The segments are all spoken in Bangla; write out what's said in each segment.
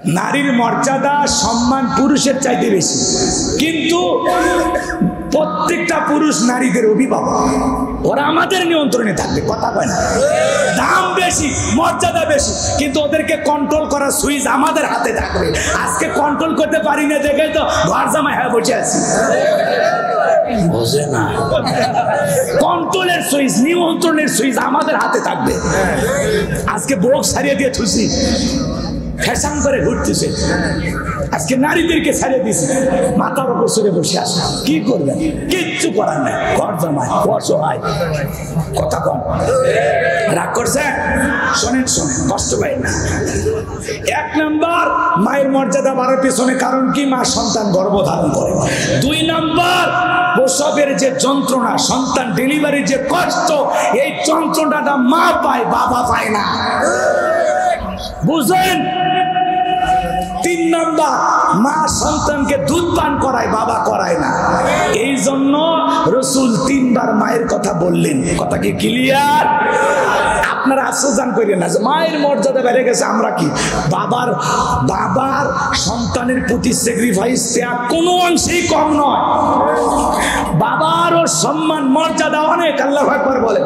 নারীর মর্যাদা সম্মান পুরুষের চাইতে বেশি, কিন্তু প্রত্যেকটা পুরুষ নারীদের অভিভাবক, ওরা আমাদের নিয়ন্ত্রণে থাকবে, কথা কয় না। দাম বেশি, মর্যাদা বেশি, কিন্তু ওদেরকে কন্ট্রোল করার সুইচ আমাদের হাতে থাকবে। আজকে কন্ট্রোল করতে পারি না দেখে তো ঘর জামাই হয়ে বসে আছি। বোঝে না, কন্ট্রোলের সুইচ, নিয়ন্ত্রণের সুইচ আমাদের হাতে থাকবে। আজকে বুক ছাড়িয়ে দিয়ে থুসি, ফ্যাশন করে ঘুরতেছে। আজকে নারীদেরকে ছাড়িয়ে দিছে, মাথার উপর চড়ে বসে আসে। কি করবেন? কিচ্ছু করার নাই, ঘর জামাই অসহায়। কথা কন, রাগ করছে? শোনেন শোনেন, কষ্ট পাই না। 1 নাম্বার, মায়ের মর্যাদা বাড়ার পেছনে কারণ কি? মা সন্তান গর্ভধারণ করে। 2 নাম্বার, প্রসবের যে যন্ত্রণা, সন্তান ডেলিভারির যে কষ্ট, এই যন্ত্রণাটা মা পায়, বাবা পায় না। বুঝলেন? 3 নাম্বার, মা সন্তানকে দুধ পান করায়, বাবা করায় না। এই জন্য রাসূল 3 বার মায়ের কথা বললেন। কথা কি ক্লিয়ার? আপনারা আশ্চর্য করেন না যে মায়ের মর্যাদা বেড়ে গেছে, আমরা কি বাবার সন্তানের প্রতি স্যাক্রিফাইস ত্যাগ কোনো অংশেই কম নয়। বাবারও সম্মান মর্যাদা অনেক। আল্লাহু আকবার বলে।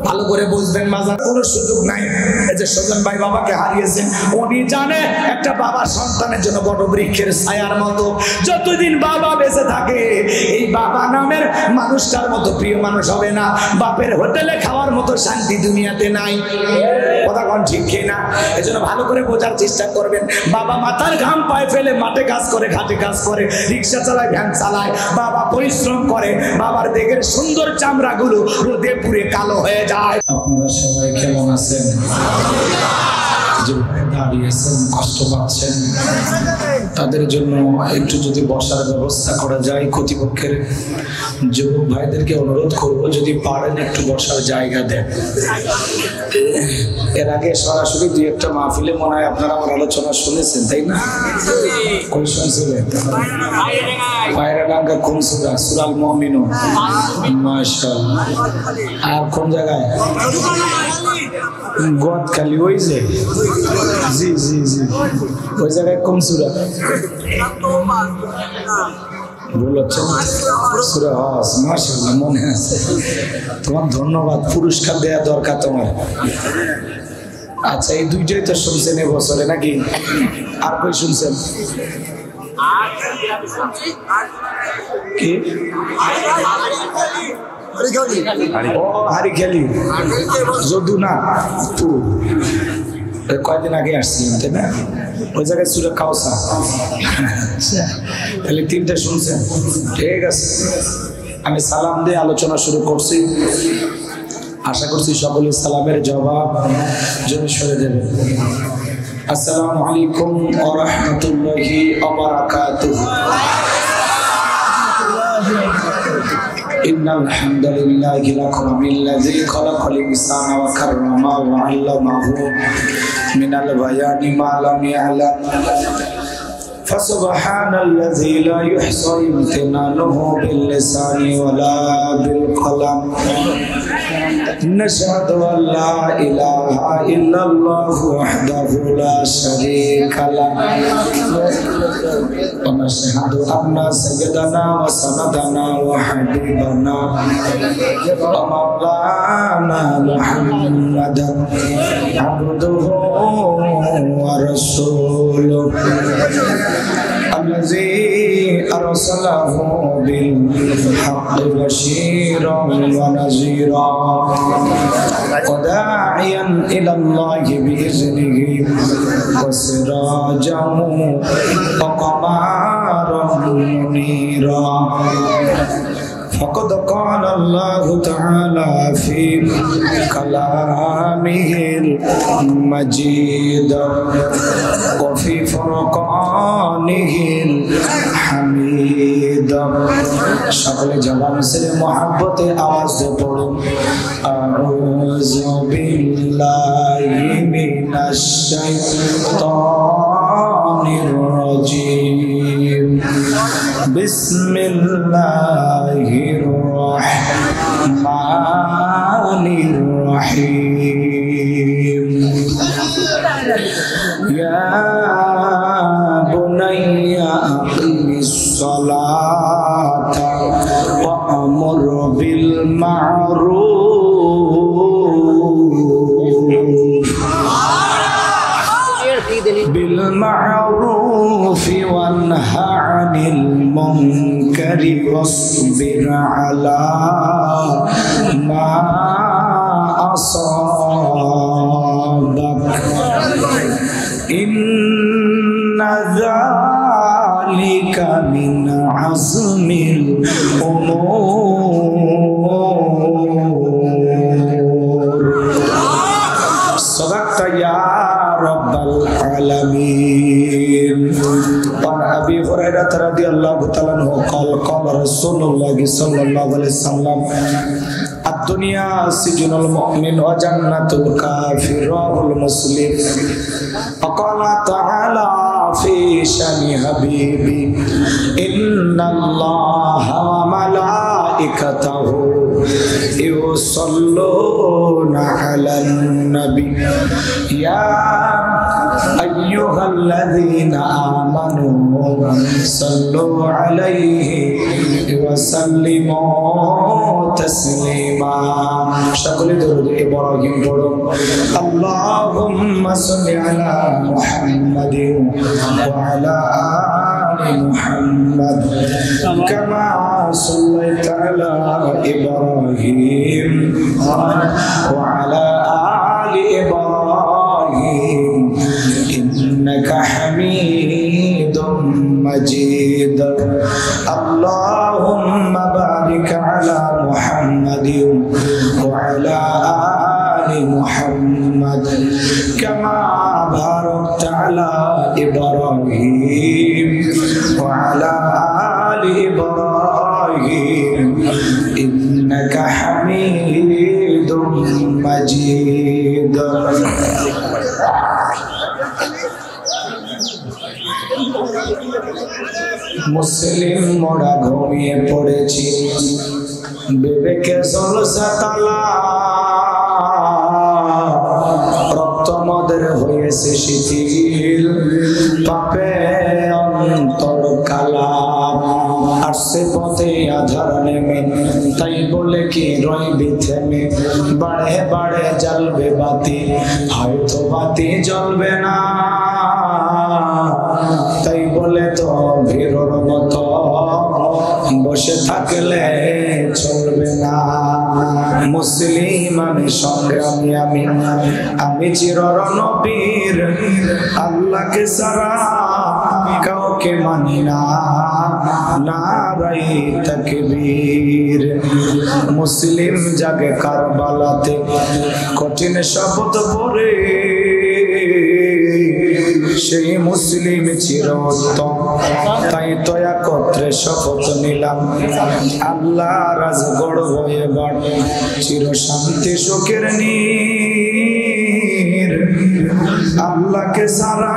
ভালো করে বুঝবেন, মাজার কোনো সুযোগ নাই। এই যে সজন ভাই বাবাকে হারিয়েছেন, উনি জানে একটা বাবা সন্তানের জন্য বড় বৃক্ষের ছায়ার মতো। যতদিন বাবা বেঁচে থাকে, এই বাবা নামের মানুষটার মতো প্রিয় মানুষ হবে না। বাপের হোটেলে খাওয়ার মতো শান্তি দুনিয়াতে নাই। কথা কোন ঠিক কিনা? এই জন্য ভালো করে বোঝার চেষ্টা করবেন। বাবা মাথার ঘাম পায়ে ফেলে মাঠে কাজ করে, ঘাটে কাজ করে, রিক্সা চালায়, ভ্যান চালায়, বাবা পরিশ্রম করে, বাবার দেহের সুন্দর চামড়াগুলো রোদে পুড়ে কালো হয়ে যায়। আপনারা সবাই কেমন আছেন? দাঁড়িয়েছেন, কষ্ট পাচ্ছেন, তাদের জন্য একটু যদি বসার ব্যবস্থা করা যায়। কর্তৃপক্ষের যুবক ভাইদেরকে অনুরোধ করব, যদি পারেন একটু বসার জায়গা দেন। এর আগে সরাসরি 2-1টা মাহফিলে মনে হয় আপনারা আমার আলোচনা শুনেছেন, তাই না? কই শুনছিলেন? পায়রাডাঙ্গা কোন সূরা? সূরাল মুমিনুন। মাশাআল্লাহ। আর কোন জায়গায়? গোয়াতখালী, ওই যে জি জি জি, ওই জায়গায় কোন সূরা? ভুল হচ্ছে না? সূরা হজ। মাশাআল্লাহ, মনে আছে। তোমার ধন্যবাদ, পুরস্কার দেওয়া দরকার তোমার। আচ্ছা, এই 2টাই তো শুনছেন এবছরে নাকি? আর কই শুনছেন? কি? হারিখালি, যদুনা, কয়েকদিন আগে আসছিলেন তাই না? ওই জায়গায় সূরা কাউসার। তাহলে 3টা শুনছেন, ঠিক আছে। আমি সালাম দিয়ে আলোচনা শুরু করছি, আশা করছি সকলে সালামের জবাব জোরে সরে দেবেন। আসসালামু আলাইকুম ওয়া রাহমাতুল্লাহি ওয়া বারাকাতুহু। ইন্নাল হামদালিল্লাহি লাকুমিল্লাযী খালাকাল ইনসানা ওয়া কাররামা ওয়া 'আল্লামাহু মিনাল বায়ানি মা লাম ইয়া'লাম। ফাসুবহানাল্লাযী লা ইহসা ইমতিনানুহু বিল লিসানি ওয়া লা বিল কলম। নাশহাদু আল্লা ইলাহা ইল্লাল্লাহু ওয়াহদাহু লা শারীকা লাহু ওয়া নাশহাদু আন্না সাইয়্যিদানা ওয়া সানাদানা ওয়া হাবিবানা ওয়া মাওলানা মুহাম্মাদান আবদুহু ওয়া রাসূলুহু الذي أرسله بالحق بشيرا ونذيرا وداعيا إلى الله بإذنه وسراجا وقمرا منيرا فقد قال الله تعالى في كلامه المجيد وفي فرقانه الحميد সকল জবান से मोहब्बत आवाज से पढ़ो अऊज़ु बिल्लाहि मिनश शैतानिर रजीम बिस्मिल्लाहिर रहमानिर रहीम ইয়া বুনাইয়া আকিমিস সালাতা ওয়া আমুর বিল মা'রুফ بالمعروف وانهى عن المنكر واصبر على ما أصابك إن ذلك من عزم الأمور صدقت يا رب العالمين. وعن أبي هريرة رضي الله تعالى عنه قال قال رسول الله صلى الله عليه وسلم الدنيا سجن المؤمن وجنة الكافر رواه مسلم. وقال تعالى في شأن حبيبي إن الله وملائكته يصلون على النبي يا أيها الذين آمنوا صلوا عليه وسلموا تسليما. شكل درود إبراهيم بولو اللهم صل على محمد وعلى آل محمد كما صليت على إبراهيم وعلى آل إبراهيم إنك حميد مجيد. اللهم بارك على محمد وعلى آل محمد كما باركت على إبراهيم وعلى آل إبراهيم إنك حميد مجيد. মুসলিম মোরা ঘুমিয়ে পড়েছি বিবেকে জলসা তালা রক্ত মদের হয়েছে শিথিল পাপে অন্তর কালা আসছে পথে আধার নেমে তাই বলে কি রইবি থেমে বাড়ে বাড়ে জ্বলবে বাতি হয়তো বাতি জ্বলবে না তাই বলে তো ভিড়র মতো বসে থাকলে চলবে না। মুসলিম আমি সংগ্রামী আমি চিররণবীর আল্লাহকে সারা কাউকে মানি না নারায়ে তাকবীর। মুসলিম জাগে কারবালাতে কঠিন শপথ পড়ে সেই মুসলিম চিরোত্তম তাই তো একত্রে শপথ নিলাম আল্লাহ রাজ গড়ব এবার চির শান্তি সুখের নীর আল্লাহকে সারা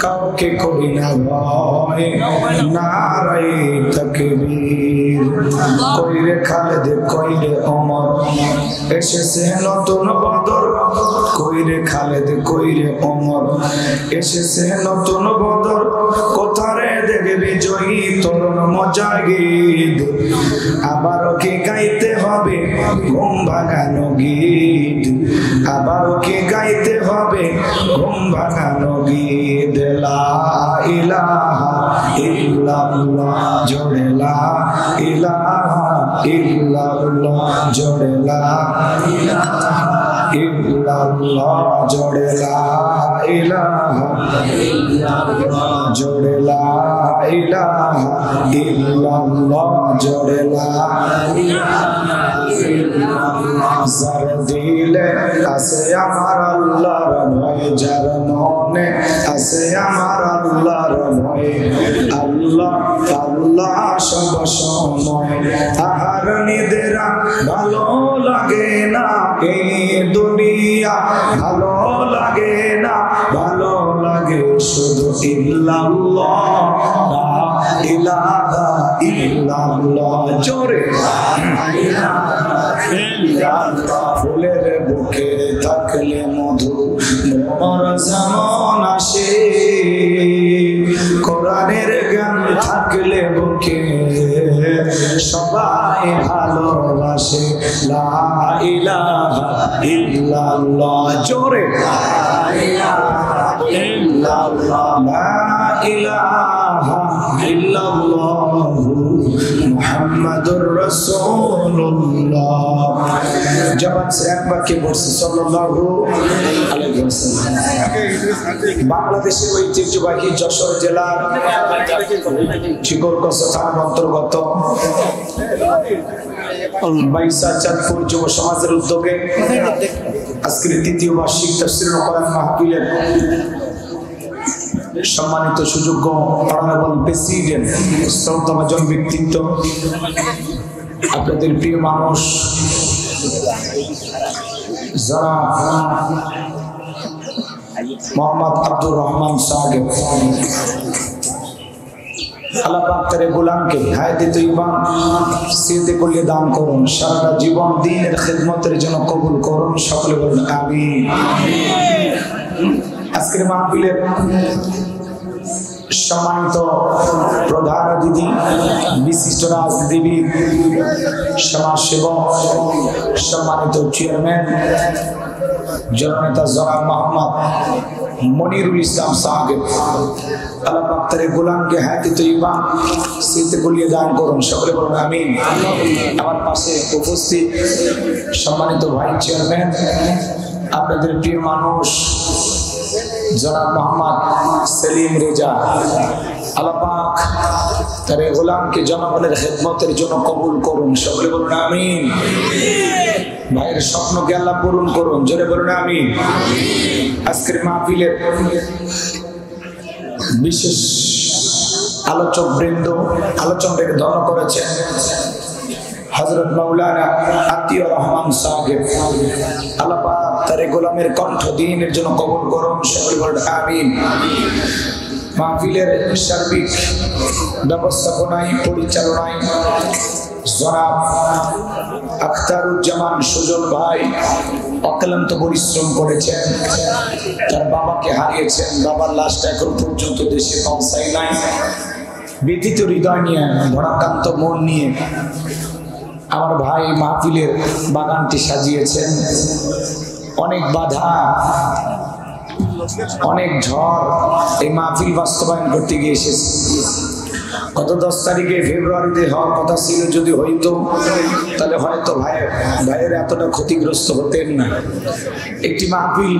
কাউকে করি না ভয় নারায়ে তাকবীর। কইরে খালেদ কইরে ওমর এসেছে নতুন বদর কইরে খালেদ কইরে ওমর এসেছে নতুন বদর কোথারে দেখবে বিজয়ী তরুণ মুজাহিদ আবারও কি গাইতে হবে ঘুম ভাঙানো গীত আবারও কি গাইতে হবে ঘুম ভাঙানো গীত। লা ইলাহা ইল্লাল্লাহ জোরে লা ইলাহা ইল্লাল্লাহ জোরে লা ইলাহা ইল্লাল্লাহ জোরে লা ইলাহা ইল্লাল্লাহ জোরে লা ইলাহা ইল্লাল্লাহ জোরে লা ইলাহা ইল্লাল্লাহ। যার দিলে আছে আমার আল্লাহর ভয় যার মনে আছে আমার আল্লাহর ভয় আল্লাহ আল্লাহ সব সময় তাহার নিদেরা ভালো লাগে না এই দুনিয়া ভালো লাগে না ভালো লাগে শুধু ইল্লাল্লাহ লা ইলাহা ইল্লাল্লাহ জোরে লা ইলাহা ইল্লাল্লাহ। ফুলের বুকে থাকলে মধু মোর যেমন আসে, কোরআনের জ্ঞান থাকলে বুকে সবাই ভালোবাসে। লা ইলাহা ইল্লাল্লাহ, জোরে লা ইলাহা ইল্লাল্লাহ, লা ইলাহা ইল্লাল্লাহ মুহাম্মাদুর রাসূলুল্লাহ। জবান সে একবার কে বলছে সাল্লাল্লাহু আলাইহি ওয়াসাল্লাম। বাংলাদেশের ঐতিহ্যবাহী যশোর জেলার চিকরগঞ্জ থানার অন্তর্গত বাইসা চাঁদপুর যুব সমাজের উদ্যোগে আজকের তৃতীয় বার্ষিক তাফসীরুল কোরআন মাহফিলের সম্মানিত সুযোগ্য অনারেবল প্রেসিডেন্ট, শ্রদ্ধাভাজন ব্যক্তিত্ব, আপনাদের প্রিয় মানুষ যারা মোহাম্মদ আব্দুর রহমান সাহেব, আল্লাহ পাক তার গোলামকে হায়াতে তৈয়বা সিয়াতে কলিয়ে দান করুন, সারাটা জীবন দ্বীনের খিদমতের জন্য কবুল করুন, সকলে বলুন আমিন। আজকের মাহফিলের সম্মানিত প্রধান অতিথি, বিশিষ্ট রাজনীতিবিদ, সমাজসেবক, সম্মানিত চেয়ারম্যান জননেতা জনাব মোহাম্মদ মনিরুল ইসলাম সাহেব, আল্লাহ পাক তার গোলামকে হায়াতে তৈয়বা সিয়াতে কলিয়ে দান করুন, সকলে বলুন আমিন। আমার পাশে উপস্থিত সম্মানিত ভাইস চেয়ারম্যান, আপনাদের প্রিয় মানুষ জনাব মোহাম্মদ সেলিম রেজা, আল্লাহ পাক তার গোলামকে জনগণের খেদমতের জন্য কবুল করুন, সকলে বলুন আমিন। ভাইয়ের স্বপ্নকে আল্লাহ পূরণ করুন, জোরে বলুন আমিন। আজকের মাহফিলের বিশেষ আলোচক বৃন্দ, আলোচকদেরকে ধন্য করেছেন হযরত মাওলানা আতিউর রহমান সাহেব, আল্লাহ পাক তার গোলামের কণ্ঠ দ্বীনের জন্য কবুল করুন, সকলে বলুন আমিন। মাহফিলের সার্বিক ব্যবস্থাপনায়, পরিচালনায় জনাব আখতারুজ্জামান সুজন ভাই অক্লান্ত পরিশ্রম করেছেন, তার বাবাকে হারিয়েছেন, বাবার লাশটা এখন পর্যন্ত দেশে পৌঁছায় নাই। ব্যথিত হৃদয় নিয়ে, ভরাক্রান্ত মন নিয়ে আমার ভাই মাহফিলের বাগানটি সাজিয়েছেন। অনেক বাধা, অনেক ঝড় এই মাহফিল বাস্তবায়ন করতে গিয়ে এসেছে। গত 10 তারিখে ফেব্রুয়ারিতে হওয়ার কথা ছিল, যদি হইতো তাহলে হয়তো ভাইয়ের এতটা ক্ষতিগ্রস্ত হতেন না। একটি মাহফিল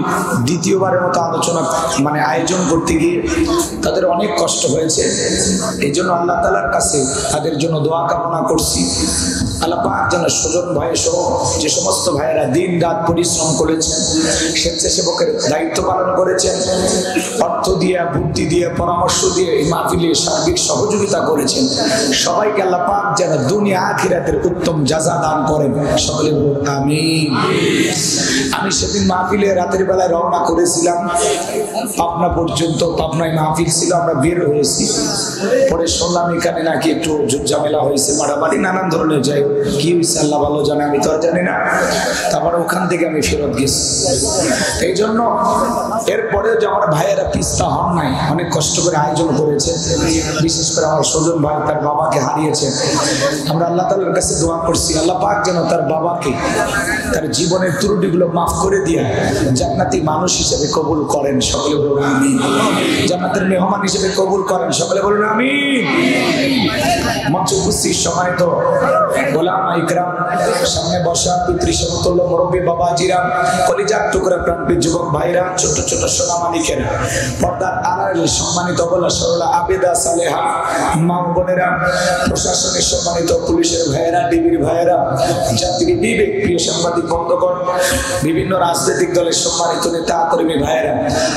দ্বিতীয়বারের মতো আলোচনা আয়োজন করতে গিয়ে তাদের অনেক কষ্ট হয়েছে। এই জন্য আল্লাহ তাআলার কাছে তাদের জন্য দোয়া কামনা করছি। আল্লাহ পাক যেন সুজন ভাই সহ যে সমস্ত ভাইয়েরা দিন রাত পরিশ্রম করেছেন, স্বেচ্ছাসেবকের দায়িত্ব পালন করেছেন, অর্থ দিয়ে, বুদ্ধি দিয়ে, পরামর্শ দিয়ে এই মাহফিলে সার্বিক সহযোগিতা করেছেন, সবাইকে আল্লাহ পাক যেন দুনিয়া আখিরাতের উত্তম জাযা দান করেন, সকলে বলুন আমিন। আমি সেদিন মাহফিলে রাতের বেলায় রওনা করেছিলাম পাবনা পর্যন্ত। পাবনায় মাহফিল ছিল, আমরা বের হয়েছি। পরে শুনলাম এখানে নাকি একটু ঝামেলা হয়েছে, মারামারি, নানান ধরনের। যাই কি হয়েছে আল্লাহ ভালো জানে, আমি তো আর জানি না। তারপরে ওখান থেকে আমি ফেরত গেছি। এই জন্য এরপরেও যে আমার ভাইয়েরা পিস্তা হন নাই, অনেক কষ্ট করে আয়োজন করেছে। বিশেষ করে আমার সুজন ভাই তার বাবাকে হারিয়েছে। আমরা আল্লাহ তাআলার কাছে দোয়া করছি, আল্লাহ পাক যেন তার বাবাকে তার জীবনের ত্রুটিগুলো মাফ করে দিয়ে জান্নাতি মানুষ হিসেবে কবুল করেন, সকলে বলুন আমিন। জান্নাতের মেহমান হিসেবে কবুল করেন, সকলে বলুন আমিন। মঞ্চে উপস্থিত সম্মানিত গোলাম ইকরাম, সামনে বসা পিতৃসমতুল্য মুরব্বী বাবাজিরা, কলিজার টুকরা প্রাণপ্রিয় যুবক ভাইরা, ছোট ছোট সোনামানিকেরা, পর্দার আড়ালে সম্মানিত বলা সরলা আবেদা সালেহা মা বোনেরা, প্রশাসনের সম্মানিত পুলিশের ভাইয়েরা, ডিবির ভাইয়েরা, যাত্রী বিবেক প্রিয় সাংবাদিক বন্ধুগণ, বিভিন্ন রাজনৈতিক দলের সম্মানিত নেতা কর্মী ভাইয়েরা,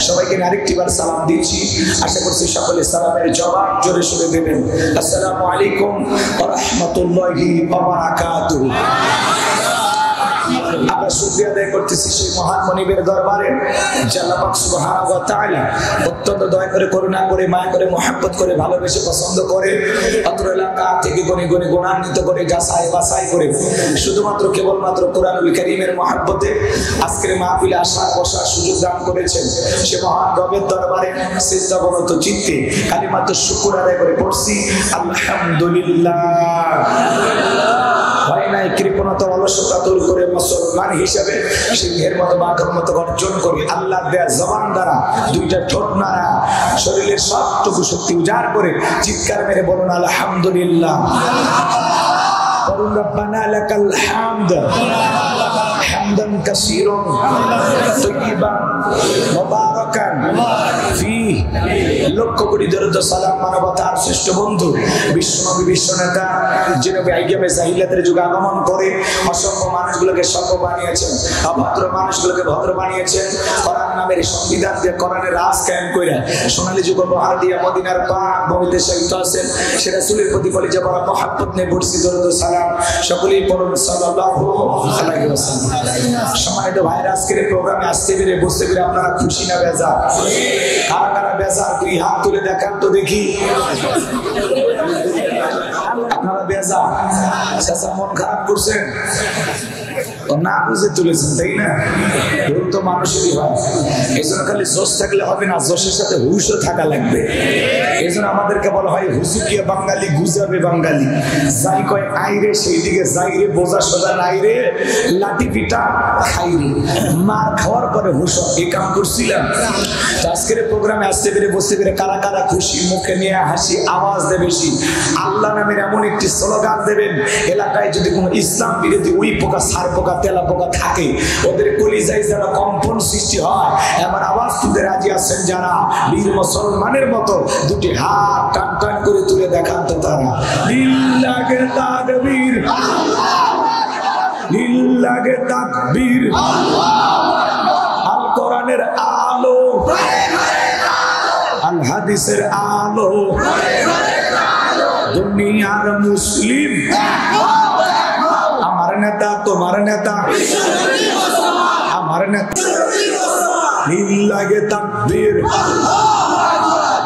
সবাইকে আরেকটিবার সালাম দিচ্ছি। আশা করছি সকলে সালামের জবাব জোরে সোরে দেবেন। আসসালামু আলাইকুম ওয়া রাহমাতুল্লাহি ওয়া বারাকাতুহু। আমরা শুকরিয়া আদায় করতেছি সেই মহান মনিবের দরবারে যে আল্লাহ পাক সুবহানাহু ওয়া তাআলা অত্যন্ত দয়া করে, করুণা করে, মায়া করে, মহব্বত করে, ভালোবেসে পছন্দ করে অত্র এলাকা থেকে গণে গণে গুণান্বিত করে, যাচাই বাছাই করে শুধুমাত্র কেবলমাত্র কোরআনুল কারীমের মহব্বতে আজকের মাহফিলে আসার বসার সুযোগ দান করেছেন। সে মহান রবের দরবারে সিজদাবনত চিত্তে কালিমাত শুকর আদায় করে পড়ছি আলহামদুলিল্লাহ। হয় নাই কৃপণতা অলসতা দূর করে মুসলমান হিসেবে সিংহের মতো বাঘের মতো গর্জন করি আল্লাহ দেয়া জবান দ্বারা দুইটা ঠোঁট নাড়া শরীরের সবটুকু শক্তি উজাড় করে চিৎকার মেরে বলুন আলহামদুলিল্লাহ। বলুন রব্বানা লাকাল হামদ হামদান কাসীরান তাইয়িবান মুবারাকান ফীহি। লক্ষ কোটি দরুদ সালাম মানবতার শ্রেষ্ঠ বন্ধু বিশ্বনবী বিশ্বনেতা যিনি আইয়ামে জাহিলিয়াতের যুগে আগমন করে অসংখ্য মানুষগুলোকে সভ্য বানিয়েছেন, অভদ্র মানুষগুলোকে ভদ্র বানিয়েছেন, কোরআন নামের সংবিধান দিয়ে কোরআনের রাজ কায়েম করে সোনালী যুগ উপহার দিয়ে মদিনার পাক ভূমিতে শহীদ আছেন। সে রাসূলের প্রতি কলিজা ভরা মহব্বত নিয়ে পড়ছি দরুদ সালাম সকলেই পড়ুন সাল্লাল্লাহু আলাইহি ওয়াসাল্লাম। সম্মানিত ভাইরা, আজকের এই প্রোগ্রামে আসতে পেরে বুঝতে পেরে আপনারা খুশি না বেজার? কারা কারা বেজার দুই হাত তুলে দেখান তো দেখি। আপনারা বেজার? চাচা মন খারাপ করছেন? না বুঝে তুলেছেন, তাই না? ভুল তো মানুষেরই হয়। এই জন্য খালি জোশ থাকলে হবে না, জোশের সাথে হুশও থাকা লাগবে। এই জন্য আমাদেরকে বলা হয় হুজুকিয়া বাঙালি গুজাবে বাঙালি। যাই কয় আইরে সেই দিকে যাইরে, বোঝা সোজা নাইরে, লাঠি পিটা খাইরে। মার খাওয়ার পরে হুশ এই কাম করছিলাম। আজকের প্রোগ্রামে আসতে পেরে বসতে পেরে কারা কারা খুশি, মুখে নিয়ে হাসি, আওয়াজ দেবে বেশি। আল্লাহ নামের এমন একটি স্লোগান দেবেন, এলাকায় যদি কোনো ইসলাম বিরোধী উই পোকা, সার পোকা, তেলা পোকা থাকে, ওদের কলিজায় যেন কম্পন সৃষ্টি হয়। এমন আওয়াজ তুলতে রাজি আছেন যারা? বীর মুসলমানের মতো দুটি হাত টান টান করে তুলে দেখান তো তারা। লিল্লাহি তাকবীর, লিল্লাহি তাকবীর। আল কোরআনের আলো, আল হাদিসের আলো, দুনিয়ার মুসলিম। আমার নেতা তোমার নেতা, আমার নেতা। লিল্লাহি তাকবীর।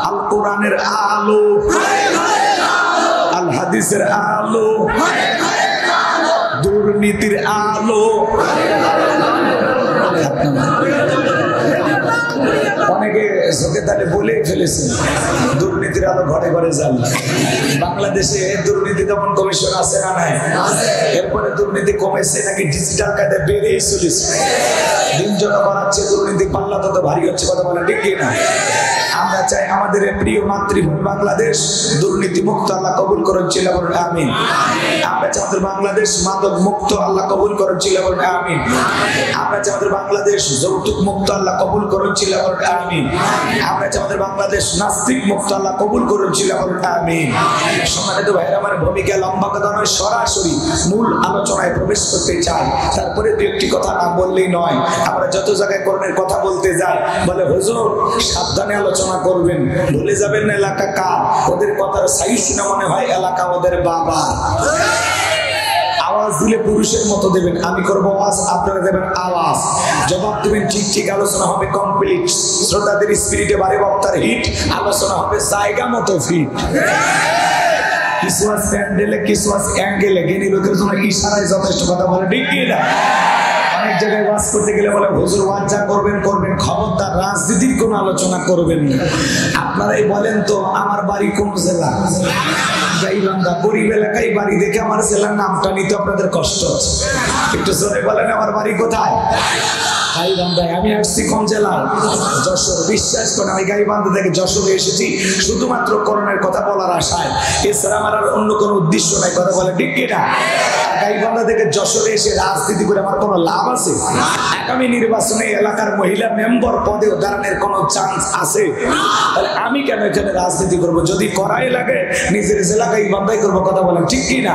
আল কোরআনের আলো, আল হাদিসের আলো, দুর্নীতির আলো। অনেকে চোখে তালে বলে ফেলেছেন দুর্নীতির আলো ঘরে ঘরে যান। বাংলাদেশে দুর্নীতি দমন কমিশন আছে না নাই? এরপরে দুর্নীতি কমেছে নাকি ডিজিটাল কায়দায় বেড়েই চলেছে? দিন যত বাড়াচ্ছে দুর্নীতি পাল্লা তত ভারী হচ্ছে, কথা বলে ঠিক কিনা? আমরা চাই আমাদের প্রিয় মাতৃভূমি বাংলাদেশ দুর্নীতি মুক্ত আল্লাহ কবুল করেন, চিল্লা বলুন আমিন। আমরা চাই আমাদের বাংলাদেশ মাদক মুক্ত আল্লাহ কবুল করেন, চিল্লা বলুন আমিন। আমরা চাই আমাদের বাংলাদেশ যৌতুক মুক্ত আল্লাহ কবুল করেন, চিল্লা বলুন আমিন। আমরা চাই আমাদের বাংলাদেশ নাস্তিক মুক্ত আল্লাহ কবুল করেন, চিল্লা বলুন আমিন। সম্মানিত ভাইরা, আমার ভূমিকা লম্বা কথা নয়, সরাসরি মূল আলোচনায় প্রবেশ করতে চাই। তারপরে দু একটি কথা না বললেই নয়। আমরা যত জায়গায় করণের কথা বলতে যাই, বলে হুজুর সাবধানে আলোচনা করবেন, ভুলে যাবেন না এলাকা কার। ওদের কথার সাইজ শুনে মনে হয় এলাকা ওদের বাবা। আওয়াজ দিলে পুরুষের মতো দেবেন, আমি করবো আওয়াজ, আপনারা দেবেন আওয়াজ, জবাব দিবেন ঠিক ঠিক। আলোচনা হবে কমপ্লিট, শ্রোতাদের স্পিরিটে বাড়ে বক্তার হিট, আলোচনা হবে জায়গা মতো ফিট। কিছু আছে প্যান্ডেলে, কিছু আছে অ্যাঙ্গেলে, জ্ঞানী লোকের জন্য ইশারায় যথেষ্ট, কথা বলে ঠিক কি না? অনেক জায়গায় ওয়াজ করতে গেলে বলে হুজুর ওয়াজ যা করবেন করবেন, খবরদার রাজনীতির কোনো আলোচনা করবেন না। আপনারাই বলেন তো আমার বাড়ি কোন জেলা? গাইবান্ধা। গরিব এলাকায় বাড়ি দেখে আমার জেলার নামটা নিতে আপনাদের কষ্ট হচ্ছে। একটু জোরে বলেন আমার বাড়ি কোথায়? গাইবান্ধায়। আমি আসছি কোন জেলার? যশোর। বিশ্বাস করেন আমি গাইবান্ধা থেকে যশোরে এসেছি শুধুমাত্র করোনার কথা বলার আশায়, এছাড়া আমার আর অন্য কোনো উদ্দেশ্য নাই, কথা বলে ঠিক কিনা? গাইবান্ধা থেকে যশোরে এসে রাজনীতি করে আমার কোনো লাভ আছে? আগামী নির্বাচনে এলাকার মহিলা মেম্বার পদেও দাঁড়ানোর কোনো চান্স আছে? তাহলে আমি কেন এখানে রাজনীতি করব? যদি করাই লাগে নিজের জেলা গাইবান্ধাই করবো, কথা বলেন ঠিক কিনা?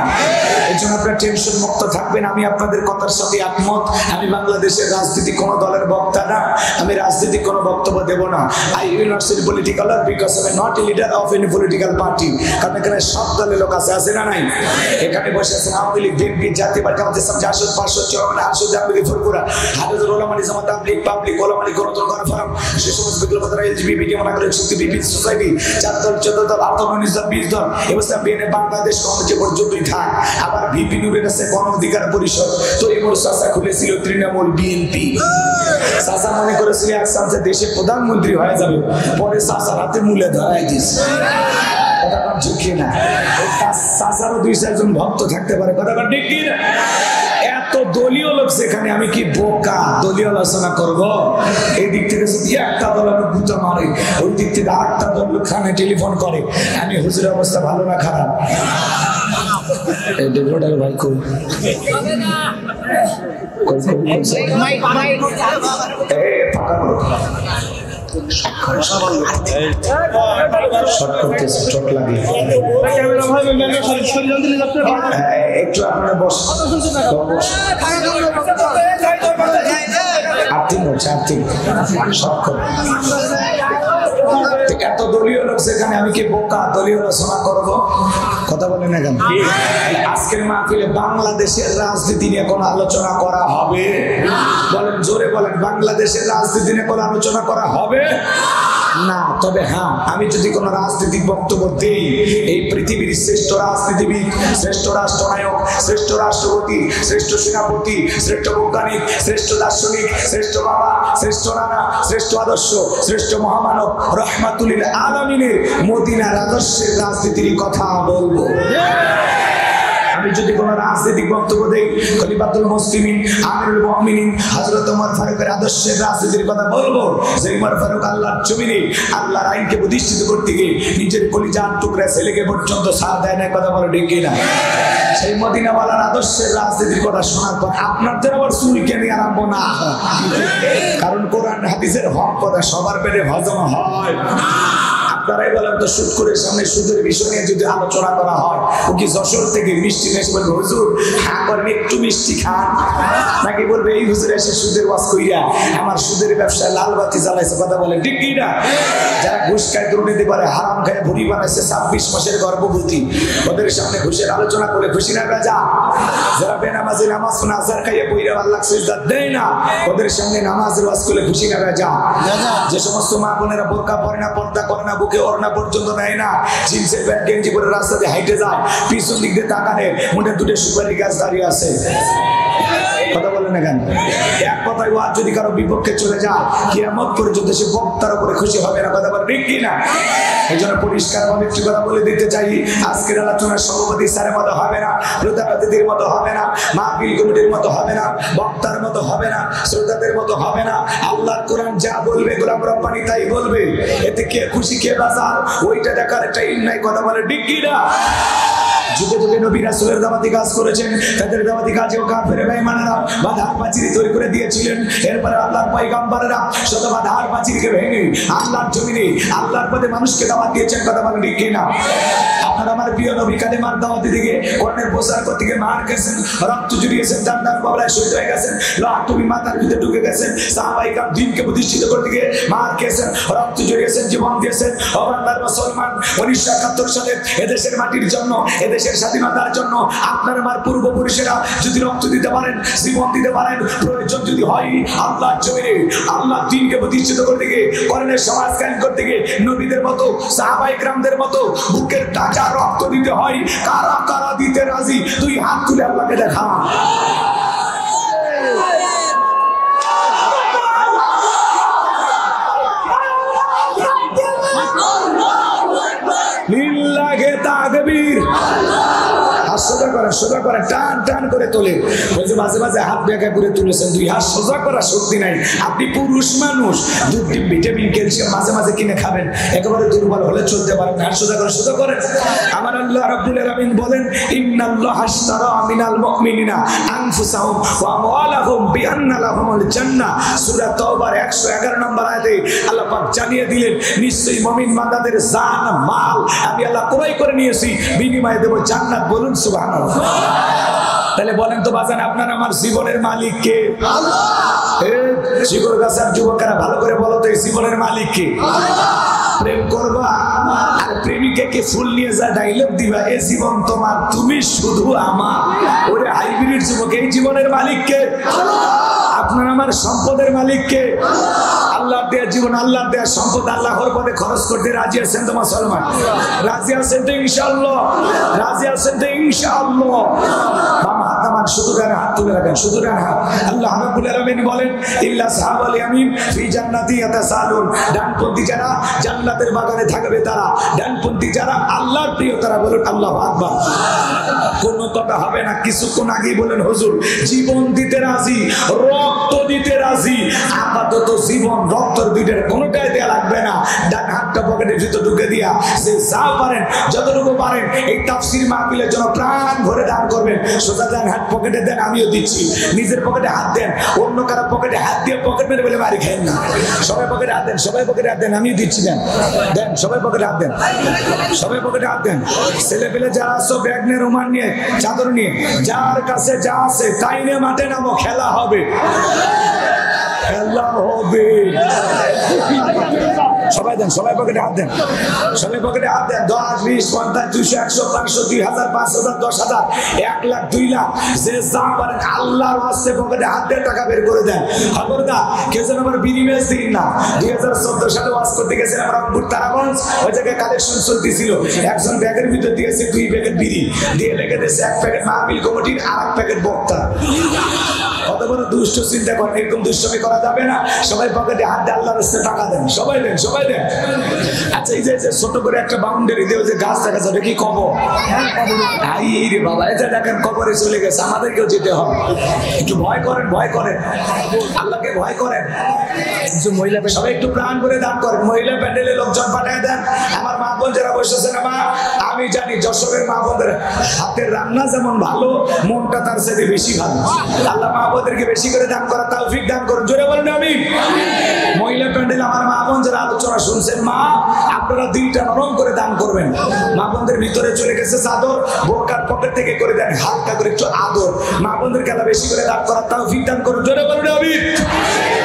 এই জন্য আপনার টেনশন মুক্ত থাকবেন। আমি আপনাদের কথার সাথে একমত। আমি বাংলাদেশের রাজনীতি কোন দলের বক্তা না, আমি রাজনীতি কোনো বক্তব্য দেব না। I will not say political because I am not a leader of any political party. কারণ এখানে সব দলের লোক আছে, আছে না নাই? এখানে বসে আছেন আওয়ামী লীগ, বিএনপি জাতীয় পার্টি আমাদের সামনে জাসদ পার্শ্বদ চরমনা আসদ জামিলি ফুরপুরা হাফেজুল উলামা নিজাম তাবলীগ পাবলিক ওলামা গণতন্ত্র গণফোরাম সে সমস্ত বিপ্লবীরা এলজিবিটি কেমন করে শক্তি বিপি সোসাইটি 4 দল 14 দল 8 দল 19 দল 20 দল এবছর বিএনপি বাংলাদেশ কংগ্রেস পর্যন্তই থাক আবার ভিপি নুরের কাছে গণ অধিকার পরিষদ তো এমন সাসা খুলেছিল তৃণমূল বিএনপি সাসা মনে করেছিল একসাথে দেশের প্রধানমন্ত্রী হয়ে যাবে পরে সাসার হাতে মূলে ধরাই দিয়েছে কথাটা ঠিক না সাসারও 2-4 জন ভক্ত থাকতে পারে কথাটা ঠিক না এত দলীয় লোক সেখানে আমি কি বোকা দলীয় আলোচনা করব এই দিক থেকে যদি একটা দল আমি গুতা মারে ওই দিক থেকে আরেকটা দল খানে টেলিফোন করে আমি হুজুরের অবস্থা ভালো না খারাপ এই ডেভেলপার ভাই কই ফাঁকা করো চোট লাগে একটু আপনারা বস এত দলীয় লোক সেখানে আমি কি বোকা দলীয় আলোচনা করবো কথা বলেন না কেন আজকের মাহফিলে বাংলাদেশের রাজনীতি নিয়ে কোনো আলোচনা করা হবে বলেন জোরে বলেন বাংলাদেশের রাজনীতি নিয়ে কোনো আলোচনা করা হবে না তবে হ্যাঁ আমি যদি কোনো রাজনৈতিক বক্তব্য দেই এই পৃথিবীর শ্রেষ্ঠ রাজনীতিবিদ শ্রেষ্ঠ রাষ্ট্রনায়ক শ্রেষ্ঠ রাষ্ট্রপতি শ্রেষ্ঠ সেনাপতি শ্রেষ্ঠ বৈজ্ঞানিক শ্রেষ্ঠ দার্শনিক শ্রেষ্ঠ বাবা শ্রেষ্ঠ নানা শ্রেষ্ঠ আদর্শ শ্রেষ্ঠ মহামানব রহমাতুল আলামিনের মদিনার আদর্শের রাজনীতির কথা বলবো আমি যদি কোনো রাজনৈতিক বক্তব্য দেই খলিফাতুল মুসলিমিন আমিরুল মুমিনিন হযরত ওমর ফারুকের আদর্শের রাজনীতির কথা বলবো যে ওমর ফারুক আল্লাহর জমিনে আল্লাহর আইনকে প্রতিষ্ঠিত করতে গিয়ে নিজের কলিজার টুকরা ছেলেকে পর্যন্ত সাথ দেয় না কথা বলে ঠিক না সেই মদিনাওয়ালার আদর্শের রাজনীতির কথা শোনার পর আপনাদের আবার চুল কেনে আরম্ভ না কারণ কোরআন হাদিসের হক কথা সবার পেটে হজম হয় আপনারাই বলেন তো সুদ করে সামনে সুদের বিষয় নিয়ে যদি আলোচনা করা হয় ও কি যশোর থেকে মিষ্টি নিয়ে বলবে হুজুর হ্যাঁ করেন একটু মিষ্টি খান নাকি বলবে এই হুজুর এসে সুদের ওয়াজ কইরা আমার সুদের ব্যবসায় লাল বাতি জ্বালাইছে কথা বলে ঠিক কি না যারা ঘুষ খায় দুর্নীতি করে হারাম খায় ভুড়ি বানাইছে 26 মাসের গর্ভবতী ওদের সামনে ঘুষের আলোচনা করে খুশি না বেজা যারা বেনামাজি নামাজ না আজার খাইয়ে বইরা আল্লাহ সিজদা দেয় না ওদের সামনে নামাজের ওয়াজ করে খুশি না বেজা যে সমস্ত মা বোনেরা বোরকা পরে না পর্দা করে না বুকে ওড়না পর্যন্ত নেয় না জিন্সের প্যান্ট গেঞ্জি পরে রাস্তা দিয়ে হাইটে যায় পিছন দিক দিয়ে তাকানে মুঠে দুটো সুপারি গাছ দাঁড়িয়ে আছে কথা বলেন না কেন এক কথায় ওয়াজ যদি কারো বিপক্ষে চলে যায় কিয়ামত পর্যন্ত সে বক্তার উপরে খুশি হবে না কথা বলে ঠিক কি না এই জন্য পরিষ্কার ভাবে একটু কথা বলে দিতে চাই আজকের আলোচনার সভাপতি স্যারের মতো হবে না প্রধানমন্ত্রীর মতো হবে না মাহফিল কমিটির মতো হবে না বক্তার মতো হবে না শ্রোতাদের মতো হবে না আল্লাহর কোরআন যা বলবে গোলাম রব্বানি তাই বলবে এতে কে খুশি কে বাজার ওইটা দেখার একটা নাই কথা বলে ঠিক কি না যুগে যুগে নবী রাসূলের দাওয়াতি কাজ করেছেন তাদের দাওয়াতি কাজেও কাফের বেঈমানেরা বাধার প্রাচীর তৈরি করে দিয়েছিলেন এরপরে আল্লাহর পয়গম্বরেরা শত বাধার প্রাচীরকে ভেঙে আল্লাহর জমিনে আল্লাহর পথে মানুষকে দাওয়াত দিয়েছেন কথা বলেন ঠিক কি না আপনারা আমার প্রিয় নবী কালেমার দাওয়াতি দিকে কোরআনের প্রচার করতে গিয়ে মার খেয়েছেন রক্ত জুড়িয়েছেন জান্নাত কবরে শহীদ হয়ে গেছেন লাখ তুমি মাথার ভিতরে ঢুকে গেছেন সাহাবায়ে کرام দ্বীনকে প্রতিষ্ঠিত করতে গিয়ে মার খেয়েছেন রক্ত জুড়িয়েছেন জীবন দিয়েছেন ও বাংলার মুসলমান 1971 সালে এদেশের মাটির জন্য দেশের স্বাধীনতার জন্য আপনার আমার পূর্বপুরুষেরা যদি রক্ত দিতে পারেন জীবন দিতে পারেন প্রয়োজন যদি হয় আল্লাহর জমিনে আল্লাহর দ্বীনকে প্রতিষ্ঠিত করতে গিয়ে কোরআনের সমাজ কায়েম করতে গিয়ে নবীদের মতো সাহাবায়ে کرامদের মতো বুকের তাজা রক্ত দিতে হয় কারা কারা দিতে রাজি তুই হাত তুলে আল্লাহকে দেখা লিল্লাহি তাকবীর সোজা করে টান টান করে তোলে ওই যে মাঝে মাঝে হাত বেঁকে করে তুলেছেন দুই হাত সোজা করা শক্তি নাই আপনি পুরুষ মানুষ দুধ ভিটামিন ক্যালসিয়াম মাঝে মাঝে কিনে খাবেন একেবারে দুর্বল হলে চলতে পারেন হাত সোজা করেন আমার আল্লাহ রাব্বুল আলামিন বলেন ইন্নাল্লাহা আশতারা মিনাল মুমিনিনা আনফুসাহুম ওয়া আমওয়ালাহুম বিআন্না লাহুমুল জান্নাহ সূরা তাওবার 111 নম্বর আয়াতে আল্লাহ পাক জানিয়ে দিলেন নিশ্চয়ই মুমিন বান্দাদের জান মাল আমি আল্লাহ ক্রয় করে নিয়েছি বিনিময়ে দেব জান্নাত বলুন সুবহানাল্লাহ তাহলে বলেন তো বাজান আপনার আমার জীবনের মালিক কে আল্লাহ শিকড়গাছার যুবকেরা ভালো করে বলো তো এই জীবনের মালিক কে আল্লাহ প্রেম করবা আর প্রেমিকাকে ফুল নিয়ে যা ডাইলগ দিবা, এ জীবন তোমার, তুমি শুধু আমার। ওরে হাইব্রিড যুবক, এই জীবনের মালিক কে? আপনার আমার সম্পদের মালিক কে? আল্লাহর দেয়া জীবন, আল্লাহর দেয়া সম্পদ আল্লাহর পথে খরচ করতে রাজি আছেন তো মুসলমান? রাজি আছেন তো ইনশাআল্লাহ? রাজি আছেন তো ইনশাআল্লাহ? বাম হাত আমার শুধু ডান হাত তুলে রাখেন, শুধু ডান হাত। আল্লাহ রাব্বুল আলামিন বলেন ইল্লা সাহাবাল ইয়ামিন ফি জান্নাতি ইয়াতাসালুন, ডানপন্থী যারা জান্নাতের বাগানে থাকবে তারা, ডানপন্থী যারা আল্লাহর প্রিয় তারা বলেন আল্লাহু আকবার। কোন কথা হবে না, কিছুক্ষণ আগেই বলেন হুজুর জীবন দিতে রাজি, রক্ত দিতে রাজি। আপাতত জীবন রক্তর দুইটার কোনোটাই দেয়া লাগবে না, ডান হাতটা পকেটের ভিতর ঢুকে দিয়া সে যা পারেন যতটুকু পারেন এই তাফসীর মাহফিলের জন্য প্রাণ ভরে দান করবেন। সোজা ডান হাত পকেটে দেন, আমিও দিচ্ছি। নিজের পকেটে হাত দেন, অন্য কারো পকেটে হাত দিয়ে পকেট মেরে বলে বাড়ি খাইন না। সবাই পকেটে হাত দেন, সবাই পকেটে হাত দেন, আমিও দিচ্ছি। দেন দেন, সবাই পকেটে হাত দেন, সবাই পকেটে হাত দেন। ছেলে পেলে যারা আসো ব্যাগ নিয়ে, রুমাল নিয়ে, চাদর নিয়ে, যার কাছে যা আছে তাই নিয়ে মাঠে নামো, খেলা হবে, খেলা হবে। সবাই দেন, সবাই পকেটে হাত দেন, সবাই পকেটে হাত দেন। 10, 20, 50, 200, 100, 500, 2000, 5000, 10,000, 1 লাখ, 2 লাখ, যে যা পারেন আল্লাহর ওয়াস্তে পকেটে হাত দিয়ে টাকা বের করে দেন। খবরদার কেউ যেন আমার বিনিময় দিন না। 2014 সালে ওয়াজ করতে গেছিলাম রংপুর তারাগঞ্জ, ওই জায়গায় কালেকশন চলতেছিল। একজন ব্যাগের ভিতর দিয়েছে 2 প্যাকেট বিড়ি, দিয়ে লেগে দিয়েছে 1 প্যাকেট মাহফিল কমিটির আর 1 প্যাকেট বক্তা। কত বড় দুষ্ট চিন্তা করেন, এরকম দুষ্টমি করা যাবে না। সবাই পকেটে হাত দিয়ে আল্লাহর রাস্তায় টাকা দেন, সবাই দেন, সবাই দেন। আচ্ছা এই যে ছোট করে একটা বাউন্ডারি দিয়ে যে গাছ দেখা যাবে, কি কবর? আই রে বাবা, এটা দেখেন কবরে চলে গেছে, আমাদেরকেও যেতে হবে। একটু ভয় করেন, ভয় করেন, আল্লাহকে ভয় করেন। মহিলা সবাই একটু প্রাণ করে দান করেন, মহিলা প্যান্ডেলে লোকজন পাঠিয়ে দেন। আমার মা বোন যারা বসেছে না, মা আমি জানি যশোরের মা বোনদের হাতের রান্না যেমন ভালো, মনটা তার সাথে বেশি ভালো। আল্লাহ মা বোনদেরকে বেশি করে দান করা তৌফিক দান করুন, জোরে বলেন আমিন। মহিলা প্যান্ডেল আমার মা বোন যারা আলোচনা শুনছেন, মা আপনারা দিলটা নরম করে দান করবেন। মা বোনদের ভিতরে চলে গেছে চাদর, বোরকার পকেট থেকে করে দেন হালকা করে একটু আদর। মা বোনদেরকে আল্লাহ বেশি করে দান করা তৌফিক দান করুন, জোরে বলেন আমিন।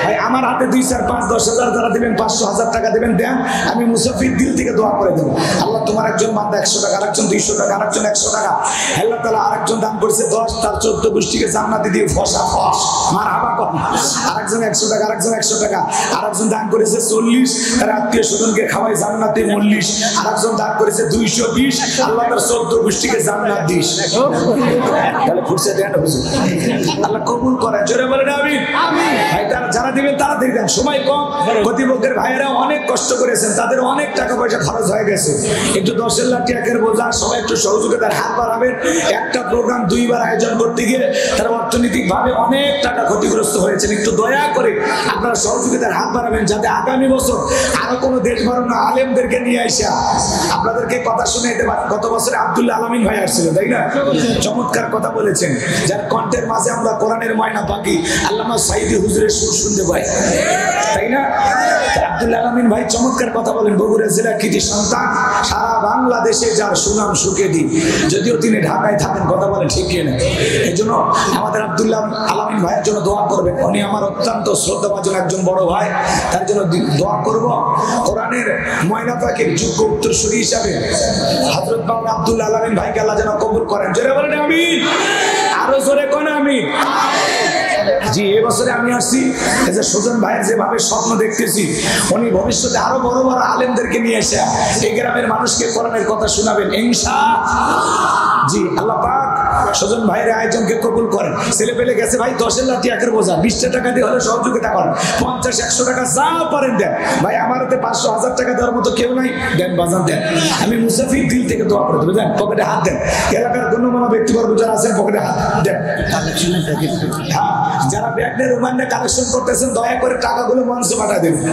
ভাই আমার হাতে 2, 4, 5, 10,000 যারা দিবেন, 500, 1000 টাকা দিবেন, দেন। আমি মুসাফির দিল থেকে দোয়া করে দেবো। আল্লাহ তোমার একজন বান্দা 100 টাকা, আরেকজন 200 টাকা, আরেকজন 100 টাকা। আল্লাহ তাআলা আরেকজন দান করেছে 10, তার 14 গোষ্ঠীকে জান্নাতে দিয়ে ফসা ফস মারহাবা কর। আরেকজন 100 টাকা, আরেকজন 100 টাকা, আরেকজন দান করেছে 40, তার আত্মীয় স্বজনকে খাওয়াই জান্নাতে 40। আরেকজন দান করেছে 220, আল্লাহ তার 14 গোষ্ঠীকে জান্নাত দিস। তাহলে ফুটছে দেন হুজুর, আল্লাহ কবুল করে, জোরে বলেন আমিন। ভাই তারা যারা দিবেন তাড়াতাড়ি দেন, সময় কম। প্রতিপক্ষের ভাইয়েরা অনেক কষ্ট করেছেন, তাদের অনেক টাকা পয়সা খরচ হয়ে গেছে। একটু 10 লাখ টাকার বোঝা, সবাই একটু সহযোগিতার হাত বাড়াবেন। একটা প্রোগ্রাম 2 বার আয়োজন করতে গিয়ে তারা অর্থনৈতিক ভাবে অনেক টাকা ক্ষতিগ্রস্ত হয়েছেন। একটু দয়া করে আপনারা সহযোগিতার হাত বাড়াবেন, যাতে আগামী বছর আরো কোনো দেশ বরণ আলেমদেরকে নিয়ে আসা আপনাদেরকে কথা শুনাইতে পারে। গত বছরে আব্দুল্লাহ আলামিন ভাই আসছিল, তাই না? চমৎকার কথা বলেছেন, যার কণ্ঠের মাঝে আমরা কোরআনের ময়না পাখি আল্লামা সাইদি হুজুরের সুর শুনতে পাই, তাই না? আব্দুল্লাহ আলামিন ভাই চমৎকার কথা বলেন। বগুড়া জেলা কৃতি সন্তান, সারা বাংলাদেশে যার সুনাম সুখে দিন, যদিও তিনি ঢাকায় থাকেন, কথা বলেন ঠিক কিনা? এই জন্য আমাদের আব্দুল্লাহ আলামিন ভাইয়ের জন্য দোয়া করবেন। উনি আমার অত্যন্ত শ্রদ্ধাভাজন একজন বড় ভাই, তার জন্য দোয়া করব। কোরআনের ময়না পাখির যোগ্য উত্তরসূরি হিসাবে হযরত মাওলানা আব্দুল্লাহ আলামিন ভাইকে আল্লাহ যেন কবুল করেন, জোরে বলেন আমিন। আরো জোরে কোন আমিন। জি এবছরে আমি আসছি, এই যে সুজন ভাইয়ের যেভাবে স্বপ্ন দেখতেছি, উনি ভবিষ্যতে আরো বড় বড় আলেমদেরকে নিয়ে এসে এই গ্রামের মানুষকে কোরআনের কথা শোনাবেন ইনশাআল্লাহ। জি আল্লাহ পাক সুজন ভাইয়ের আয়োজনকে কবুল করেন। ছেলে পেলে গেছে ভাই 10 লাখ টাকার বোঝা, 20 টাকা দিয়ে হলে সহযোগিতা করেন, 50, 100 টাকা যা পারেন দেন। ভাই আমার হাতে 500, 1000 টাকা দেওয়ার মতো কেউ নাই, দেন বাজান দেন। আমি মুসাফির দিল থেকে দোয়া করে দেবো, দেন পকেটে হাত দেন। এলাকার গণ্যমান্য ব্যক্তিবর্গ যারা আছেন পকেটে হাত দেন। হ্যাঁ, যারা ব্যাগ নিয়ে রুমাল নিয়ে কালেকশন করতেছেন দয়া করে টাকাগুলো মঞ্চে পাঠিয়ে দেবেন,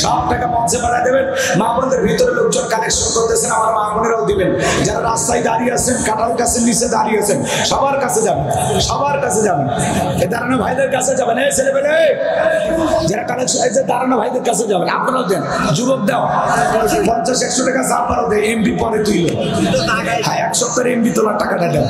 সব টাকা মঞ্চে পাঠিয়ে দেবেন। মা বোনদের ভিতরে লোকজন কালেকশন করতেছেন, আমার মা বোনেরাও দিবেন। যারা রাস্তায় দাঁড়িয়ে আছেন, কাঁঠাল গাছের নিচে দাঁড়িয়ে আছেন, সবার কাছে যাবেন, সবার কাছে যাবেন। এই দাঁড়ানো ভাইদের কাছে যাবেন, এই ছেলে পেলে যারা কালেকশন, এই যে দাঁড়ানো ভাইদের কাছে যাবেন, আপনারাও দেন। যুবক দাও 50, 100 টাকা যা পারো দেয়, এমবি পরে তুইল। হ্যাঁ, 1 সপ্তাহের এমবি তোলার টাকাটা দেন।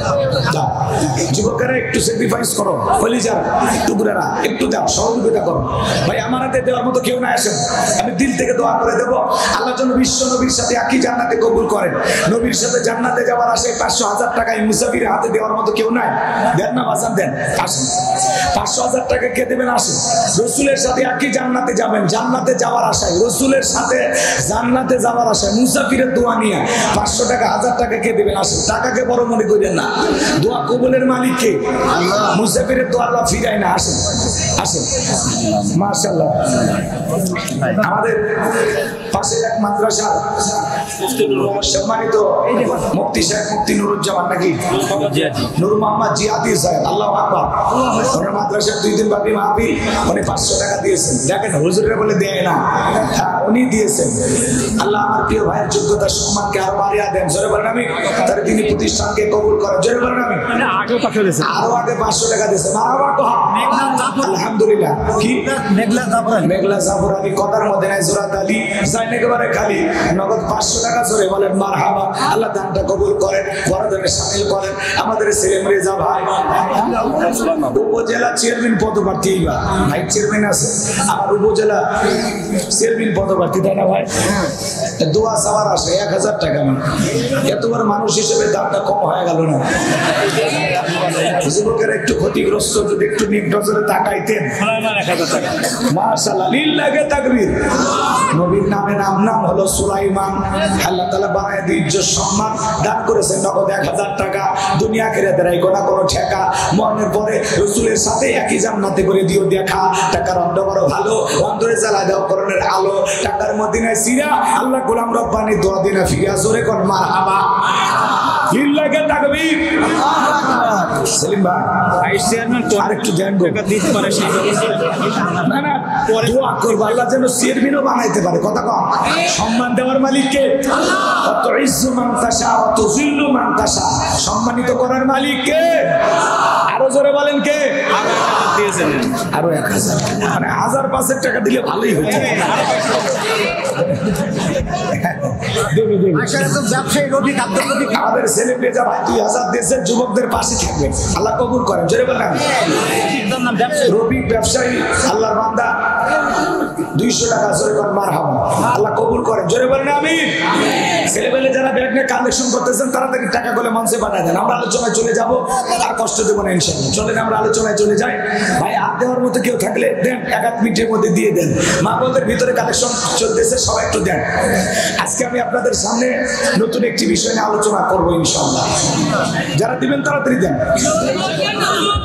যুবকেরা একটু স্যাক্রিফাইস করো, বলি যান টুকরারা একটু দাও, সহযোগিতা করো ভাই। আমার হাতে দেওয়ার মতো কেউ না আসেন, আমি দিল থেকে দোয়া করে দেবো আল্লাহর জন্য বিশ্ব নবীর সাথে একই জান্নাতে কবুল করেন। নবীর সাথে জান্নাতে যাওয়ার আশায় 500,000 টাকা এই মুসাফিরের হাতে দেওয়ার মতো কেউ নাই। দেন না বাজান, দেন, আসেন। 500,000 টাকা কে দেবেন? আসেন। রসুলের সাথে একই জান্নাতে যাবেন, জান্নাতে যাওয়ার আশায়, রসুলের সাথে জান্নাতে যাওয়ার আশায় মুসাফিরের দোয়া নিয়ে 500 টাকা 1000 টাকা কে দেবেন? আসেন। টাকাকে বড় মনে করেন না, দোয়া কবুলের মালিক কে? মুসাফিরের দোয়া আল্লাহ ফিরায় না। আসেন, আসেন। মাশাআল্লাহ। আমাদের পাশের এক মাদ্রাসা সম্মানিত মুফতি সাহেব, মুফতি নুরুজ্জামান নাকি নূর মোহাম্মদ জিয়াদি সাহেব, আল্লাহু আকবার। ওনার মাদ্রাসার 2 দিন ব্যাপী মাহফিল, উনি 500 টাকা দিয়েছেন। দেখেন হুজুরের বলে দেয় না, উনি দিয়েছেন। আল্লাহ আমার প্রিয় ভাইয়ের যোগ্যতা সম্মানকে আরো বাড়িয়ে দেন। জোরে বলেন আমি। তার তিনি প্রতিষ্ঠানকে কবুল করেন। জোরে বলেন আমি। আরো আগে 500 টাকা দিয়েছেন। আলহামদুলিল্লাহ। কি মেঘলা জাফরানি কথার মধ্যে নাই, জোরাত আলী যাই একেবারে খালি নগদ 500 টাকা। জোরে বলেন মারহাবা। আল্লাহ দানটা কবুল করেন, বড়দের শামিল করেন। আমাদের ছেলে রেজা ভাই উপজেলা চেয়ারম্যান পদপ্রার্থী, এইবার ভাই চেয়ারম্যান আছে আমার উপজেলা চেয়ারম্যান পদপ্রার্থী, তাই না ভাই? দোয়া চাওয়ার আসে 1000 টাকা। এত বড় মানুষ হিসেবে দামটা কম হয়ে গেল না? যুবকের একটু ক্ষতিগ্রস্ত, যদি একটু নির্নজরে তাকাইতেন। মাশাআল্লাহ, লিল্লাহি তাকবীর। নবীর নামে নাম হলো সুলাইমান। আল্লাহ তাআলা বাড়ায় দিয়ে ইজ্জত সম্মান দান করেছেন। নগদ 1000 টাকা, দুনিয়া আখিরাতের কোনো কোনো ঠেকা। মরণের পরে রাসূলের সাথে একই জান্নাতে করে দিও দেখা। টাকার অন্ধ বড় ভালো, অন্তরে জ্বালায় দাও করণের আলো। টাকার মদিনায় সিরা, আল্লাহ গোলাম রব্বানি দোয়া দিনা ফিরা। জোরে কোন মারহাবা। লিল্লাহি তাকবীর। সেলিম ভাই ভাইস চেয়ারম্যান আরেকটু দেন গো। না না, দোয়া করব আল্লাহ যেন চেয়ারম্যানও বানাইতে পারে। কথা কম। সম্মান দেওয়ার মালিক কে? তুইজ্জু মান তাশা ওয়া তুযিল্লু মান তাশা। সম্মানিত করার মালিক কে? আরো জোরে বলেন কে? আরো 1000। মানে 1005 টাকা দিলে ভালোই হতো। আমাদের ছেলে পেজা ভাই 2000 দেশের যুবকদের পাশে থাকবেন, আল্লাহ কবুল করেন। জোরে বলেন রবি ব্যবসায়ী আল্লাহর বান্দা 200 টাকা। জোরে বলেন মারহাবা। আল্লাহ কবুল করেন। জোরে বলেন আমিন। ছেলেবেলে যারা ব্যাগ নিয়ে কালেকশন করতেছেন তাড়াতাড়ি টাকা গুলো মঞ্চে পাঠায় দেন। আমরা আলোচনায় চলে যাব, আর কষ্ট দেবো না ইনশাআল্লাহ। চলেন আমরা আলোচনায় চলে যাই। ভাই হাত দেওয়ার মতো কেউ থাকলে দেন, 1 মিনিটের মধ্যে দিয়ে দেন। মা বোনদের ভিতরে কালেকশন চলতেছে, সবাই একটু দেন। আজকে আমি আপনাদের সামনে নতুন একটি বিষয় নিয়ে আলোচনা করবো ইনশাআল্লাহ। যারা দিবেন তাড়াতাড়ি দেন,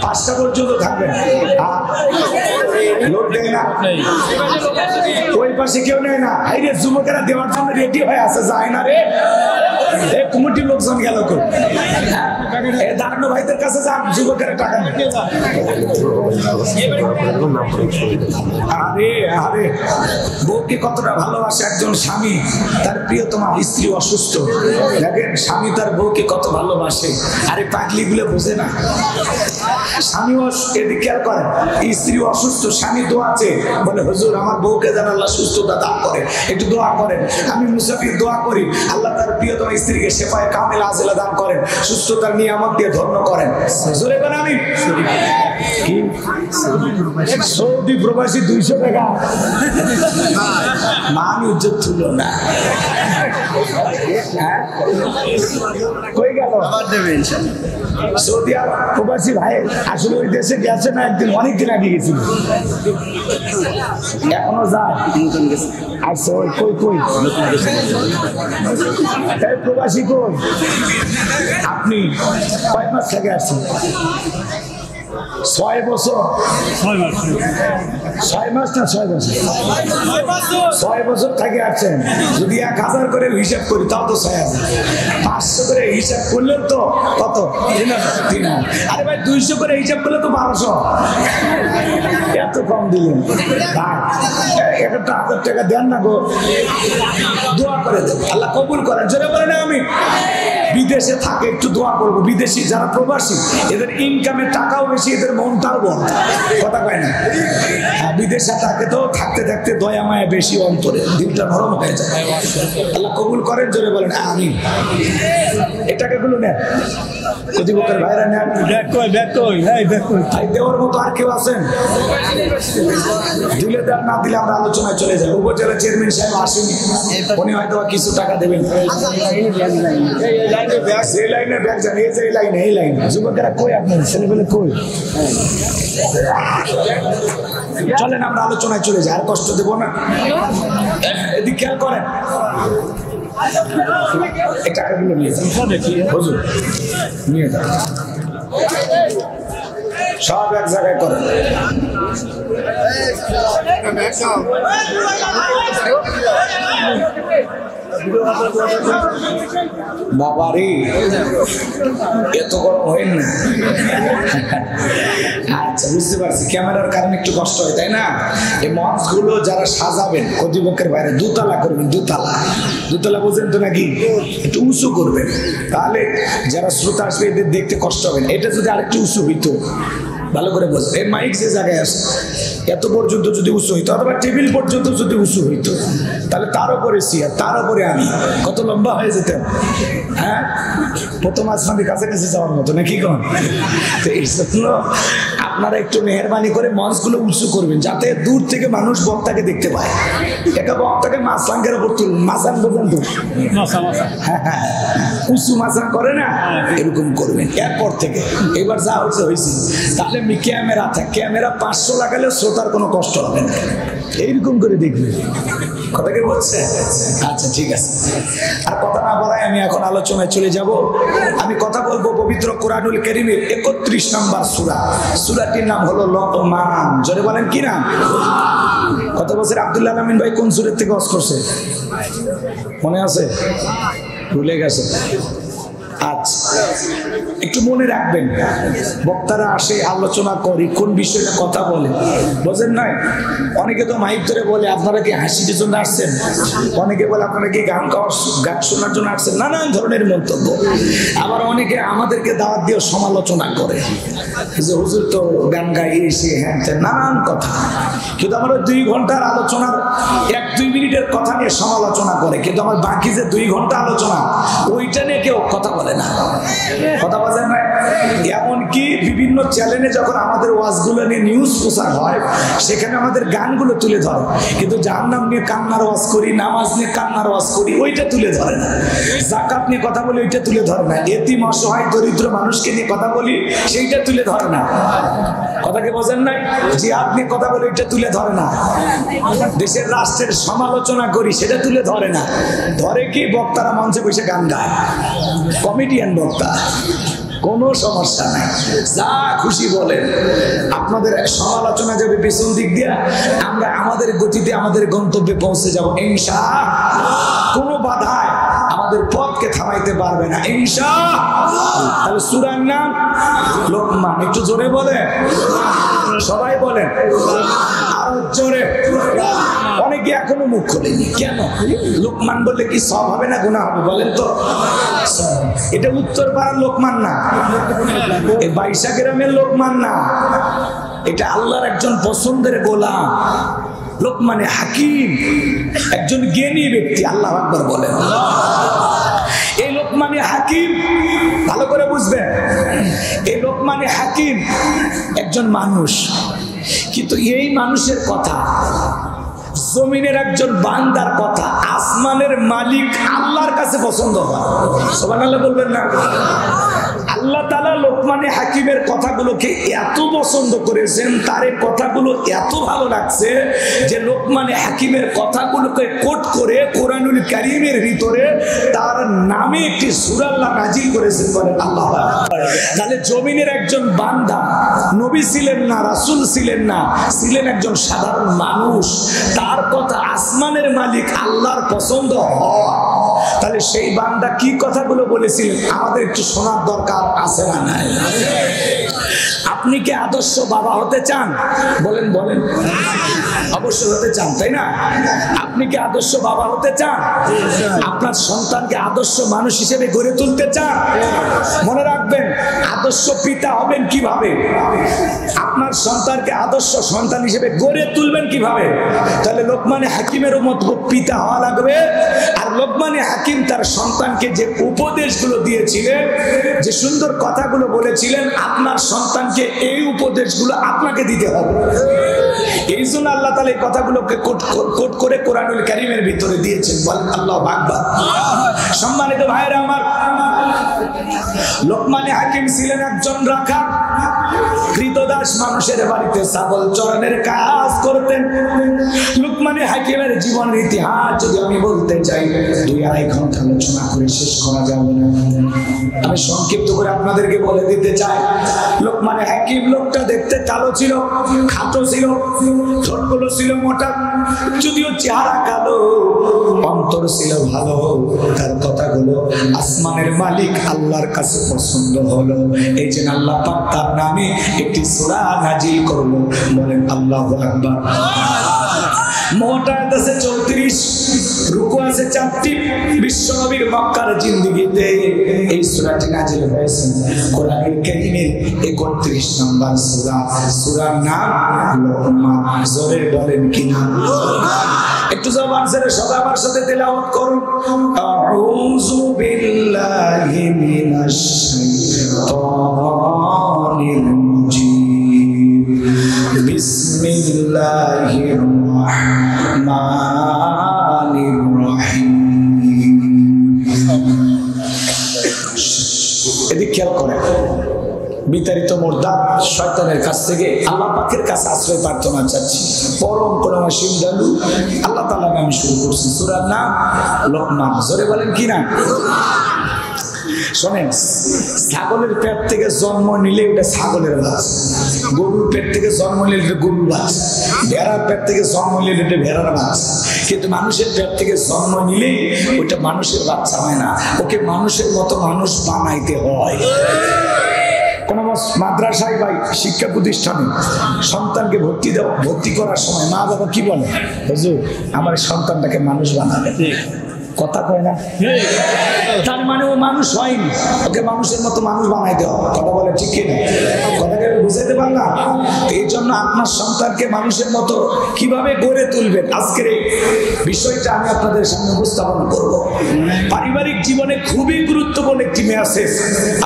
5টা পর্যন্ত থাকবেন। লোক দেয় না, ওই পাশে কেউ নেয় না। হাইরে যুবকেরা দেওয়ার জন্য রেডি হয়ে আছে, যায় না রে। এই কমিটির লোকজন গেল কো? এই দাঁড়ানো ভাইদের কাছে যান, যুবকেরা টাকা নেয়। আরে আরে, বউকে কতটা ভালোবাসে একজন স্বামী, তার প্রিয়তমা স্ত্রী অসুস্থ। দেখেন স্বামী তার বউকে কত ভালোবাসে। আরে পাগলি গুলো বোঝে না। স্বামীও এদিকে খেয়াল করেন, স্ত্রী অসুস্থ, স্বামী দোয়া আছে, বলে হুজুর আমার বউকে যেন আল্লাহ সুস্থতা দান করে, একটু দোয়া করেন। আমি মুসাফির দোয়া করি আল্লাহ তার প্রিয়তমা স্ত্রীকে শেফায়ে কামিলা আজিলা দান করেন, সুস্থতার নিয়ামত দিয়ে ধন্য করেন। জোরে বলেন আমি। কি সৌদি প্রবাসী 200 টাকা মান ইজ্জত তুলো না। কই গেল? সৌদি প্রবাসী ভাই আসলে ওই দেশে গেছে না একদিন, অনেকদিন আগে গেছিল, এখনো যায়। আচ্ছা ওই কই কই প্রবাসী কই? আপনি কয় মাস থেকে আসছেন? 6 বছর। 6 মাস না 6 বছর? 6 বছর থেকে আসছেন। যদি 1000 করে হিসাব করি তাও তো 6000। 500 করে হিসাব করলে তো কত? 3000। আরে ভাই 200 করে হিসাব করলে তো 1200। এত কম দিলেন? 1000 টাকা দেন না গো। দোয়া করে দেবে, আল্লাহ কবুল করেন। জোরে বলেন আমি। বিদেশে থাকে একটু দোয়া করবো, বিদেশি যারা প্রবাসী এদের ইনকামের টাকাও বেশি, এদের মনটাও বড়, কথা কয় না। হ্যাঁ, বিদেশে থাকে তো থাকতে থাকতে দয়া মায়া বেশি, অন্তরে দিনটা নরম হয়ে যায়। আল্লাহ কবুল করেন, জোরে বলেন আমি। এই টাকাগুলো নেন, প্রতিপক্ষের ভাইরা নেন। ভাই দেওয়ার মতো আর কেউ আছেন? দিলে দেন, না দিলে আমরা আলোচনায় চলে যাই। উপজেলা চেয়ারম্যান সাহেব আসেনি, উনি হয়তো কিছু টাকা দেবেন। যে লাইনে ব্যাগ যান, এই যে এই লাইনে যুবকেরা কই, আপনার ছেলেবেলে কই? চলেন আমরা আলোচনায় চলে যাই, আর কষ্ট দেবো না। এদিক খেয়াল করেন, এই টাকাগুলো নিয়ে যান হুজুর, নিয়ে যান, সব এক জায়গায় করেন। বাবারে এত গরম হইন না। আচ্ছা বুঝতে পারছি, ক্যামেরার কারণে একটু কষ্ট হয়, তাই না? এই মঞ্চ গুলো যারা সাজাবেন কর্তৃপক্ষের বাইরে দোতলা করবেন, দোতলা বোঝেন তো নাকি? একটু উঁচু করবেন, তাহলে যারা শ্রোতা আসবে এদের দেখতে কষ্ট হবে না। এটা যদি আরেকটু উঁচু হইতো, ভালো করে বোঝেন, এই মাইক যে জায়গায় আসে এত পর্যন্ত যদি উঁচু হইতো, অথবা টেবিল পর্যন্ত যদি উঁচু হইতো, তাহলে তার উপরে সিয়ার, তার উপরে আমি, কত লম্বা হয়ে যেতাম। হ্যাঁ, প্রথম আসমানের কাছাকাছি যাওয়ার মতো নাকি কোন? তো এই জন্য আপনারা একটু মেহরবানি করে মঞ্চগুলো উঁচু করবেন, যাতে দূর থেকে মানুষ বক্তাকে দেখতে পায়। একটা বক্তাকে মাছলাঙ্গের উপর তুলুন, মাছান বোঝেন তো? হ্যাঁ হ্যাঁ, উঁচু মাছান করে না, এরকম করবেন। এরপর থেকে এবার যা হয়েছে হয়েছে, তাহলে ক্যামেরা 500 লাগালে শ্রোতার কোনো কষ্ট হবে না, এইরকম করে দেখবেন। কথা কি বলছে? আচ্ছা ঠিক আছে, আর কথা না বলাই আমি এখন আলোচনায় চলে যাব। আমি কথা বলবো পবিত্র কোরআনুল কারীমের 31 নম্বর সূরা। সূরাটির নাম হলো লোকমান। জোরে বলেন কি নাম? কত বছর আব্দুল্লাহ আমিন ভাই কোন সূরা থেকে ওয়াজ করছে মনে আছে? ভুলে গেছে? আচ্ছা, একটু মনে রাখবেন, বক্তারা আসে, আলোচনা করি, কোন বিষয়ে কথা বলে, বোঝেন নাই? অনেকে তো মাইক ধরে বলে আপনারা কি হাসির জন্য আসছেন, অনেকে বলে আপনারা কি গান শোনার জন্য আসছেন, নানান ধরনের মন্তব্য। আবার অনেকে আমাদেরকে দাওয়াত দিয়ে সমালোচনা করে, যে হুজুর তো গান গাই, এসে হ্যাঁ নানান কথা। কিন্তু আমার 2 ঘন্টার আলোচনার 1-2 মিনিটের কথা নিয়ে সমালোচনা করে, কিন্তু আমার বাকি যে 2 ঘন্টা আলোচনা, ওইটা নিয়ে কেউ কথা বলে না। কথা বলেন না? এমনকি বিভিন্ন চ্যানেলে যখন আমাদের ওয়াজগুলো নিয়ে নিউজ প্রচার হয়, সেখানে আমাদের গানগুলো তুলে ধরে, কিন্তু জাহান্নাম নিয়ে কান্নার ওয়াজ করি, নামাজ নিয়ে কান্নার ওয়াজ করি, ওইটা তুলে ধরে না। যাকাত নিয়ে কথা বলি, ওইটা তুলে ধরে না। এতিম অসহায় দরিদ্র মানুষকে নিয়ে কথা বলি, সেইটা তুলে ধরে না। কথা কি বোঝেন নাই? জিহাদ নিয়ে কথা বলি, ওইটা তুলে ধরে না। দেশের রাষ্ট্রের সমালোচনা করি, সেটা তুলে ধরে না। ধরে কি? বক্তারা মঞ্চে বসে গান গায়, কমেডিয়ান বক্তা, কোনো সমস্যা নাই, যা খুশি বলেন। আপনাদের সমালোচনা যাবে পেছন দিক দিয়ে, আমরা আমাদের গতিতে আমাদের গন্তব্যে পৌঁছে যাব ইনশাআল্লাহ। কোনো বাধায় আমাদের পথকে থামাইতে পারবে না ইনশাআল্লাহ। তাহলে সূরার নাম লোকমান। একটু জোরে বলেন, সবাই বলেন আরো জোরে। অনেকে এখনো মুখ খোলেনি, কেন? লোকমান বললে কি সব হবে না গুনাহ হবে? বলেন তো। এটা উত্তরপাড়ার লোকমান না, এই 22 গ্রামের লোকমান না, এটা আল্লাহর একজন পছন্দের গোলাম, লোকমানে হাকিম, একজন জ্ঞানী ব্যক্তি। আল্লাহু আকবার বলেন। এই লোকমানে হাকিম ভালো করে বুঝবেন, এই লোকমানে হাকিম একজন মানুষ, কিন্তু এই মানুষের কথা, জমিনের একজন বান্দার কথা, আসমানের মালিক আল্লাহর কাছে পছন্দ হয়। সুবহানাল্লাহ বলবেন না? আল্লাহ তাআলা লোকমানে হাকিমের কথাগুলোকে এত পছন্দ করেছেন, তার এই কথাগুলো এত ভালো লাগছে যে লোকমানে হাকিমের কথাগুলোকে কোট করে কোরআনুল কারীমের ভিতরে তার নামে একটি সূরা আল্লাহ নাজিল করেছেন। বলেন আল্লাহ। তাহলে জমিনের একজন বান্দা, নবী ছিলেন না, রাসূল ছিলেন না, ছিলেন একজন সাধারণ মানুষ, তার কথা আসমানের মালিক আল্লাহর পছন্দ হয়। তাহলে সেই বান্দা কি কথাগুলো বলেছিলেন আমাদের একটু শোনার দরকার আছে না নাই? আপনি কি আদর্শ বাবা হতে চান? বলেন বলেন, অবশ্যই হতে চান, তাই না? আপনি কি আদর্শ বাবা হতে চান? আপনার সন্তানকে আদর্শ মানুষ হিসেবে গড়ে তুলতে চান? মনে রাখবেন, আদর্শ পিতা হবেন কিভাবে, আপনার সন্তানকে আদর্শ সন্তান হিসেবে গড়ে তুলবেন কিভাবে? তাহলে লোকমানে হাকিমের মতো পিতা হওয়া লাগবে। আর লোকমানে হাকিম তার সন্তানকে যে উপদেশগুলো দিয়েছিলেন, যে সুন্দর কথাগুলো বলেছিলেন, আপনার সন্তানকে এই উপদেশগুলো আপনাকে দিতে হবে। এই জন্য আল্লাহ তাআলা এই কথাগুলোকে কোট করে কোরআনুল কারীমের ভিতরে দিয়েছেন। বলেন আল্লাহু আকবার। সম্মানিত ভাইরা আমার, লোকমানে হাকিম ছিলেন একজন রাখা, কৃতদাস মানুষের বাড়িতে ছাগল চরানোর কাজ করতেন। লোকমানে হাকিমের জীবনের ইতিহাস যদি আমি বলতে চাই 2-2.5 ঘন্টা আলোচনা করে শেষ করা যাবে না। আমি সংক্ষিপ্ত করে আপনাদেরকে বলে দিতে চাই, লোকমানে হাকিম লোকটা দেখতে কালো ছিল, খাটো ছিল, ঠোঁটগুলো ছিল মোটা, যদিও চেহারা কালো, অন্তর ছিল ভালো। তার কথাগুলো আসমানের মালিক আল্লাহর কাছে পছন্দ হলো। এই যে আল্লাহ পাক তার নামে একটি সূরা নাজিল করলো। বলেন আল্লাহু আকবার। মোটা আছে 34, রুকু আছে 4টি। বিশ্বনবীর মক্কার জিন্দেগিতে এই সূরাটি নাজিল হয়েছে। কোরআনুল কারীমের 31 নম্বর সূরা। সূরার নাম লোকমান। জোরে বলেন কি নাম? একটু জবান ছেড়ে সবাই আমার সাথে তেলাওয়াত করুন। আউযু বিল্লাহি মিনাশ শাইতানির রাজিম। বিসমিল্লাহির রাহমানির রহিম। এদিকে খেয়াল করেন, বিতাড়িত মুর্দা শয়তানের কাছ থেকে আল্লাহ পাকের কাছে আশ্রয় প্রার্থনা চাচ্ছি। পরম করুণাশীল দয়ালু আল্লাহ তাআলার নামে শুরু করছি। সূরার নাম লোকমান। জোরে বলেন কি না? শোনেন, ছাগলের পেট থেকে জন্ম নিলে ওটা ছাগলের বাচ্চা, গরুর পেট থেকে জন্ম নিলে এটা গরুর বাচ্চা, ভেড়ার পেট থেকে জন্ম নিলে এটা ভেড়ার বাচ্চা। কিন্তু মানুষের পেট থেকে জন্ম নিলেই ওটা মানুষের বাচ্চা হয় না, ওকে মানুষের মতো মানুষ বানাইতে হয়। কোন মাদ্রাসায় বা শিক্ষা প্রতিষ্ঠানে সন্তানকে ভর্তি করার সময় মা বাবা কি বলে? হুজুর, আমার সন্তানটাকে মানুষ বানাবে। কথা কয় না? তার মানে ও মানুষ হয়নি, ওকে মানুষের মতো মানুষ বানাইতে হবে। কথা বলে ঠিক কিনা? কথাকে বুঝাইতে পারলাম? এই জন্য আপনার সন্তানকে মানুষের মতো কিভাবে গড়ে তুলবেন, আজকের এই বিষয়টা আমি আপনাদের সামনে উপস্থাপন করব। পারিবারিক জীবনে খুবই গুরুত্বপূর্ণ একটি মেসেজ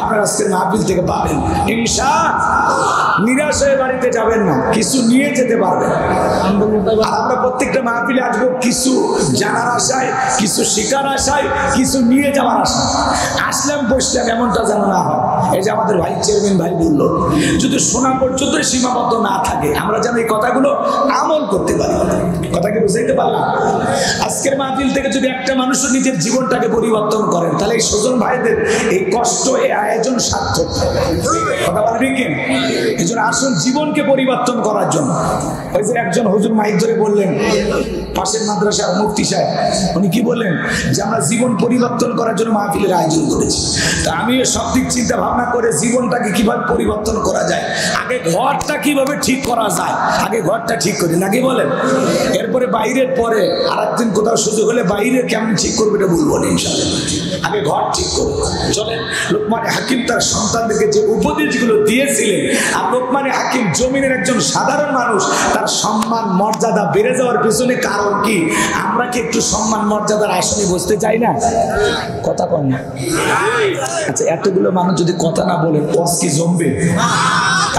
আপনারা আজকের মাহফিল থেকে পাবেন। ইনশাআল্লাহ নিরাশ হয়ে বাড়িতে যাবেন না, কিছু নিয়ে যেতে পারবেন। আর আমরা প্রত্যেকটা মাহফিলে আসবো কিছু জানার আশায়, কিছু শিকার আশায়, কিছু নিয়ে যাওয়ার আশায়। আসলাম বসলাম এমনটা যেন না হয়। এই যে আমাদের ভাই চেয়ারম্যান ভাই বললো, যদি শোনা পর্যন্ত সীমাবদ্ধ না থাকে, আমরা যেন এই কথাগুলো আমল করতে পারি। কথাকে বুঝাইতে পারলাম? আজকের মাহফিল থেকে যদি একটা মানুষও নিজের জীবনটাকে পরিবর্তন করেন, তাহলে এই স্বজন ভাইদের এই কষ্ট, এই আয়োজন সার্থক। কথা বলবি কি? এই জন্য আসুন জীবনকে পরিবর্তন করার জন্য। ওই যে একজন হুজুর মাইক ধরে বললেন, পাশের মাদ্রাসার মুফতি সাহেব, উনি কি বললেন যে আমরা জীবন পরিবর্তন করার জন্য মাহফিলের আয়োজন করেছি। তা আমি সব দিক চিন্তা ভাবনা করে জীবনটাকে কিভাবে পরিবর্তন করা যায়, আগে ঘরটা কিভাবে ঠিক করা যায়, আগে ঘরটা ঠিক করি নাকি বলেন? এরপরে বাইরের পরে আর একদিন কোথাও সুযোগ হলে বাইরে কেমন ঠিক করবে এটা বলবো না ইনশাআল্লাহ। আগে ঘর ঠিক করবো। চলেন, লোকমানে হাকিম তার সন্তানদেরকে যে উপদেশগুলো দিয়েছিলেন, আর লোকমানে হাকিম জমিনের একজন সাধারণ মানুষ, তার সম্মান মর্যাদা বেড়ে যাওয়ার পিছনে কারণ কি? আমরা কি একটু সম্মান মর্যাদার আসনে বসতে চাই না? কথা কন না? আচ্ছা, এতগুলো মানুষ যদি কথা না বলেন, ওয়াজ কি জমবে?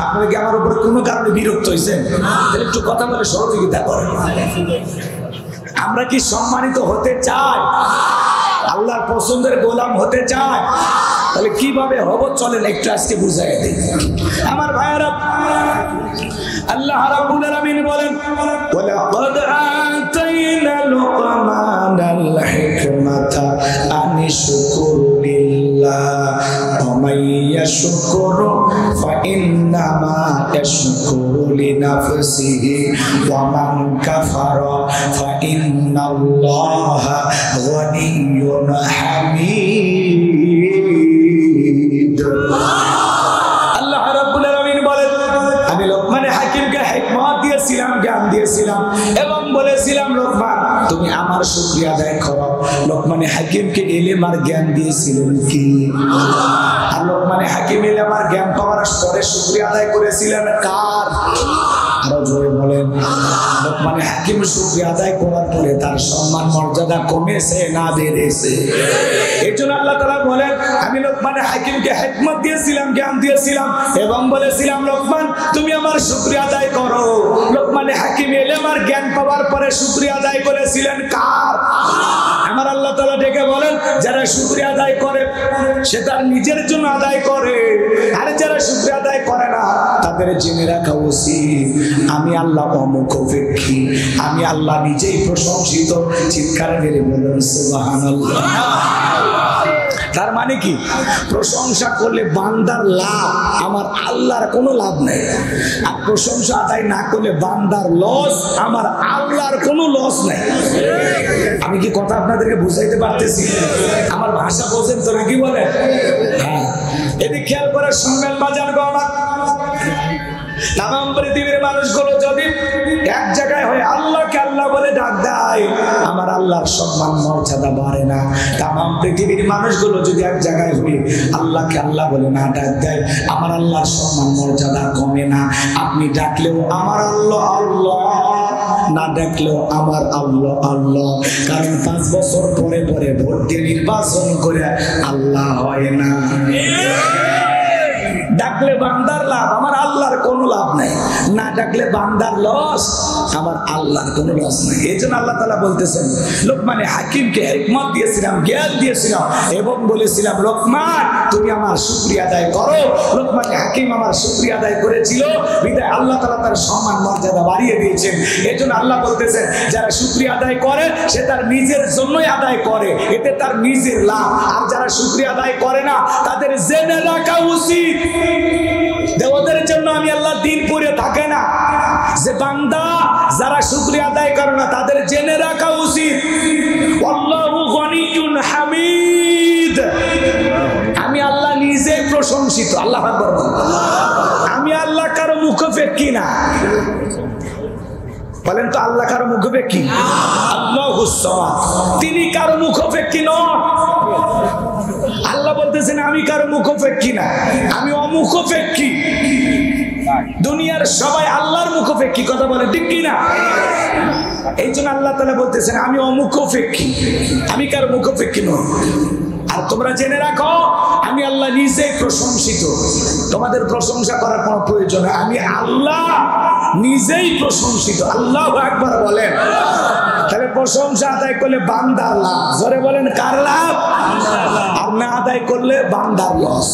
আপনারা কি আমার উপরে কোনো কারণে বিরক্ত হয়েছেন? তাহলে একটু কথা বলে সহযোগিতা করেন। আমরা কি সম্মানিত হতে চাই? আল্লাহর পছন্দের গোলাম হতে চাই? তাহলে কিভাবে হব চলেন একটু আজকে বুঝাই দিই। আমার ভাইয়েরা, আল্লাহ রাব্বুল আলামিন বলেন, ওয়ালাকাদ আতাইনা লুকমানাল হিকমাতা আনিশকুর লিল্লাহ ওয়া মান ইয়াশকুরু ফাইন্নামা ইয়াশকুরু লিনাফসিহি ওয়া মান কাফারা ফাইন্নাল্লাহা গনিয়্যুন হামিদ। আল্লাহ রাব্বুল আলামিন বলেন, আমি লোকমানে হাকিমকে হিকমত দিয়েছিলাম, জ্ঞান দিয়েছিলাম এবং বলেছিলাম, লোকমান তুমি আমার শুকরিয়া আদায় করো, লোকমানে হাকিমকে ইলম আর জ্ঞান দিয়েছিলেন কি? আর লোকমানে হাকিম ইলম আর জ্ঞান পাওয়ার পরে শুকরিয়া আদায় করেছিলেন কার? আরো জোরে বলেন। লোকমানে হাকিম শুকরিয়া আদায় করার পরে তার সম্মান মর্যাদা কমেছে না বেড়েছে? এই জন্য আল্লাহ তাআলা বলেন, আমি লোকমানে হাকিমকে হিকমত দিয়েছিলাম, জ্ঞান দিয়েছিলাম এবং বলেছিলাম লোকমান তুমি আমার শুকরিয়া আদায় করো। লোকমানে হাকিম ইলম আর জ্ঞান পাওয়ার পরে শুকরিয়া আদায় করেছিলেন কার? আমার আল্লাহ তাআলা ডেকে বলেন, যারা শুকরিয়া আদায় করে সে তার নিজের জন্য আদায় করে, আর যারা শুকরিয়া আদায় করে না তাদের জেনে রাখা উচিত আমি আল্লাহ অমুখাপেক্ষী, আমি আল্লাহ নিজেই প্রশংসিত। চিৎকার মেরে বলুন সুবহানাল্লাহ। তার মানে কি? প্রশংসা করলে বান্দার লাভ, আমার আল্লাহর কোনো লাভ নেই। আর প্রশংসা আদায় না করলে বান্দার লস, আমার আল্লাহর কোনো লস নেই। আমি কি কথা আপনাদেরকে বুঝাইতে পারতেছি? আমার ভাষা বোঝেন তো নাকি বলেন? হ্যাঁ, এদিকে খেয়াল করে শুনবেন বাজার গড়া। তামাম পৃথিবীর মানুষগুলো যদি এক জায়গায় হয়ে আল্লাহকে আল্লাহ বলে ডাক দেয়, আমার আল্লাহর সম্মান মর্যাদা বাড়ে না। তামাম পৃথিবীর মানুষগুলো যদি এক জায়গায় হয়ে আল্লাহকে আল্লাহ বলে না ডাক দেয়, আমার আল্লাহর সম্মান মর্যাদা কমে না। আপনি ডাকলেও আমার আল্লাহ আল্লাহ, না ডাকলেও আমার আল্লাহ আল্লাহ। কারণ 5 বছর পরে পরে ভোট দিয়ে নির্বাচন করে আল্লাহ হয় না। ডাকলে বান্দার লাভ, আমার আল্লাহর কোনো লাভ নাই। না ডাকলে বান্দার লস, আমার আল্লাহর কোনো লস নাই। এই জন্য আল্লাহ তাআলা বলতেছেন, লোকমানে হাকিমকে হিকমত দিয়েছিলাম, জ্ঞান দিয়েছিলাম এবং বলেছিলাম লোকমান তুমি আমার শুকরিয়া আদায় করো। লোকমানে হাকিম আমার শুকরিয়া আদায় করেছিল, বিধায় আল্লাহ তাআলা তার সম্মান মর্যাদা বাড়িয়ে দিয়েছেন। এই জন্য আল্লাহ বলতেছেন, যারা শুকরিয়া আদায় করে সে তার নিজের জন্যই আদায় করে, এতে তার নিজের লাভ। আর যারা শুকরিয়া আদায় করে না তাদের জেনে রাখা উচিত ওদের জন্য আমি আল্লাহ দিন পুরে থাকে না। যে বান্দা যারা শুকরিয়া আদায় করে না তাদের জেনে রাখা উচিত আল্লাহু গনিয়ুন হামিদ, আমি আল্লাহ নিজে প্রশংসিত। আল্লাহ আকবার। আমি আল্লাহ কারো মুখাপেক্ষী না। বলেন তো আল্লাহ কারো মুখাপেক্ষী? আল্লাহুস সামাদ, তিনি কারো মুখাপেক্ষী নন। আল্লাহ বলতেছেন আমি কারো মুখাপেক্ষী না, আমি অমুখাপেক্ষী। দুনিয়ার সবাই আল্লাহর মুখাপেক্ষী, কথা বলে ঠিক কি না? এই জন্য আল্লাহ তাআলা বলতেছেন আমি অমুখাপেক্ষী, আমি কারো মুখাপেক্ষী নই। আর তোমরা জেনে রাখো আমি আল্লাহ নিজেই প্রশংসিত, তোমাদের প্রশংসা করার কোনো প্রয়োজন নেই। আমি আল্লাহ নিজেই প্রশংসিত। আল্লাহু আকবার বলেন। তাহলে প্রশংসা আদায় করলে বান্দার লাভ, জোরে বলেন কার লাভ? আর না আদায় করলে বান্দার লস।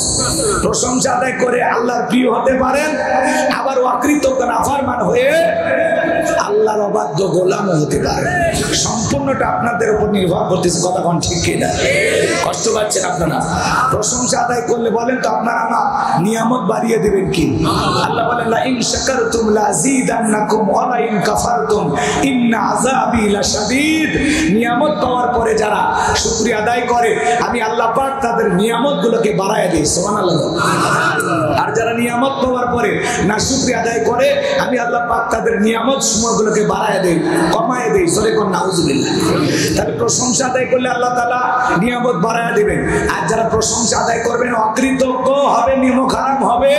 প্রশংসা আদায় করে আল্লাহর প্রিয় হতে পারেন, আবার অকৃতজ্ঞ নাফরমান হয়ে আল্লাহর অবাধ্য গোলাম হতে পারে। সম্পূর্ণটা আপনাদের উপর নির্ভর করতেছে, কথা কোন ঠিক কিনা? কষ্ট পাচ্ছেন আপনারা? প্রশংসা আদায় করলে বলেন তো আপনারা আমার নিয়ামত বাড়িয়ে দেবেন কি? আল্লাহ বলেন লা ইন শাকারতুম লাযীদান্নাকুম ওয়া লা ইন কাফারতুম ইন্না আযাবি লাশাদীদ। নিয়ামত পাওয়ার পরে যারা শুকরিয়া আদায় করে আমি আল্লাহ পাক তাদের নিয়ামতগুলোকে বাড়ায় দেই। সুবহানাল্লাহ। আর যারা নিয়ামত পাওয়ার পরে না শুকরিয়া আদায় করে আমি আল্লাহ পাক তাদের নিয়ামত সমূহগুলোকে বাড়ায় দেই, কমায় দেই। সরে কোন নাউজুবিল্লাহ। তাহলে প্রশংসা আদায় করলে আল্লাহ তাআলা নিয়ামত বাড়ায় দিবেন। আর যারা প্রশংসা আদায় করবেন অকৃতজ্ঞ হবে, নিমক হারাম হবে,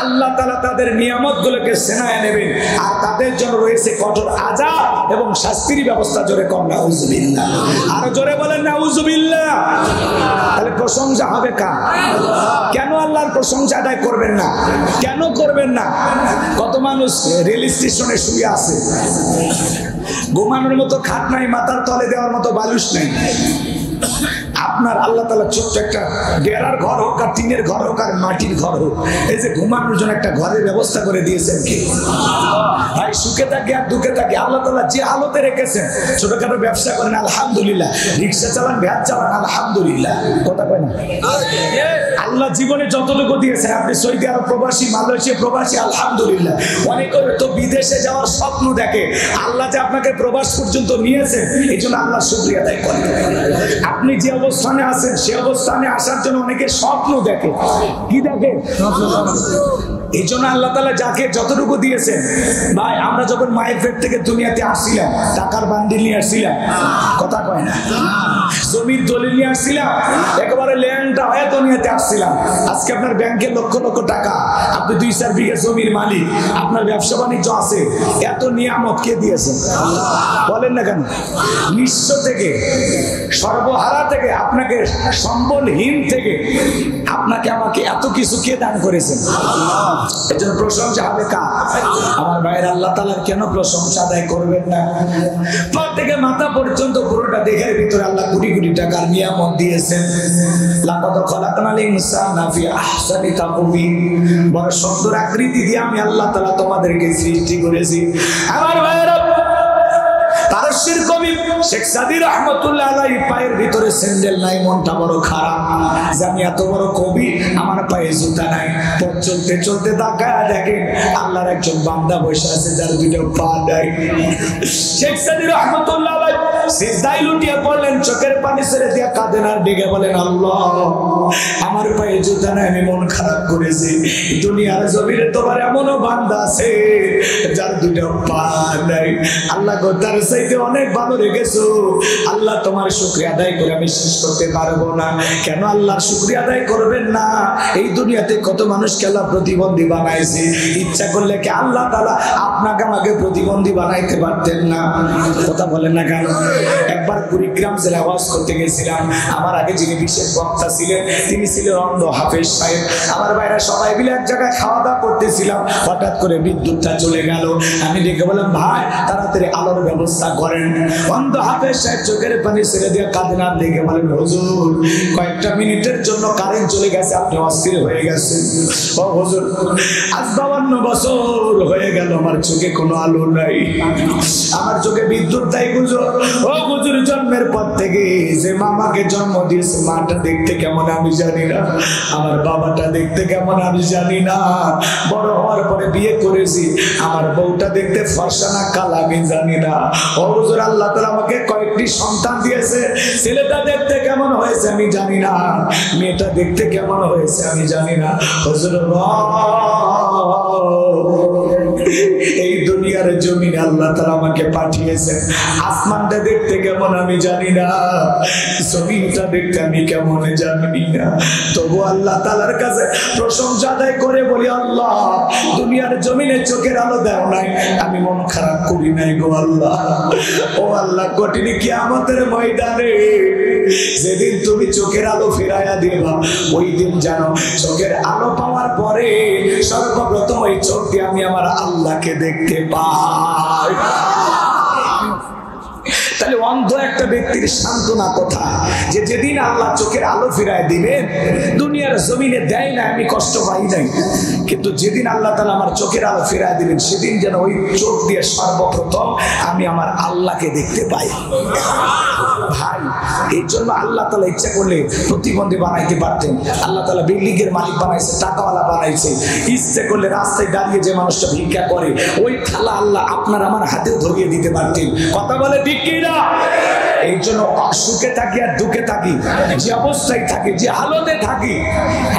আল্লাহ তাআলা তাদের নিয়ামতগুলোকে সেনায় নেবেন। আর তাদের জন্য রয়েছে কঠোর আযাব এবং শাস্তির ব্যবস্থা। জোরে কোন নাউজুবিল্লাহ। আর জোরে বলেন নাউজুবিল্লাহ। তাহলে প্রশংসা হবে কার? কেন আল্লাহর প্রশংসা আদায় করবেন না? কেন করবেন না? কত মানুষ রেল স্টেশনে শুয়ে আছে, ঘুমানোর মতো খাট নাই, মাথার তলে দেওয়ার মতো বালিশ নাই। আপনার আল্লাহ তাআলা ছোট্ট একটা ডেরার ঘর হোক আর টিনের ঘর হোক আর মাটির ঘর হোক, এই যে ঘুমানোর জন্য একটা ঘরের ব্যবস্থা করে দিয়েছেন কে? ভাই সুখে থাকে আর দুঃখে থাকে আল্লাহ তাআলা যে হালতে রেখেছেন। ছোটখাটো ব্যবসা করেন আলহামদুলিল্লাহ, রিক্সা চালান, ভ্যান চালান আলহামদুলিল্লাহ, কথা কয় না? আল্লাহ জীবনে যতটুকু দিয়েছেন, আপনি সৌদি আরব প্রবাসী, মালয়েশিয়া প্রবাসী আলহামদুলিল্লাহ। অনেকে তো বিদেশে যাওয়ার স্বপ্ন দেখে, আল্লাহ যে আপনাকে প্রবাস পর্যন্ত নিয়েছেন এই জন্য আল্লাহ শুকরিয়া আদায় করেন। আপনি যে অবস্থানে আছেন সে অবস্থানে আসার জন্য অনেকে স্বপ্ন দেখে। কি দেখে? এই জন্য আল্লাহ তাআলা যাকে যতটুকু দিয়েছেন, ভাই আমরা যখন মায়ের পেট থেকে দুনিয়াতে আসছিলাম টাকার বান্ডিল নিয়ে আসছিলাম, কথা কয় না, জমির দলিল নিয়ে আসছিলাম, একেবারে ল্যান্ডটা হয়ে দুনিয়াতে আসছিলাম। আজকে আপনার ব্যাংকে লক্ষ লক্ষ টাকা, আপনি 2-4 বিঘা জমির মালিক, আপনার ব্যবসা বাণিজ্য আছে, এত নিয়ামত কে দিয়েছেন? বলেন না কেন? নিঃস্ব থেকে, সর্বহারা থেকে, আপনাকে সম্বলহীন থেকে আপনাকে আমাকে এত কিছু কে দান করেছেন? এর জন্য প্রশংসা হবে কার? আমার ভাইয়ের আল্লাহ তাআলার কেন প্রশংসা আদায় করবেন না? পা থেকে মাথা পর্যন্ত পুরোটা দেহের ভিতরে আল্লাহ কোটি কোটি টাকার নিয়ামত দিয়েছেন। লাকাদ খালাকনাল ইনসানা ফি আহসানি তাকওয়িম, বড় সুন্দর আকৃতি দিয়ে আমি আল্লাহ তাআলা তোমাদেরকে সৃষ্টি করেছি। আমার ভাইয়েরা, তারশির কবি শেখ সাদী রহমাতুল্লাহ আলাইহি পায়ের ভিতরে স্যান্ডেল নাই, মনটা বড় খারাপ যে আমি এত বড় কবি, আমার পায়ে জুতা নাই। পথ চলতে চলতে তাকায় দেখেন আল্লাহর একজন বান্দা বসে আছে যার দুটো পা নাই। শেখ সাদী রহমাতুল্লাহ আলাইহি সিজদায় লুটিয়ে পড়লেন, চোখের পানি ছেড়ে দিয়ে কাঁদেন আর ডেকে বলেন, আল্লাহ আমার পায়ে জুতা নাই, আমি মন খারাপ করেছি। দুনিয়ার জমিনে তোমার এমনও বান্দা আছে যার দুটো পা নাই। আল্লাহ গো তার চাইতে অনেক ভালো রেখেছো। আল্লাহ তোমার শুকরিয়া আদায় করে আমি শেষ করতে পারবো না। কেন আল্লাহর শুকরিয়া আদায় করবেন না? এই দুনিয়াতে কত মানুষকে আল্লাহ প্রতিবন্ধী বানাইছে, ইচ্ছা করলে কি আল্লাহ তাআলা আপনাকে আমাকে প্রতিবন্ধী বানাইতে পারতেন না? কথা বলেন না কেন? একবার কুড়িগ্রাম জেলা ওয়াজ করতে গেছিলাম, আমার আগে যিনি বিশেষ বক্তা ছিলেন তিনি ছিলেন অন্ধ হাফেজ সাহেব। আমার ভাইরা সবাই মিলে এক জায়গায় খাওয়া দাওয়া করতেছিলাম, হঠাৎ করে বিদ্যুৎটা চলে গেল। আমি ডেকে বললাম, ভাই তাড়াতাড়ি আলোর ব্যবস্থা করেন। অন্ধ হাফেজ সাহেব চোখের পানি ছেড়ে দিয়ে কাঁদেন আর ডেকে বলেন, হুজুর কয়েকটা মিনিটের জন্য কারেন্ট চলে গেছে, আপনি অস্থির হয়ে গেছেন। ও হুজুর, আজ 52 বছর হয়ে গেল আমার চোখে কোনো আলো নাই, আমার চোখে বিদ্যুৎ নাই হুজুর। ও হুজুর, জন্মের পর থেকে যে মামাকে জন্ম দিয়েছে, মাটা দেখতে কেমন আমি জানি না, আমার বাবাটা দেখতে কেমন আমি জানি না, বড় হওয়ার পরে বিয়ে করেছি, আমার বউটা দেখতে ফর্সা না কালা আমি জানি না। ও হুজুর, আল্লাহ তাআলা আমাকে কয়েকটি সন্তান দিয়েছে, ছেলেটা দেখতে কেমন হয়েছে আমি জানি না, মেয়েটা দেখতে কেমন হয়েছে আমি জানি না। হুজুর এই দুনিয়ার জমিনে আল্লাহ তাআলা আমাকে পাঠিয়েছেন, আসমানটা দেখতে কেমন আমি জানি না, জমিনটা দেখতে আমি কেমন জানি না। তবু আল্লাহ তাআলার কাছে প্রশংসা আদায় করে বলি, আল্লাহ দুনিয়ার জমিনে চোখের আলো দাও নাই, আমি মন খারাপ করি নাই গো আল্লাহ। ও আল্লাহ, কঠিন কিয়ামতের ময়দানে যেদিন তুমি চোখের আলো ফিরাইয়া দিবা, ওই দিন জানো চোখের আলো পাওয়ার পরে সর্বপ্রথম ওই চোখ দিয়ে আমি আমার আল্লাহকে দেখতে পাই। তাহলে অন্ধ একটা ব্যক্তির সান্ত্বনা কোথায়? যে যেদিন আল্লাহ চোখের আলো ফিরায় দিবেন, দুনিয়ার জমিনে দেয় না আমি কষ্ট পাই নাই, কিন্তু যেদিন আল্লাহ তাআলা আমার চোখের আলো ফিরায় দিবেন সেদিন যেন ওই চোখ দিয়ে সর্বপ্রথম আমি আমার আল্লাহকে দেখতে পাই। ভাই, এই জন্য আল্লাহ তাআলা ইচ্ছা করলে প্রতিবন্ধী বানাইতে পারতেন। আল্লাহ তাআলা বিল্ডিং এর মালিক বানাইছে, টাকাওয়ালা বানাইছে। ইচ্ছে করলে রাস্তায় দাঁড়িয়ে যে মানুষটা ভিক্ষা করে ওই থালা আল্লাহ আপনার আমার হাতেও ধরিয়ে দিতে পারতেন। কথা বলে ঠিক কি না? এই জন্য সুখে থাকি আর দুঃখে থাকি, যে অবস্থায় থাকি, যে হালতে থাকি।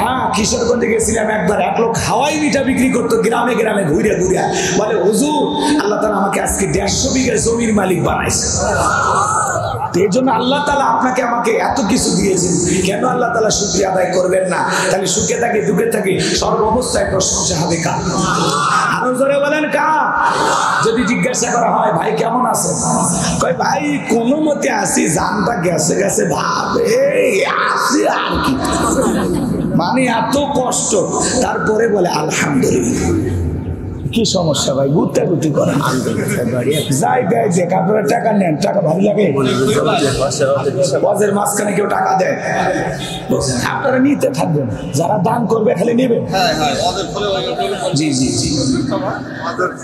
হ্যাঁ, কিশোরগঞ্জে গেছিলাম একবার, এক লোক হাওয়াই মিঠা বিক্রি করতো গ্রামে গ্রামে ঘুরে ঘুরে, বলে হুজুর আল্লাহ তাআলা আমাকে আজকে 150 বিঘা জমির মালিক বানাইছে। এই জন্য আল্লাহ তাআলা আপনাকে আমাকে এত কিছু দিয়েছেন, কেন আল্লাহ তাআলা শুকরিয়া আদায় করবেন না? তাহলে সুখে থাকি দুঃখে থাকি সর্ব অবস্থায় প্রশংসা হবে কার? আরো জোরে বলেন কার? যদি জিজ্ঞাসা করা হয় ভাই কেমন আছেন, কয় ভাই কোনো মতে আছি, জানটা গেছে গেছে ভাবে আছি আর কি, মানে এত কষ্ট, তারপরে বলে আলহামদুলিল্লাহ। কি সমস্যা ভাই? গুত্তাগুতি করেন, যাই দেয় যে আপনারা টাকা নেন, টাকা ভালো লাগে, ওয়াজের মাঝখানে কেউ টাকা দেয়, আপনারা নিতে থাকবেন, যারা দান করবে খালি নেবেন। জি জি জি,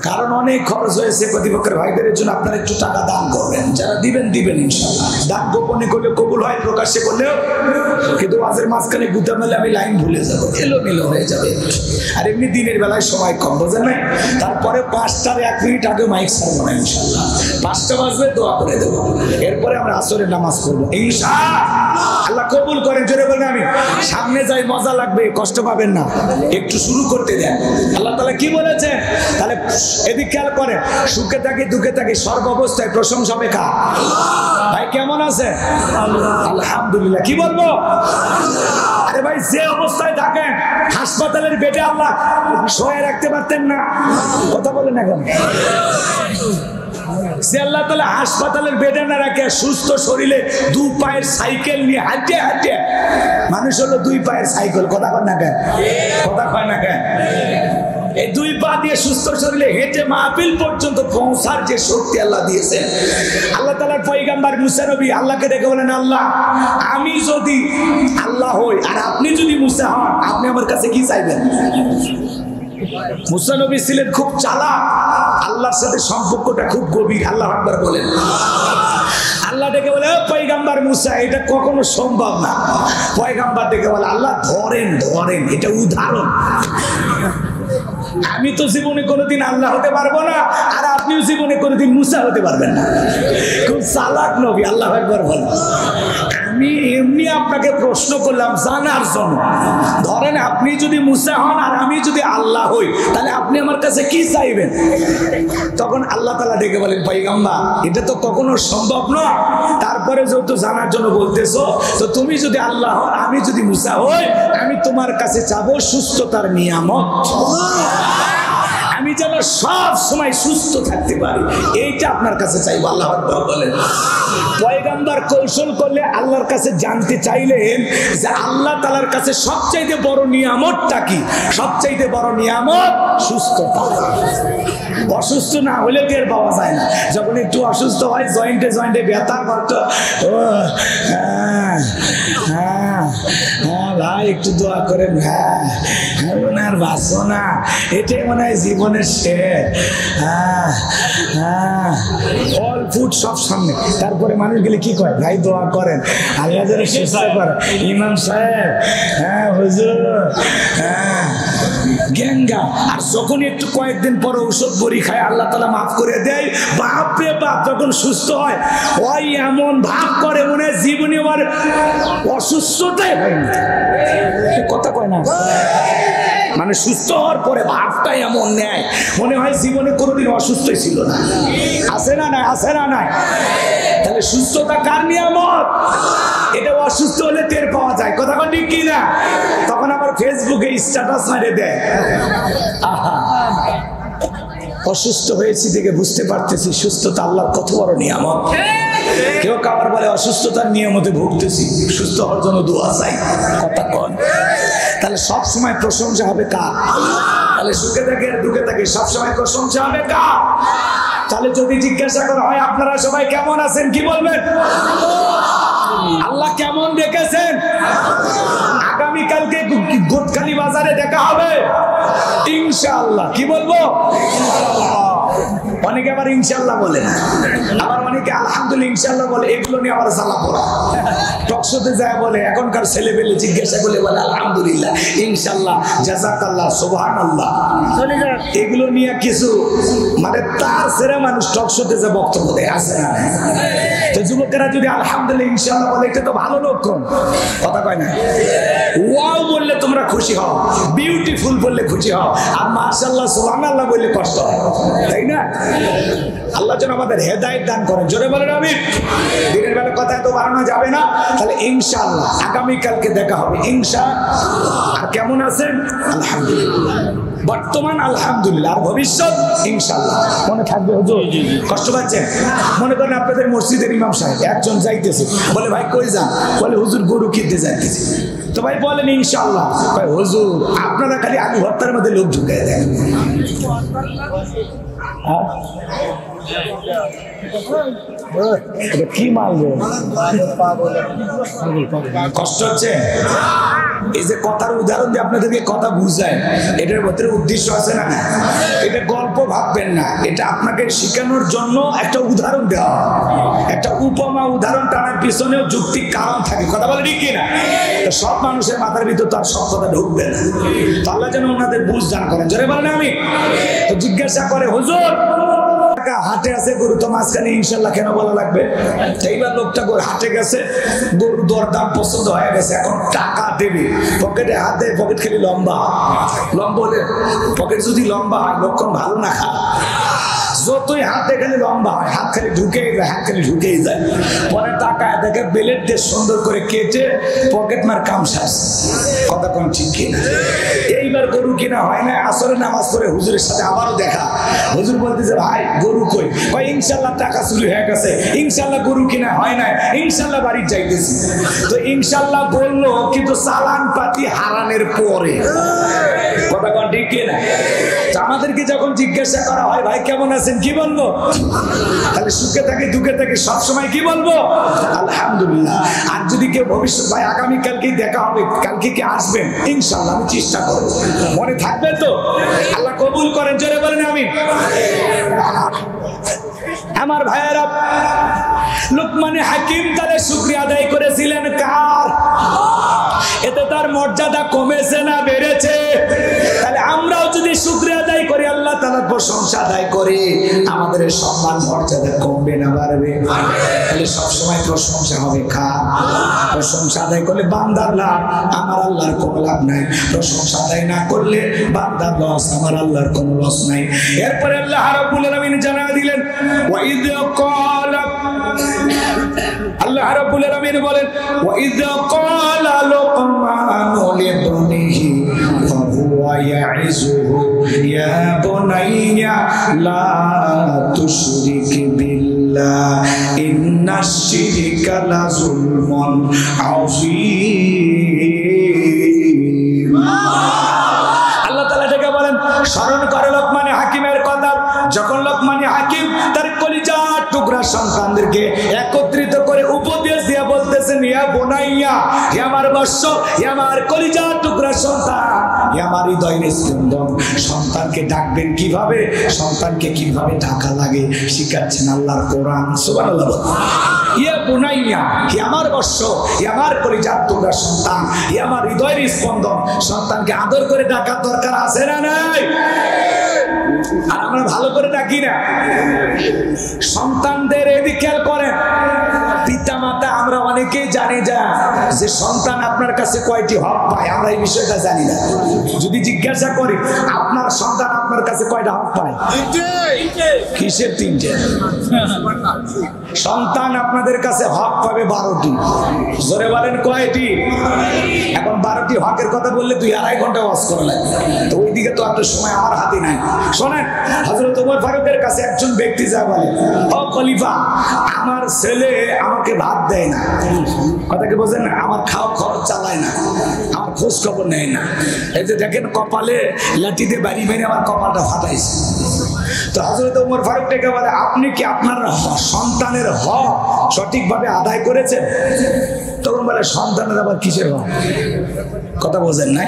কারণ অনেক খরচ হয়েছে প্রতিপক্ষের ভাইদের জন্য, আপনারা একটু টাকা দান করবেন, যারা দিবেন দিবেন ইনশাআল্লাহ। দান গোপনে করলে কবুল হয়, প্রকাশ্যে করলেও, কিন্তু ওয়াজের মাঝখানে গুতা মেলে আমি লাইন ভুলে যাবো, এলোমেলো হয়ে যাবে। আর এমনি দিনের বেলায় সময় কম, বোঝেন না? তারপরে 5টার 1 মিনিট আগে মাইক ছাড়বো না ইনশাআল্লাহ, 5টা বাজবে দোয়া করে দেবো, এরপরে আমরা আসরের নামাজ পড়বো ইনশাআল্লাহ। আল্লাহ কবুল করেন, জোরে বলেন আমি। সামনে যাই মজা লাগবে, কষ্ট পাবেন না, একটু শুরু করতে দেন। আল্লাহ তাআলা কি বলেছেন? তাহলে এদিক খেয়াল করেন, সুখে থাকি দুঃখে থাকি সর্ব অবস্থায় প্রশংসা হবে কার? ভাই কেমন আছে? আলহামদুলিল্লাহ। কি বলবো? আরে ভাই যে অবস্থায় থাকেন, হাসপাতালের বেডে আল্লাহ শোয়ে রাখতে পারতেন না? কথা বলেন এখন। সে আল্লাহ তাআলা হাসপাতালের বেডে না রাখে সুস্থ শরীরে দু পায়ের সাইকেল নিয়ে হাঁটে হাঁটে, মানুষ হলো দুই পায়ের সাইকেল, কথা কয় না কেন? কথা কয় না কেন? এই দুই পা দিয়ে সুস্থ শরীরে হেঁটে মাহফিল পর্যন্ত পৌঁছার যে শক্তি আল্লাহ দিয়েছেন। আল্লাহ তাআলার পয়গম্বর মুসা নবী আল্লাহকে ডেকে বলেন, আল্লাহ আমি যদি আল্লাহ হই আর আপনি যদি মুসা হন, আপনি আমার কাছে কি চাইবেন? মুসা নবী ছিলেন খুব চালাক, আল্লাহর সাথে সম্পর্কটা খুব গভীর। আল্লাহ আকবার বলেন। আল্লাহ ডেকে বলে, পয়গম্বর মুসা এটা কখনো সম্ভব না। পয়গম্বর ডেকে বলে, আল্লাহ ধরেন ধরেন, এটা উদাহরণ। আমি তো জীবনে কোনোদিন আল্লাহ হতে পারবো না, আর আপনিও জীবনে কোনোদিন মুসা হতে পারবেন না। খুব চালাক নবী। আল্লাহ একবার বলেন। আমি এমনি আপনাকে প্রশ্ন করলাম জানার জন্য। ধরেন আপনি যদি মুসা হন আর আমি যদি আল্লাহ হই, তাহলে আপনি আমার কাছে কি চাইবেন? তখন আল্লাহ তাআলা ডেকে বলেন, পয়গম্বর এটা তো কখনো সম্ভব নয়, তারপরে যেহেতু জানার জন্য বলতেছো, তো তুমি যদি আল্লাহ হও আমি যদি মুসা হই, আমি তোমার কাছে চাবো সুস্থতার নিয়ামত। আমি যেন সব সময় সুস্থ থাকতে পারি, এইটা আপনার কাছে চাইবো। আল্লাহ আকবার বলেন। পয়গম্বর কৌশল করলে আল্লাহর কাছে জানতে চাইলেন যে আল্লাহ তাআলার কাছে সবচাইতে বড় নিয়ামতটা কি? সবচাইতে বড় নিয়ামত সুস্থতা। অসুস্থ না হলে টের পাওয়া যায় না। যখন একটু অসুস্থ হয়, জয়েন্টে জয়েন্টে ব্যথা করতো, ও ভাই একটু দোয়া করেন, হ্যাঁ আর বাঁচো না, এটাই মনে হয় জীবনের শেষ। ফল ফুট সব সামনে, তারপরে মানুষ গেলে কি কয়, ভাই দোয়া করেন আল্লাহ যেন সুস্থ করে। ইমাম সাহেব, হ্যাঁ হুজুর, হ্যাঁ গেঙ্গা। আর যখন একটু কয়েকদিন পর ঔষধ বড়ি খায়, আল্লাহ তাআলা মাফ করে দেয়। বাপ রে বাপ, যখন সুস্থ হয় ওই এমন ভাব করে মনে হয় জীবনে আমার অসুস্থতাই হয়নি। কথা কয় না? মানে সুস্থ হওয়ার পরে ভাবটা এমন নেয় মনে হয় জীবনে কোনোদিন অসুস্থই ছিল না। আছে না নাই? আছে না নাই? তাহলে সুস্থতা কার নিয়ামত? এটা অসুস্থ হলে টের পাওয়া যায়। কথা কন ঠিক কি না? তখন আবার ফেসবুকে স্ট্যাটাস মারে দেয়, আহা অসুস্থ হয়েছি দেখে বুঝতে পারতেছি সুস্থতা আল্লাহর কত বড় নিয়ামত। কেউ কাবার বলে অসুস্থতার নিয়ামতে ভুগতেছি, সুস্থ হওয়ার জন্য দোয়া চাই। কথা কন। তাহলে সব সময় প্রশংসা হবে কার? তাহলে সুখে থাকে দুঃখে থাকে সব সময় প্রশংসা হবে কার? তাহলে যদি জিজ্ঞাসা করা হয় আপনারা সবাই কেমন আছেন, কি বলবেন? আল্লাহ কেমন রেখেছেন? আগামীকালকে গোটখালি বাজারে দেখা হবে ইনশাআল্লাহ। কি বলবো? অনেকে আবার ইনশাআল্লাহ বলে, আবার অনেকে আলহামদুলিল্লাহ ইনশাআল্লাহ বলে। এগুলো নিয়ে আবার জ্বালা পড়া। টকশোতে যায় বলে, এখনকার ছেলে পেলে জিজ্ঞাসা করলে বলে আলহামদুলিল্লাহ, ইনশাআল্লাহ, জাযাকাল্লাহ, সুবহানাল্লাহ। এগুলো নিয়ে কিছু মানে তার ছেড়ে মানুষ টকশোতে যে বক্তব্য দেয়, আছে না? তো যুবকেরা যদি আলহামদুলিল্লাহ ইনশাআল্লাহ বলে, এটা তো ভালো লক্ষণ। কথা কয় না? ওয়াও বললে তোমরা খুশি হও, বিউটিফুল বললে খুশি হও, আর মাশাআল্লাহ সুবহানাল্লাহ বললে কষ্ট হয়, তাই না? আল্লাহ যেন আমাদের হেদায়েত দান করেন। জোরে বলেন আমিন। দিনের বেলা কথা এত বাড়ানো যাবে না। তাহলে ইনশাআল্লাহ আগামীকালকে দেখা হবে ইনশাআল্লাহ। আর কেমন আছেন? আলহামদুলিল্লাহ। বর্তমান আলহামদুলিল্লাহ, আর ভবিষ্যৎ ইনশাআল্লাহ। মনে থাকবে হুজুর? কষ্ট পাচ্ছেন? মনে করেন আপনাদের মসজিদের ইমাম সাহেব একজন যাইতেছে, বলে ভাই কই যান? বলে হুজুর গরু কিনতে যাইতেছি। তো ভাই বলেন ইনশাআল্লাহ। ভাই হুজুর আপনারা খালি আলু ভর্তার মধ্যে লোক ঢুকাই দেন। কি মাল? কষ্ট হচ্ছে? এই যে কথার উদাহরণ দিয়ে আপনাদেরকে কথা বুঝায়, এটার ভিতরে উদ্দেশ্য আছে না? এটা গল্প ভাববেন না, এটা আপনাকে শেখানোর জন্য একটা উদাহরণ দেওয়া, একটা উপমা উদাহরণ টানার পিছনেও যুক্তিক কারণ থাকে। কথা বলে ঠিক কিনা? তো সব মানুষের মাথার ভিতর তার সব কথা ঢুকবে না। তো আল্লাহ যেন ওনাদের বুঝ দান করেন। জোরে বলেন আমি। তো জিজ্ঞাসা করে হুজুর হাটে আছে গরু তো মাঝখানে ইনশাল্লাহ কেন বলা লাগবে? এইবার লোকটা হাটে গেছে, গরুর দরদাম পছন্দ হয়ে গেছে, এখন টাকা দেবে, পকেটে হাত দেয়, পকেট খালি লম্বা লম্বা হলে, পকেট যদি লম্বা হয় লক্ষণ ভালো না খারাপ। যতই হাতে খালি লম্বা হয় হাত খালি ঢুকেই যায়, হাত খালি ঢুকেই যায়। পরে টাকায় দেখে বেলেট দিয়ে সুন্দর করে কেটে পকেট মার কাম শেষ। কথা কোন ঠিক কিনা? এইবার গরু কিনা হয় না, আসরে নামাজ পড়ে হুজুরের সাথে আবারও দেখা। হুজুর বলতেছে ভাই গরু কই? কয় ইনশাল্লাহ টাকা চুরি হয়ে গেছে, ইনশাল্লাহ গরু কিনা হয় না, ইনশাল্লাহ বাড়ি যাইতেছি। তো ইনশাল্লাহ বললো, কিন্তু চালান পাতি হারানের পরে। কথা কোন ঠিক কিনা? আমাদেরকে যখন জিজ্ঞাসা করা হয় ভাই কেমন আছেন, কি বলবো? তাহলে সুখে থাকে দুঃখে থাকে সবসময় কি বলবো? আলহামদুলিল্লাহ। আর যদি কেউ ভবিষ্যৎ ভাই আগামীকালকেই দেখা হবে, কালকে কি আসবেন? ইনশাল্লাহ আমি চেষ্টা করবো। মনে থাকবে তো? আল্লাহ কবুল করেন, জোরে বলেন আমিন। আমার ভাইয়েরা, লুকমানে হাকিম তারে শুকরিয়া আদায় করেছিলেন কার? এতে তার মর্যাদা কমেছে না বেড়েছে? তাহলে আমরাও যদি শুকরিয়া আদায় করি, আল্লাহ তাআলার প্রশংসা আদায় করি, আমাদের সম্মান মর্যাদা কমবে না বাড়বে? তাহলে সবসময় প্রশংসা হবে কার? প্রশংসা আদায় করলে বান্দার লাভ, আমার আল্লাহর কোনো লাভ নাই। প্রশংসা আদায় না করলে বান্দার লস, আমার আল্লাহর কোনো লস নাই। এরপরে আল্লাহ রাব্বুল আলামিন জানায় দিলেন, ওয়াইদ ক্বালা, আল্লাহ রাব্বুল আলামিন বলেন, ওয়াইদ ক্বালা লুকমানু লিবনিহি ওয়া হুয়া ইয়াইযুহু ইয়া বুনাইয়া লা তুশরিক বিল্লাহ ইন্নাশ শিরকা লাযুলমুন আযীম। আল্লাহ তাআলা এটাকে বলেন, স্মরণ করে লোকমানে হাকিমের কথা। যখন লোকমানে হাকিম তার কলিজার টুকরা সন্তানদেরকে একত্রিত করে উপদেশ দিয়ে বলতেছেন, ইয়া বুনাইয়া, হে আমার বৎস, হে আমার কলিজার টুকরা সন্তান, হে আমার হৃদয়ের স্পন্দন। সন্তানকে ডাকবেন কিভাবে, সন্তানকে কিভাবে ডাকা লাগে শিখাচ্ছেন আল্লাহর কোরআন। সুবহানাল্লাহ। ইয়া বুনাইয়া, হে আমার বৎস, হে আমার কলিজার টুকরা সন্তান, হে আমার হৃদয়ের স্পন্দন। সন্তানকে আদর করে ডাকার দরকার আছে না নাই? আর আমরা ভালো করে ডাকি না। সন্তানদের এদিকে খেয়াল করেন, পিতা মাতা আমরা অনেকেই জানি যা যে সন্তান আপনার কাছে কয়টি হক পায়, আমরা এই বিষয়টা জানি না। যদি জিজ্ঞাসা করি আপনার সন্তান আপনার কাছে কয়টা হক পায়? কিসের 3টে? সন্তান আপনাদের কাছে হক পাবে 12টি। জোরে বলেন কয়টি? এখন 12টি হকের কথা বললে 2-2.5 ঘন্টা ওয়াজ করা লাগবে, তো ওইদিকে তো আপনার সময় আমার হাতে নাই। শোনেন, হযরত ওমর ফারুকের কাছে একজন ব্যক্তি যা বলে, ও খলিফা, আমার ছেলে আমাকে ভাত দেয় না। কথা কি বোঝেন না? আমার খাওয়া খরচ চালায় না, আমার খোঁজ খবর নেয় না। এই যে দেখেন কপালে লাঠি দিয়ে বাড়ি মেরে আমার কপালটা ফাটাইছে। তো হযরত ওমর ফারুক ডেকে বলে, আপনি কি আপনার সন্তানের হক সঠিকভাবে আদায় করেছেন? তখন বলে, সন্তানের আবার কিসের হক? কথা বোঝেন নাই?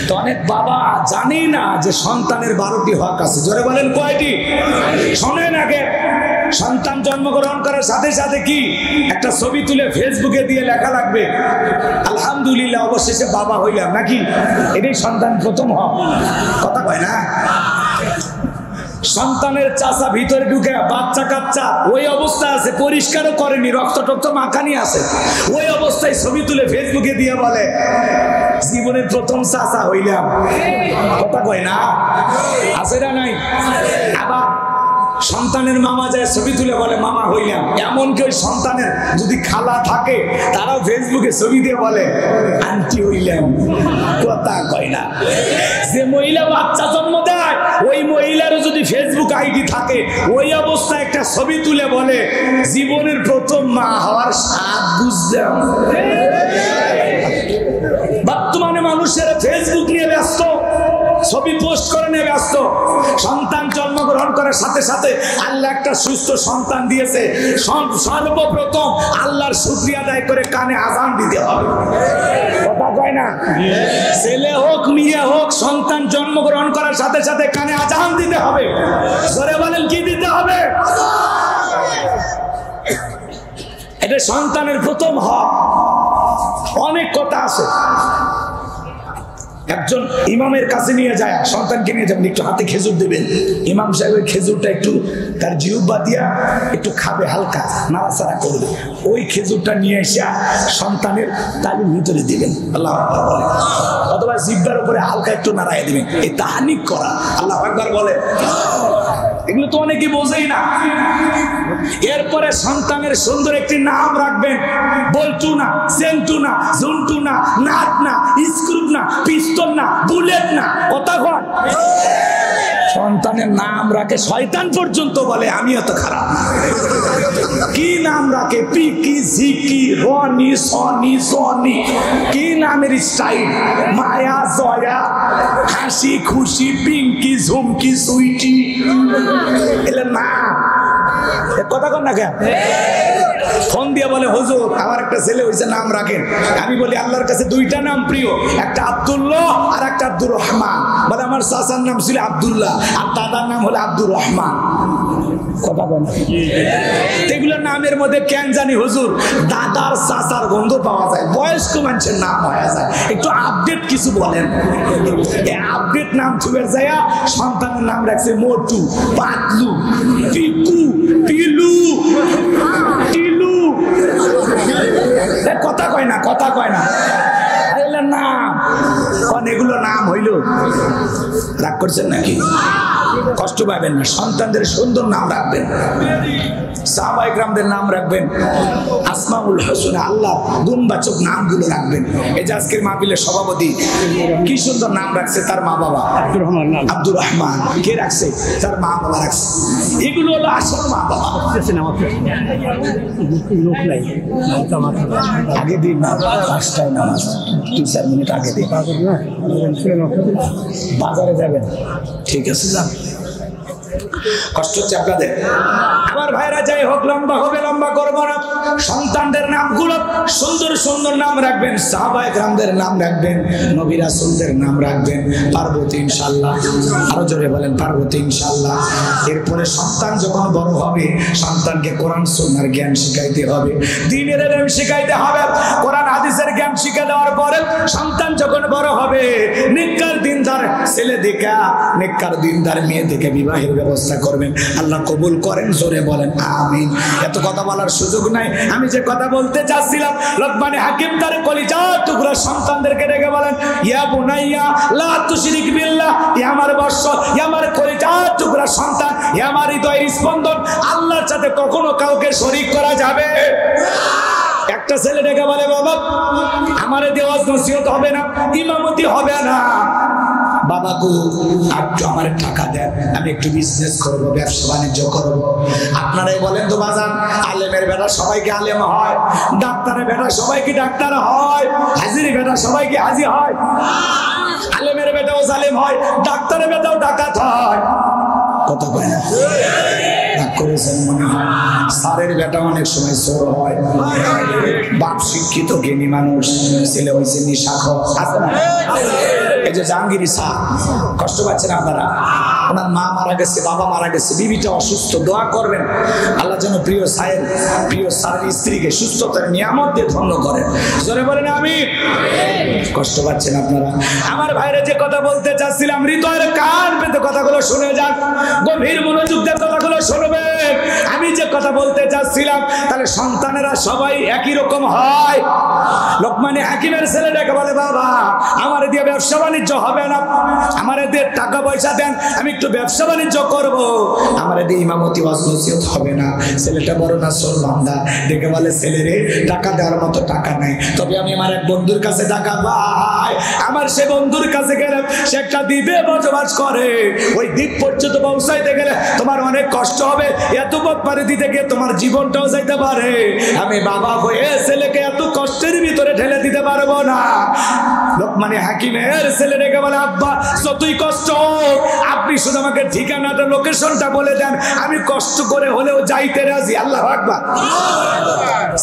তো অনেক বাবা জানে না যে সন্তানের 12টি হক আছে। জোরে বলেন কয়টি? শোনেন, আগে সন্তান জন্মগ্রহণ করার সাথে সাথে কি একটা ছবি তুলে ফেসবুকে দিয়ে লেখা লাগবে, আলহামদুলিল্লাহ অবশেষে বাবা হইলাম, নাকি? এটাই সন্তান প্রথম হক। কথা কয় না? সন্তানের চাচা ভিতরে ঢুকে বাচ্চা কাচ্চা ওই অবস্থা আছে, পরিষ্কারও করেনি, রক্ত টক্ত মাখানি আছে, ওই অবস্থায় ছবি তুলে ফেসবুকে দিয়ে বলে জীবনের প্রথম চাচা হইলাম। কথা কয় না? আছে না নাই? আবার সন্তানের মামা যায় ছবি তুলে বলে মামা হইলাম। এমনকি ওই সন্তানের যদি খালা থাকে তারাও ফেসবুকে ছবি দিয়ে বলে আন্টি হইলাম। কথা কয় না? যে মহিলা বাচ্চা জন্ম দেয় ওই মহিলারও যদি ফেসবুক আইডি থাকে ওই অবস্থায় একটা ছবি তুলে বলে জীবনের প্রথম মা হওয়ার স্বাদ বুঝলাম। বর্তমানে মানুষের ফেসবুক নিয়ে ব্যস্ত, ছবি পোস্ট করে নিয়ে ব্যস্ত। সন্তান জন্মগ্রহণ করার সাথে সাথে আল্লাহ একটা সুস্থ সন্তান দিয়েছে, সর্বপ্রথম আল্লাহর শুকরিয়া আদায় করে কানে আযান দিতে হবে। কথা কয় না? ছেলে হোক মেয়ে হোক, সন্তান জন্মগ্রহণ করার সাথে সাথে কানে আযান দিতে হবে। জোরে বলেন কি দিতে হবে? এটা সন্তানের প্রথম হক। অনেক কথা আছে। একজন ইমামের কাছে নিয়ে যায়, সন্তানকে নিয়ে যাবেন, একটু হাতে খেজুর দেবেন। ইমাম সাহেব ওই খেজুরটা একটু তার জিহ্বা দিয়া একটু খাবে, হালকা নাড়াচাড়া করবে। ওই খেজুরটা নিয়ে এসে সন্তানের তালির ভিতরে দিবেন, আল্লাহ আকবার বলে, অথবা জিহ্বার উপরে হালকা একটু নাড়াই দিবেন। এই তাহানিক করা, আল্লাহ আকবার বলে। এগুলো তো অনেকে বোঝেই না। এরপরে সন্তানের সুন্দর একটি নাম রাখবেন। বল্টু না, সেন্টু না, জন্টু না, নাট না, স্ক্রুপ না, পিস্তল না, বুলেট না, কথা কন। সন্তানের নাম রাখে শয়তান পর্যন্ত বলে আমি এত খারাপ না। কি নাম রাখে? পিকি, ঝিকি, রনি, সনি, সনি, কি নামের স্টাইল! মায়া, জয়া, হাসি খুশি, পিঙ্কি, ঝুমকি, সুইটি, এলে না কথা কন না কেন? ফোন দিয়ে বলে হুজুর আমার একটা ছেলে হয়েছে, নাম রাখেন। আমি বলি আল্লাহর কাছে দুইটা নাম প্রিয়, একটা আব্দুল্লাহ আর একটা আব্দুর রহমান। বলে আমার চাচার নাম ছিল আব্দুল্লাহ আর দাদার নাম হলো আব্দুর রহমান। কথা বলেন, এগুলো নামের মধ্যে কেন জানি হুজুর দাদার চাচার গন্ধ পাওয়া যায়, বয়স্ক মানুষের নাম হয়ে যায়। একটু আপডেট কিছু বলেন। এই আপডেট নাম ছুঁয়ে যায় সন্তানের নাম রাখছে মোটু, পাতলু, পিকু, পিলু, টিলু। কথা কয় না, কথা কয় না। নাম এগুলো নাম হইল, রাগ করছেন নাকি? কষ্ট পাবেন না, সন্তানদের সুন্দর নাম রাখবেন। সাহাবায়ে কেরামদের নাম রাখবেন আসমাউল হোসেন, আল্লাহ গুণবাচক নামগুলো রাখবেন। এই যে আজকের মাহফিলের সভাপতি কি সুন্দর নাম রাখছে তার মা বাবা, আব্দুর রহমান। কে রাখছে? তার মা বাবা রাখছে। এগুলো হলো আসল মা বাবা। আগে দিন না, 5টায় নামাজ, 2-4 মিনিট আগে দিন। বাজারে যাবেন, ঠিক আছে যান। কষ্ট হচ্ছে আপনাদের? আমার ভাইরা যাই হোক, লম্বা হবে, লম্বা করবো না। সন্তানদের নামগুলো সুন্দর সুন্দর নাম রাখবেন। সাহাবায়ে কেরামদের নাম রাখবেন, নবী রাসূলদের নাম রাখবেন। পার্বতী ইনশাআল্লাহ, আরো জোরে বলেন পার্বতী ইনশাআল্লাহ। এরপরে সন্তান যখন বড় হবে, সন্তানকে কোরআন সুন্নাহর জ্ঞান শিখাইতে হবে, দ্বীনের ইলম শিখাইতে হবে। কোরআন হাদিসের জ্ঞান শিখে দেওয়ার পরে সন্তান যখন বড় হবে, নেককার দিনদার ছেলে দেখা, নেককার দিনদার মেয়ে থেকে বিবাহের ব্যবস্থা করবেন। আল্লাহ কবুল করেন, জোরে বলেন আমিন। এত কথা বলার সুযোগ নাই। আমি যে কথা বলতে চাচ্ছিলাম, লোকমানে হাকিম তার কলিজার টুকরা সন্তানদেরকে ডেকে বলেন, ইয়া বুনাইয়া লা তুশরিক বিল্লাহ, ইয়া আমার বর্ষ, ইয়া আমার কলিজার টুকরা সন্তান, ইয়া আমার হৃদয়ের স্পন্দন, আল্লাহর সাথে কখনো কাউকে শরীক করা যাবে না। একটা ছেলে ডেকে বলে, বাবা আমারে দেওয়াজ নসিহত হবে না, ইমামতি হবে না। বাবা গো একটু আমার টাকা দেন, আমি একটু বিজনেস করবো, ব্যবসা বাণিজ্য করবো। আপনারাই বলেন তো বাজান, আলেমের বেটা সবাই কি আলেম হয়? ডাক্তারের বেটা সবাই কি ডাক্তার হয়? হাজির বেটা সবাই কি হাজি হয়? আলেমের বেটাও জালেম হয়, ডাক্তারের বেটাও ডাকাত হয়। কথা কয় না? করেছেন মনে হয়। স্যারের বেটা অনেক সময় চোর হয়। বাপ শিক্ষিত জ্ঞানী মানুষ, ছেলে হয়েছে নিশাখর। আছে না? এই যে জাহাঙ্গীর শাহ, কষ্ট পাচ্ছেন আপনারা? ওনার মা মারা গেছে, বাবা মারা গেছে, বিবিটা অসুস্থ। দোয়া করবেন আল্লাহ যেন প্রিয় স্যারের স্ত্রীকে সুস্থতার নিয়ামত দিয়ে ধন্য করেন। জোরে বলেন আমিন। কষ্ট পাচ্ছেন আপনারা? আমার ভাইরা যে কথা বলতে চাচ্ছিলাম, হৃদয়ের কান পেতে কথাগুলো শুনে যান, গভীর মনোযোগ দিয়ে কথাগুলো শুনবেন। আমি যে কথা বলতে চাচ্ছিলাম, তাহলে সন্তানেরা সবাই একই রকম হয়? লোকমানে হাকিমের ছেলেটাকে বলে, বাবা আমার দিয়ে ব্যবসা বাণিজ্য হবে না, আমার দিয়ে টাকা পয়সা দেন, আমি একটু ব্যবসা বাণিজ্য করব, আমার দিয়ে ইমামতি ওয়াজ নসিহত হবে না। ছেলেটা বড় নাছর বান্দা, ডেকে বলে, ছেলে রে টাকা দেওয়ার মতো টাকা নাই, তবে আমি আমার এক বন্ধুর কাছে টাকা পাই। আমার সে বন্ধুর কাছে গেলে সে একটা দ্বীপে বসবাস করে, ওই দ্বীপ পর্যন্ত পৌঁছাইতে গেলে তোমার অনেক কষ্ট হবে, এত পথ পাড়ি দিতে গিয়ে তোমার জীবনটাও যাইতে পারে। আমি বাবা হয়ে ছেলেকে এত কষ্টের ভিতরে ঠেলে দিতে পারবো না। লোকমানে হাকিমের ছেলে ডেকে বলে, আব্বা যতই কষ্ট আপনি শুধু আমাকে ঠিকানাটা, লোকেশনটা বলে দেন, আমি কষ্ট করে হলেও যাইতে রাজি। আল্লাহু আকবার।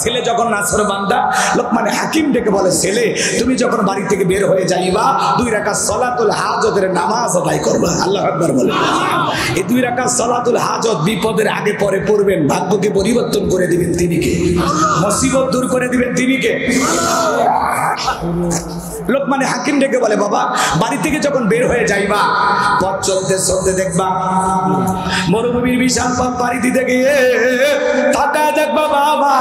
ছেলে যখন নাছর বান্দা, লোকমানে হাকিম ডেকে বলে, ছেলে তুমি যখন বাড়ি থেকে বের হয়ে যাইবা, 2 রাকাত সালাতুল হাজতের নামাজ আদায় করবা। আল্লাহু আকবার বলে। এই 2 রাকাত সালাতুল হাজত বিপদের আগে পরে পড়বেন, ভাগ্যকে পরিবর্তন করে দিবেন তিনি কে, মুসিবত দূর করে দিবেন তিনি কে। লোকমানে হাকিম ডেকে বলে, বাবা বাড়ি থেকে যখন বের হয়ে যাইবা, পথ চলতে চলতে দেখবা মরুভূমির বিশাল পথ পাড়ি দিতে গিয়ে তাকায় দেখবা বাবা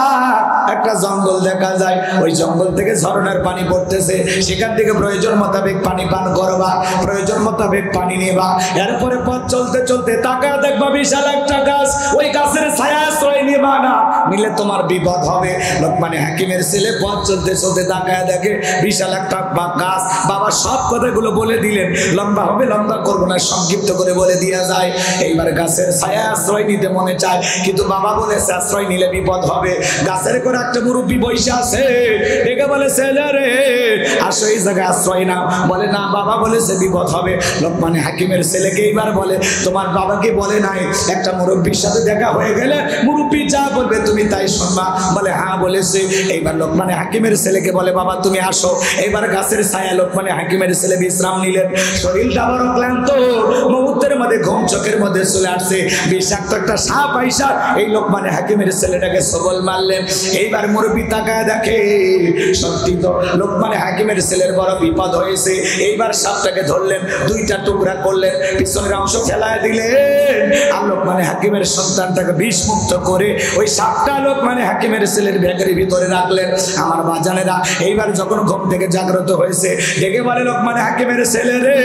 একটা জঙ্গল দেখা যায়। ওই জঙ্গল থেকে ঝরনার পানি পড়তেছে, সেখান থেকে প্রয়োজন মোতাবেক পানি পান করবা, প্রয়োজন মোতাবেক পানি নেবা। এরপরে পথ চলতে চলতে তাকায় দেখবা বিশাল একটা গাছ, ওই গাছের ছায়া আশ্রয় নেবা না, নিলে তোমার বিপদ হবে। লোকমানে হাকিমের ছেলে পথ চলতে চলতে তাকায় দেখে বিশাল একটা গাছ। বাবা সব কথাগুলো বলে দিলেন, লম্বা হবে, লম্বা করবো না, সংক্ষিপ্ত করে বলে দেওয়া যায়। এইবার গাছের ছায়া আশ্রয় নিতে মনে চায়, কিন্তু বাবা বলেছে আশ্রয় নিলে বিপদ হবে। গাছের করে একটা মুরব্বী বসে আছে, ডেকে বলে, ছেলে রে আসো এই জায়গায় আশ্রয় নাও। বলে না বাবা বলেছে বিপদ হবে। লোকমানে হাকিমের ছেলেকে এইবার বলে, তোমার বাবাকে বলে নাই একটা মুরব্বীর সাথে দেখা হয়ে গেলে মুরব্বী যা বলবে তুমি তাই শুনবা? বলে হ্যাঁ বলেছে। এইবার লোকমানে হাকিমের ছেলেকে বলে, বাবা তুমি আসো। এইবার গাছের ছায়া লোকমানে হাকিমের ছেলে বিশ্রাম নিলেন, শরীরটা বড় ক্লান্ত, মুহূর্তের মধ্যে ঘুম চোখের মধ্যে চলে আসছে। বিষাক্ত একটা সাপ আইসা এই লোকমানে হাকিমের ছেলেটাকে সবল মারলেন। এইবার মুরব্বী তাকায় দেখে সত্যি তো লোকমানে হাকিমের ছেলের বড় বিপদ হয়েছে। এইবার সাপটাকে ধরলেন, দুইটা টুকরা করলেন, পিছনের অংশ ফেলায় দিলেন, আর লোকমানে হাকিমের সন্তানটাকে বিষমুক্ত করে ওই সাপটা লোকমানে হাকিমের ছেলের ব্যাগের ভিতরে রাখলেন। আমার বাজানেরা এইবার যখন ঘুম থেকে জাগ্রত হয়েছে, ডেকে বলে, লোকমানে হাকিমের ছেলে রে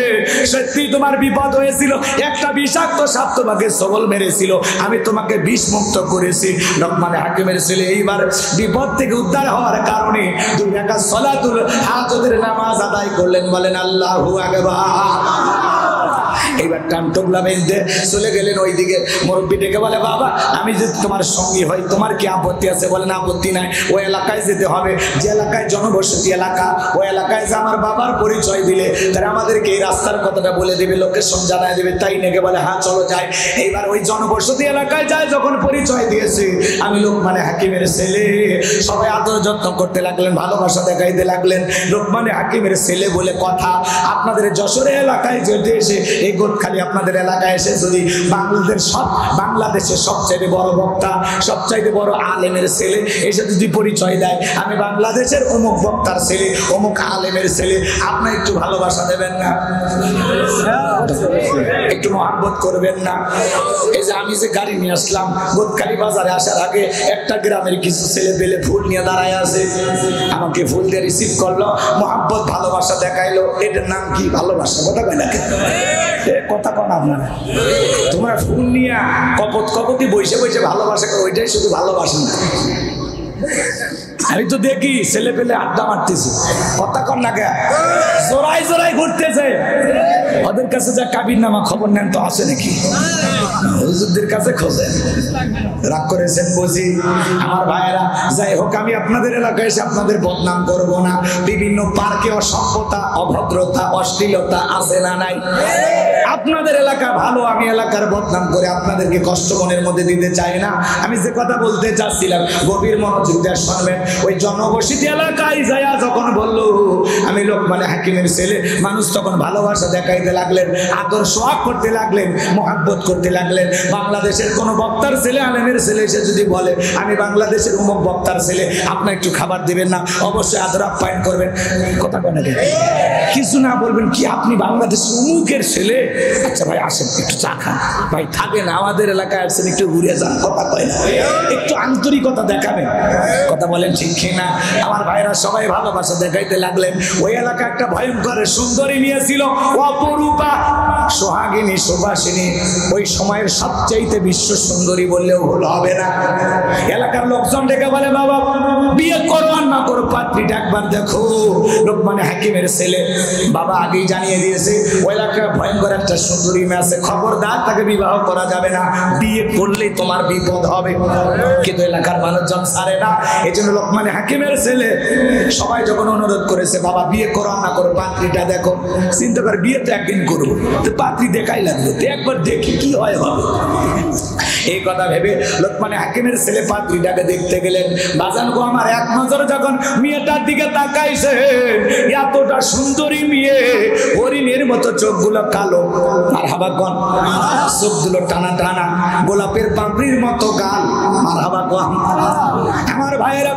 সত্যি তোমার বিপদ হয়েছিল, একটা বিষাক্ত সাপ তোমাকে সবল মেরেছিল, আমি তোমাকে বিষমুক্ত করেছি। লোকমানে হাকিমের ছেলে এইবার বিপদ থেকে উদ্ধার হওয়ার কারণে 2 রাকাত সালাতুল হাজতের নামাজ আদায় করলেন। বলেন আল্লাহু আকবার। এইবার টান টোপলা বেঁধে চলে গেলেন ওইদিকে। মুরব্বী ডেকে বলে, বাবা আমি যদি তোমার সঙ্গী হই তোমার কি আপত্তি আছে? বলেন আপত্তি নাই। ওই এলাকায় যেতে হবে, যে এলাকায় জনবসতি এলাকা, ওই এলাকায় যে আমার বাবার পরিচয় দিলে তারা আমাদেরকে এই রাস্তার কথাটা বলে দেবে, লোকেশন জানায় দেবে। তাই নেকে বলে হ্যাঁ চলো যাই। এইবার ওই জনবসতি এলাকায় যায়, যখন পরিচয় দিয়েছে আমি লোকমানে হাকিমের ছেলে, সবাই আদর যত্ন করতে লাগলেন, ভালোবাসা দেখাইতে লাগলেন। লোকমানে হাকিমের ছেলে বলে কথা। আপনাদের যশোরে এলাকায় যেতে এসে এই গোদখালি আপনাদের এলাকায় এসে যদি বাংলাদেশের সবচাইতে বড় বক্তা, সবচাইতে বড় আলেমের ছেলে এসে যদি পরিচয় দেয় আমি বাংলাদেশের অমুক বক্তার ছেলে, অমুক আলেমের ছেলে, আপনি একটু ভালোবাসা দেবেন না? একটু মহব্বত করবেন না? এই যে আমি যে গাড়ি নিয়ে আসলাম, গোদখালি বাজারে আসার আগে একটা গ্রামের কিছু ছেলে পেলে ফুল নিয়ে দাঁড়ায় আছে, আমাকে ফুল দিয়ে রিসিভ করলো, মহব্বত ভালোবাসা দেখাইলো। এটার নাম কি? ভালোবাসা। কথা কয় না? কথা কন আপনারা? তোমরা ফুল নিয়ে কপতি বসে বসে ভালোবাসা করো, ওইটাই শুধু ভালোবাসা না। আমি তো দেখি ছেলে পেলে আড্ডা মারতেছে, কথা কন না কে? জোড়াই জোড়াই ঘুরতেছে। ওদের কাছে যা কাবির নামা খবর নেন তো আছে নাকি? হুজুরদের কাছে খোঁজেন। রাগ করেছেন বুঝি? আমার ভাইয়েরা, যাই হোক আমি আপনাদের এলাকায় এসে আপনাদের বদনাম করব না। বিভিন্ন পার্কে অসভ্যতা, অভদ্রতা, অশ্লীলতা আছে না নাই? আপনাদের এলাকা ভালো, আমি এলাকার বদনাম করে আপনাদেরকে কষ্ট মনের মধ্যে দিতে চাই না। আমি যে কথা বলতে চাচ্ছিলাম গভীর মনোযোগ দিয়ে শুনবেন। ওই জনবসতি এলাকায় যায়া যখন বলল আমি লোকমানে হাকিমের ছেলে, মানুষ তখন ভালোবাসা দেখাইতে লাগলেন, আদর সোহাগ করতে লাগলেন, মহব্বত করতে লাগলেন। বাংলাদেশের কোন বক্তার ছেলে, আলেমের ছেলে এসে যদি বলে আমি বাংলাদেশের অমুক বক্তার ছেলে, আপনি একটু খাবার দিবেন না? অবশ্যই আদর আপ্যায়ন করবেন। কথা কয় না? কিছু না বলবেন কি আপনি বাংলাদেশের অমুকের ছেলে, আচ্ছা ভাই আসেন একটু চা খান, ভাই থাকেন আমাদের এলাকায় আসছেন একটু ঘুরে যান। কথা কয় না? একটু আন্তরিকতা দেখাবেন। কথা বলেন ঠিক কিনা? আমার ভাইরা সবাই ভালোবাসা দেখাইতে লাগলেন। ওই এলাকা একটা ভয়ঙ্কর সুন্দরী মেয়ে ছিল, অপরূপা, সোহাগিনী, সুবাসিনী, ওই সময়ের সবচাইতে বিশ্ব সুন্দরী বললেও ভুল হবে না। এলাকার লোকজন ডেকে বলে, বাবা বিয়ে করো আর না করো পাত্রীটা একবার দেখো। লোকমানে হাকিমের ছেলে বাবা আগেই জানিয়ে দিয়েছে ওই এলাকায় ভয়ঙ্কর একটা সুন্দরী মেয়ে আছে, খবরদার তাকে বিবাহ করা যাবে না, বিয়ে করলেই তোমার বিপদ হবে। কিন্তু এলাকার মানুষজন ছাড়ে না। এই জন্য লোকমানে হাকিমের ছেলে সবাই যখন অনুরোধ করেছে, বাবা বিয়ে করো না করো পাত্রীটা দেখো, চিন্তা করে বিয়ে তো একদিন করবো, তো পাত্রী দেখাই লাগবে, তো একবার দেখি কি হয় হবে। এই কথা ভেবে লোকমানে হাকিমের ছেলে পাত্রীটাকে দেখতে গেলেন। বাজান গো আমার, এক নজর যখন মেয়েটার দিকে তাকাইছে, এতটা সুন্দরী মেয়ে, হরিণের মতো চোখগুলো কালো, মারহাবা কোন, চোখগুলো টানা টানা, গোলাপের পাপড়ির মতো গাল, মারহাবা কোন। আমার ভাইয়েরা,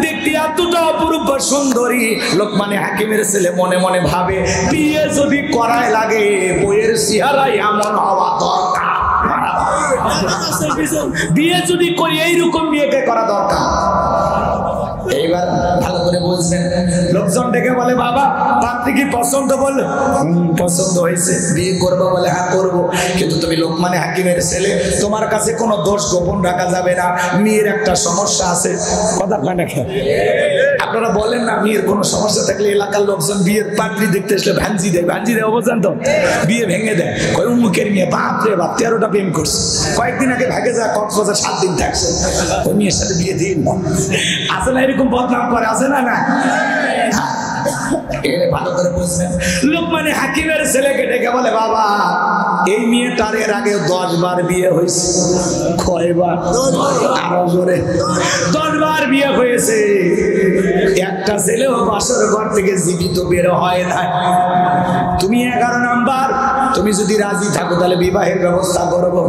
দেখতে এতটা অপরূপ সুন্দরী লোকমানে হাকিমের ছেলে মনে মনে ভাবে, বিয়ে যদি করায় লাগে বইয়ের চেহারাই এমন হওয়া দরকার, বিয়ে যদি করি এইরকম বিয়েকে করা দরকার। এইবার ভালো করে বুঝবেন, লোকজন ডেকে বলে, বাবা পাত্রী কি পছন্দ? বললো পছন্দ হয়েছে, বিয়ে করবো? বলে হ্যাঁ করবো, কিন্তু তুমি লোকমানে হাকিমের ছেলে, তোমার কাছে কোনো দোষ গোপন রাখা যাবে না, মেয়ের একটা সমস্যা আছে। কথা কয় না? আপনারা বলেন না, মেয়ের কোনো সমস্যা থাকলে এলাকার লোকজন বিয়ের পাত্রী দেখতে আসলে ভাঞ্জি দেয়, ভাঞ্জি দেয় অবজান তো, বিয়ে ভেঙে দেয়, কয় উমুকের মেয়ে, বাপরে বাপ 13টা প্রেম করছে, কয়েকদিন আগে ভাগে যায় কক্সবাজার 7 দিন থাকছে, ওই মেয়ের সাথে বিয়ে দিন আছে না, এরকম বদনাম করে, আছে না? না, ভালো করে বুঝবেন। লোকমানে হাকিমের ছেলেকে ডেকে বলে, বাবা এই মেয়েটার এর আগে 10 বার বিয়ে হয়েছে। কয়বার? আরো জোরে। 10 বার বিয়ে হয়েছে, একটা ছেলেও বাসর ঘর থেকে জীবিত বের হয় না। তুমি 11 নাম্বার, তুমি যদি রাজি থাকো তাহলে বিবাহের ব্যবস্থা করবো।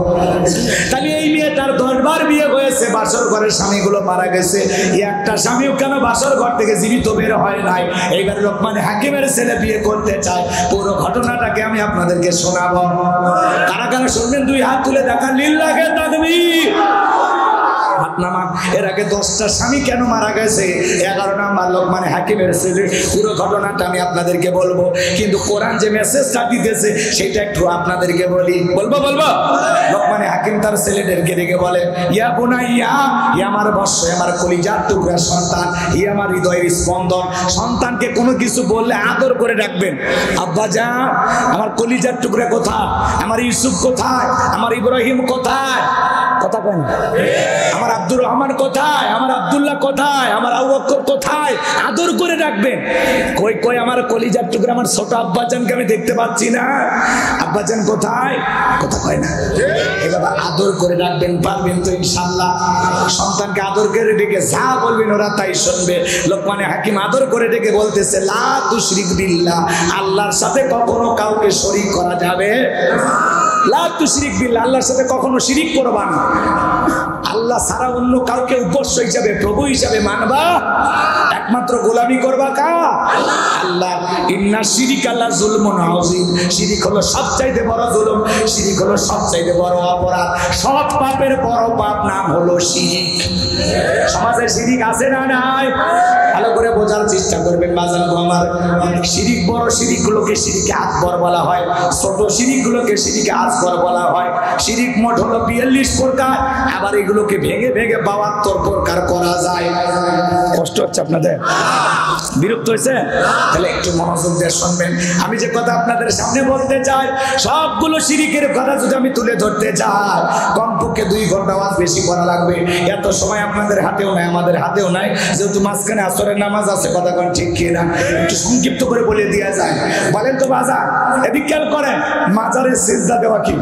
তাহলে এই মেয়েটার 10 বার বিয়ে হয়েছে, বাসর ঘরের স্বামীগুলো মারা গেছে, একটা স্বামীও কেন বাসর ঘর থেকে জীবিত বের হয় নাই? এইবার লোকমানে হাকিমের ছেলে বিয়ে করতে চায়। পুরো ঘটনাটাকে আমি আপনাদেরকে শোনাবো। কারা কারা শুনবেন? 2 হাত তুলে দেখা, লিল্লাহে তাকবীর। এর আগে 10টা স্বামী কেন মারা গেছে? 11 নাম্বার লোকমানে হাকিমের ছেলে। পুরো ঘটনাটা আমি আপনাদেরকে বলবো, কিন্তু কোরআন যে মেসেজটা দিতেছে সেটা একটু আপনাদেরকে বলি। বলবো? লোকমানে হাকিম তার ছেলেদেরকে ডেকে বলে, ইয়া বুনাইয়া, ই আমার বৎস, আমার কলিজার টুকরা সন্তান, ই আমার হৃদয়ের স্পন্দন। সন্তানকে কোনো কিছু বললে আদর করে ডাকবেন। আব্বা জান, আমার কলিজার টুকরা কোথায়? আমার ইউসুফ কোথায়? আমার ইব্রাহিম কোথায়? কথা বলেন। আমার আব্দুর রহমান কোথায়? আমার আব্দুল্লাহ কোথায়? আমার আবু বকর কোথায়? আদর করে রাখবেন। কই কই আমার কলিজার টুকরা, আমার ছোট আব্বাজানকে আমি দেখতে পাচ্ছি না, আব্বাজান কোথায়? কথা কয় না। এবার আদর করে রাখবেন, পারবেন তো ইনশাআল্লাহ। সন্তানকে আদর করে ডেকে যা বলবেন ওরা তাই শুনবে। লোকমানে হাকিম আদর করে ডেকে বলতেছে, লা তুশরিক বিল্লাহ, আল্লাহর সাথে কখনো কাউকে শরীক করা যাবে না। লা তুশরিক বিল্লাহ, আল্লাহর সাথে কখনো শিরিক করবা না। আল্লাহ ছাড়া অন্য কাউকে উপাস্য হিসাবে, প্রভু হিসাবে মানবা, একমাত্র গোলামি করবা কা? আল্লাহ। ইন্না শিরিকা লা যুলমুন আযীম, শিরিক হলো সবচাইতে বড় জুলুম, শিরিক হলো সবচাইতে বড় অপরাধ। সব পাপের বড় পাপ নাম হলো শিরিক। সমাজে শিরিক আছে না নাই? ভালো করে বোঝার চেষ্টা করবেন বাজান গো আমার। শিরিক, বড় শিরিক গুলোকে শিরিকে আকবর বলা হয়, ছোট শিরিক গুলোকে শিরিকে আসগর বলা হয়। শিরিক মোট হলো 42 প্রকার, আবার এগুলোকে ভেঙে ভেঙে 72 প্রকার করা যায়। কষ্ট হচ্ছে আপনাদের? বিরক্ত হয়েছে? তাহলে একটু মনোযোগ দিয়ে শুনবেন। আমি যে কথা আপনাদের সামনে বলতে চাই, সবগুলো শিরিকের কথা যদি আমি তুলে ধরতে চাই, কমপক্ষে 2 ঘন্টা ওয়াজ বেশি করা লাগবে। এত সময় আপনাদের হাতেও নাই, আমাদের হাতেও নাই, যেহেতু মাঝখানে আসরের নামাজ আছে। কথা কোন ঠিক কি না? একটু সংক্ষিপ্ত করে বলে দেওয়া যায়। বলেন তো বাজার, এদিক খেয়াল করেন, মাজারে সিজদা দেওয়া কি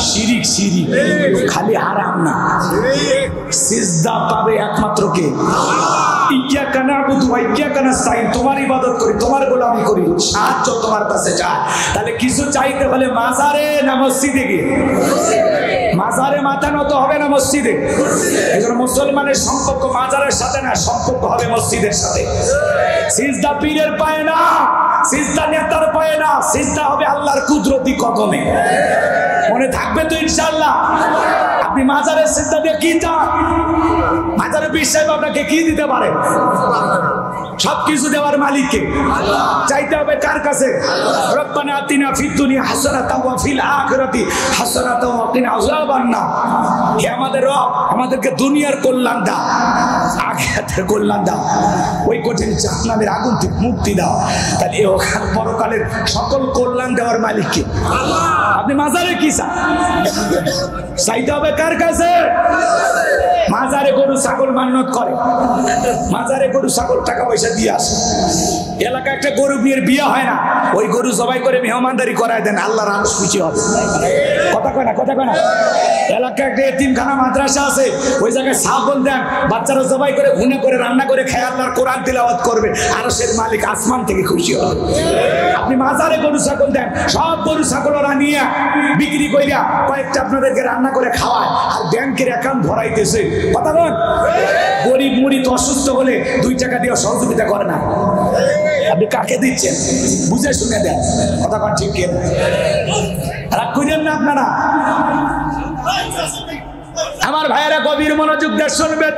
শিরিক? শিরিক খালি হারাম না, সিজদা পাবে একমাত্র কে? ইয়্যাকা না'বুদু ওয়া ইয়্যাকা নাস্তাঈন। তোমার ইবাদত করি, তোমার গোলামি করি, সাহায্য তোমার কাছে চাই। তাহলে কিছু চাইতে হলে মাজারে না মসজিদে গিয়ে? মাজারে মাথা নত হবে না মসজিদে? এজন্য মুসলমানের সম্পর্ক মাজারের সাথে না, সম্পর্ক হবে মসজিদের সাথে। সিজদা পীরের পায় না, সিজদা নেতার পায় না, সিজদা হবে আল্লাহর কুদরতি কদমে। মনে থাকবে তো ইনশাআল্লাহ? আপনি মাজারের সিজদা দিয়ে কি চান? মাজারের পীর সাহেব আপনাকে কি দিতে পারে? সবকিছু দেওয়ার মালিককে। চাইতে হবে কার কাছে? রব্বানা আতিনা ফিদ দুনিয়া হাসানাতাও ওয়া ফিল আখিরাতি হাসানাতাও ওয়া কিনা আযাবান নার। হে আমাদের রব, আমাদেরকে দুনিয়ার কল্যাণ দাও, আখিরাতের কল্যাণ দাও, ওই কঠিন জাহান্নামের আগুন থেকে মুক্তি দাও। তাহলে এই পরকালের সকল কল্যাণ দেওয়ার মালিককে। আপনি মাজারে কি চান? চাইতে হবে কার কাছে? মাজারে গরু ছাগল মান্নত করে, মাজারে গরু ছাগল টাকা পয়সা দিয়ে আসে। এলাকায় একটা গরু বিয়ে হয় না, ওই গরু জবাই করে মেহমানদারি করায় দেন, আল্লাহর আরশ খুশি হবে। কথা কয় না? কথা কয় না? এলাকায় একটা এতিমখানা মাদ্রাসা আছে, ওই জায়গায় ছাগল দেন, বাচ্চারা জবাই করে ভুনে করে রান্না করে খেয়ে আল্লাহর কোরআন তিলাওয়াত করবে, আরশের মালিক আসমান থেকে খুশি হবে। আপনি মাজারে গরু ছাগল দেন, সব গরু ছাগল ওরা নিয়ে বিক্রি কইরা কয়েকটা আপনাদেরকে রান্না করে খাওয়ায়, আর ব্যাংকের অ্যাকাউন্ট ভরাইতেছে। কথা বল, গরিব মুরিদ অসুস্থ হলে 2 টাকা দিয়ে সহযোগিতা করে না। আপনি কাকে দিচ্ছেন? বুঝে শুনে দেন। কথা কন ঠিক কি? রাগ করেন না আপনারা। আমার ভাইয়েরা গভীর মনোযোগ দিয়ে শুনবেন।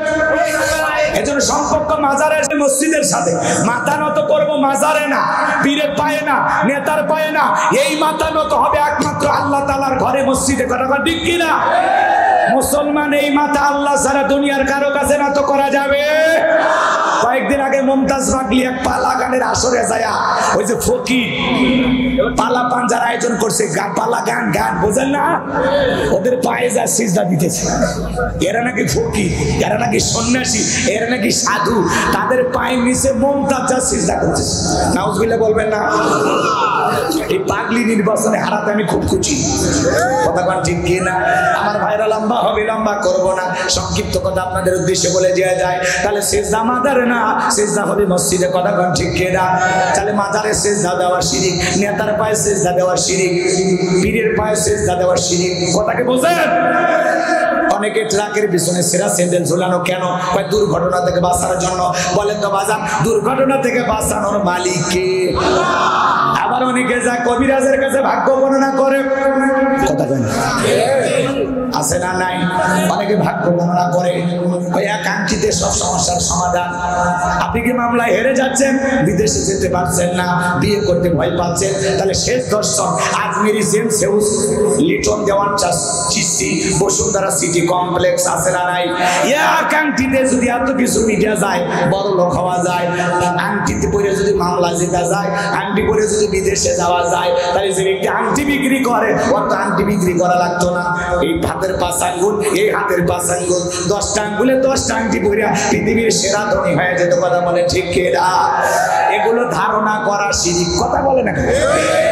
এজন্য সম্পর্ক মাজারের মসজিদের সাথে। মাথা নত করবো মাজারে না, পীরের পায়ে না, নেতার পায়ে না। এই মাথা নত হবে একমাত্র আল্লাহ তাআলার ঘরে, মসজিদে। কথা ঠিক কিনা? মুসলমান এই মাথা আল্লাহ ছাড়া দুনিয়ার কারো কাছে নত করা যাবে। কয়েকদিন আগে মুমতাজ পাগলি এক পালা গানের আসরে যায়া, ওই যে ফকির পালা পাঞ্জার আয়োজন করছে, পালা গান গান বোঝেন না, ওদের পায়ে যা সিজদা দিতেছে। এরা নাকি ফকির, এরা নাকি সন্ন্যাসী, এরা নাকি সাধু, তাদের পায়ের নিচে মুমতাজ যা সিজদা করতেছে। নাউজুবিল্লাহ বলবেন না? এই পাগলি নির্বাচনে হারাতে আমি খুব খুশি। কথা কন ঠিক কি না? আমার ভাইরা লম্বা হবে, লম্বা করব না, সংক্ষিপ্ত কথা আপনাদের উদ্দেশ্যে বলে দেওয়া যায়। তাহলে সিজদা মাজারে না, সিজদা হবে মসজিদে। কথা কন ঠিক কি না? তাহলে মাজারে সিজদা দেওয়া শিরক, নেতার পায়ে সিজদা দেওয়া শিরক, পীরের পায়ে সিজদা দেওয়া শিরক। কথাকে বোঝেন? অনেকে ট্রাকের পিছনে সেরা স্যান্ডেল ঝুলানো কেন? কয় দুর্ঘটনা থেকে বাঁচানোর জন্য। বলেন তো বাজান, দুর্ঘটনা থেকে বাঁচানোর মালিক কে? আবার অনেকে যায় কবিরাজের কাছে ভাগ্য বর্ণনা করে। কথা বলেন, আছে না নাই? অনেকে ভাগ্য বর্ণনা করে, ওই একাঙ্ক্ষিত সব সমস্যার সমাধান। আপনি কি মামলায় হেরে যাচ্ছেন, বিদেশে যেতে পারছেন না, বিয়ে করতে ভয় পাচ্ছেন, তাহলে শেষ দর্শন আজমেরি জেমস হাউস, লিটন দেওয়ান চিস্তি, বসুন্ধরা সিটি কমপ্লেক্স, আছে না নাই? একাঙ্ক্ষিতে যদি এত কিছু মিডিয়া যায়, বড় লোক হওয়া যায়, আংটিতে পরে যদি মামলা জেতা যায়, আংটি পরে যদি বিদেশে যাওয়া যায়, তাহলে যে ব্যক্তি আংটি বিক্রি করে, ওর তো আংটি বিক্রি করা লাগতো না। এই হাতের 5 আঙ্গুল, এই হাতের 5 আঙ্গুল, 10টা আঙ্গুলে 10টা আংটি পরে পৃথিবীর সেরা ধনী হয়ে যেত। কথা বলে ঠিক কিনা? এগুলো ধারণা করা শিরক। কথা বলে না?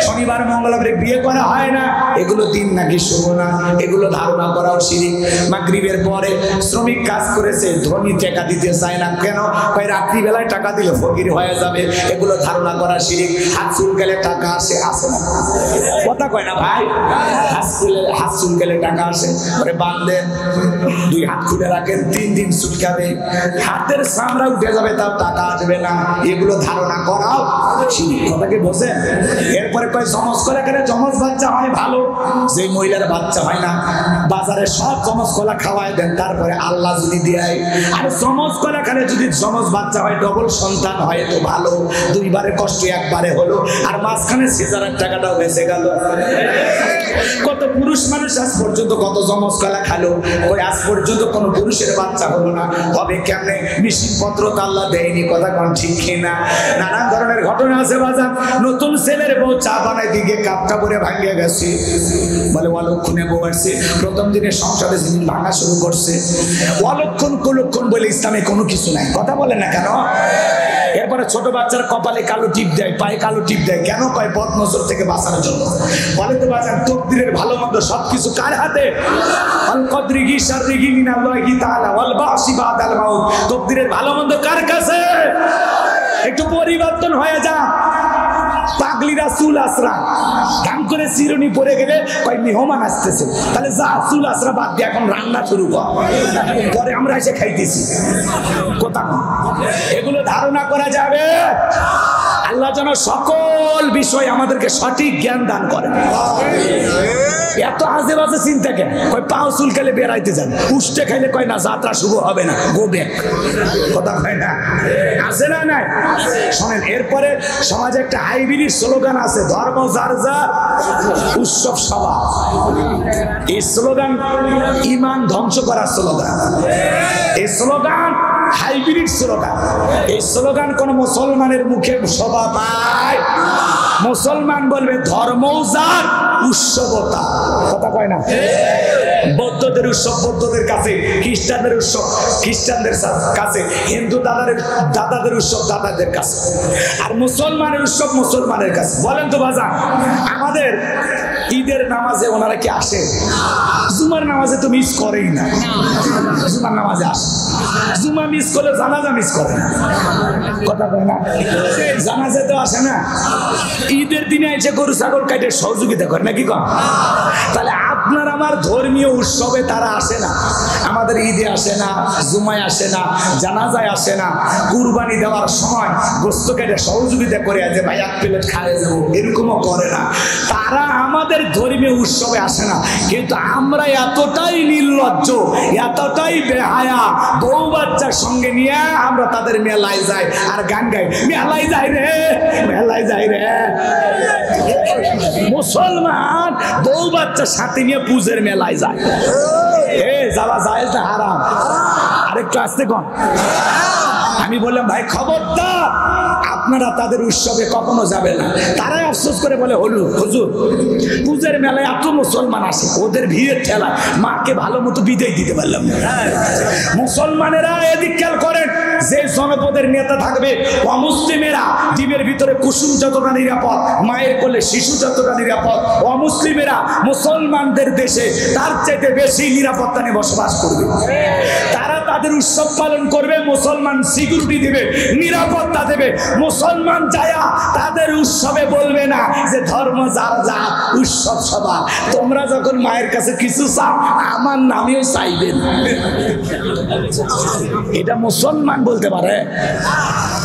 শনিবার মঙ্গলবারে বিয়ে করা হয় না, এগুলো দিন নাকি শুভ না, এগুলো ধারণা করাও শিরক। মাগরিবের পরে শ্রমিক কাজ করেছে, ধনী টাকা দিতে চায় না কেন? কয় রাত্রিবেলায় টাকা দিলে ফকির হয়ে যাবে, এগুলো ধারণা করা শিরক। হাত চুল গেলে টাকা আসে, আসে না? কথা কয় না ভাই? হাত চুল গেলে টাকা আসে, পরে বাঁধেন, 2 হাত খুলে রাখেন, 3 দিন চুটকাবে, হাতের চামড়া উঠে যাবে, তাও টাকা আসবে না, এগুলো ধারণা করাও শিরক। কথাকে বোঝেন? এরপরে কয় জমজ কলা খেলে জমজ বাচ্চা হয় ভালো, যে মহিলার বাচ্চা হয় না, বাজারে সব জমজ কলা খাওয়াই দেন, তারপরে আল্লাহ যদি দেয়। আর জমজ কলা খেলে যদি জমজ বাচ্চা হয়, ডবল সন্তান হয়, তো ভালো, 2 বারে কষ্ট একবারে হলো, আর মাঝখানে সিজারের টাকাটাও বেঁচে গেল। কত পুরুষ মানুষ আজ পর্যন্ত কত জমজ কলা খালো, ওই আজ পর্যন্ত কোন পুরুষের বাচ্চা হলো না, হবে কেমনে? মেশিন পত্র তো আল্লাহ দেয়নি। কথা কোন ঠিক কিনা? নানান ধরনের ঘটনা আছে বাজার। নতুন ছেলের বউ চা বানাই দিকে কাপটা পরে ভাঙিয়ে গেছে, বলে অলক্ষণে বউ আসছে, প্রথম দিনে সংসারে জিনিস ভাঙা শুরু করছে। অলক্ষণ কুলক্ষণ বলে ইসলামে কোনো কিছু নাই। কথা বলে না কেন? এরপরে ছোট বাচ্চার কপালে কালো টিপ দেয়, পায়ে কালো টিপ দেয় কেন? কয় বদ নজর থেকে বাঁচানোর জন্য। বলে তো বাঁচান, তকদিরের ভালো মন্দ সবকিছু কার হাতে? আল কদরিহি শাররিহি মিনাল্লাহি তাআলা ওয়াল বাসি বাদাল মাউত। তকদিরের ভালো মন্দ কার কাছে? একটু পরিবর্তন হয়ে যা। পাগলিরা চুল আসরা গান করে চিরুনি পরে গেলে কয় মেহমান আসতেছে, তাহলে যা চুল আসরা বাদ দিয়ে এখন রান্না শুরু কর, পরে আমরা এসে খাইতেছি। কোথা? এগুলো ধারণা করা যাবে? আল্লাহ যেন সকল বিষয় আমাদেরকে সঠিক জ্ঞান দান করেন। এত আজে বাজে চিন্তা কেন? কয় পাও চুল খেলে বেড়াইতে যান, উষ্টে খাইলে কয় না যাত্রা শুভ হবে না, গো ব্যাক। কথা কয় না? আছে না নাই? শোনেন, এরপরে সমাজে একটা হাইব্রিড স্লোগান আছে, ধর্ম যার যার, উৎসব সভা। এই স্লোগান ইমান ধ্বংস করার স্লোগান। এই স্লোগান হাইব্রিড স্লোগান। এই স্লোগান কোন মুসলমানের মুখে শোভা পায়? মুসলমান বলবে ধর্মজার উৎসবতা, কথা কয় না? বৌদ্ধদের উৎসব বৌদ্ধদের কাছে, খ্রিস্টানদের উৎসব খ্রিস্টানদের কাছে, হিন্দু দাদাদের উৎসব দাদাদের কাছে, আর মুসলমানের উৎসব মুসলমানের কাছে। বলেন তো বাজান, আমাদের ঈদের নামাজে ওনারা কি আসে? জুমার নামাজে তো মিস করেই না। জুমার নামাজে আসে, জুমা মিস করলে জানাজা মিস করে না, কথা কয় না? জানাজা তো আসে না। ঈদের দিনে এসে গরু ছাগল কাটে সহযোগিতা করে নাকি কম? তাহলে আপনার আমার ধর্মীয় উৎসবে তারা আসে না, আমাদের ঈদে আসে না, জুমায় আসে না, জানাজায় আসে না, কুরবানি দেওয়ার সময় গোস্ত কেটে সহযোগিতা করে যে ভাই এক প্লেট খাইয়ে দেবো, এরকমও করে না। তারা আমাদের ধর্মীয় উৎসবে আসে না, কিন্তু আমরা এতটাই নির্লজ্জ, এতটাই বেহায়া, বউ বাচ্চার সঙ্গে নিয়ে আমরা তাদের মেলায় যাই আর গান গাই, মেলায় যাই রে, মেলায় যাই রে। মুসলমান বউ বাচ্চার সাথে নিয়ে পূজের মেলায় যায়, যাওয়া যায় না হারাম। আরেকটু আসতে কম। আমি বললাম ভাই খবরদার, আপনারা তাদের উৎসবে কখনো যাবেন না। তারাই আফসোস করে বলে হুজুর পূজের মেলায় এত মুসলমান আসে, ওদের ভিড়ের ঠেলায় মাকে ভালো মতো বিদায় দিতে পারলাম না। মুসলমানেরা এদিক খেয়াল করেন, যে জনপদের নেতা থাকবে, অমুসলিমেরা ডিমের ভিতরে কুসুম যতটা নিরাপদ, মায়ের কোলে শিশু যতটা নিরাপদ, অমুসলিমেরা মুসলমানদের দেশে তার চাইতে বেশি নিরাপত্তা নিয়ে বসবাস করবে। তারা তাদের উৎসব পালন করবে, মুসলমান সিকিউরিটি দেবে, নিরাপত্তা দেবে। মুসলমান যায়া তাদের উৎসবে বলবে না যে ধর্ম যার যা, উৎসব সবার। তোমরা যখন মায়ের কাছে কিছু চাও, আমার নামেও চাইবেন। এটা মুসলমান বলতে পারে,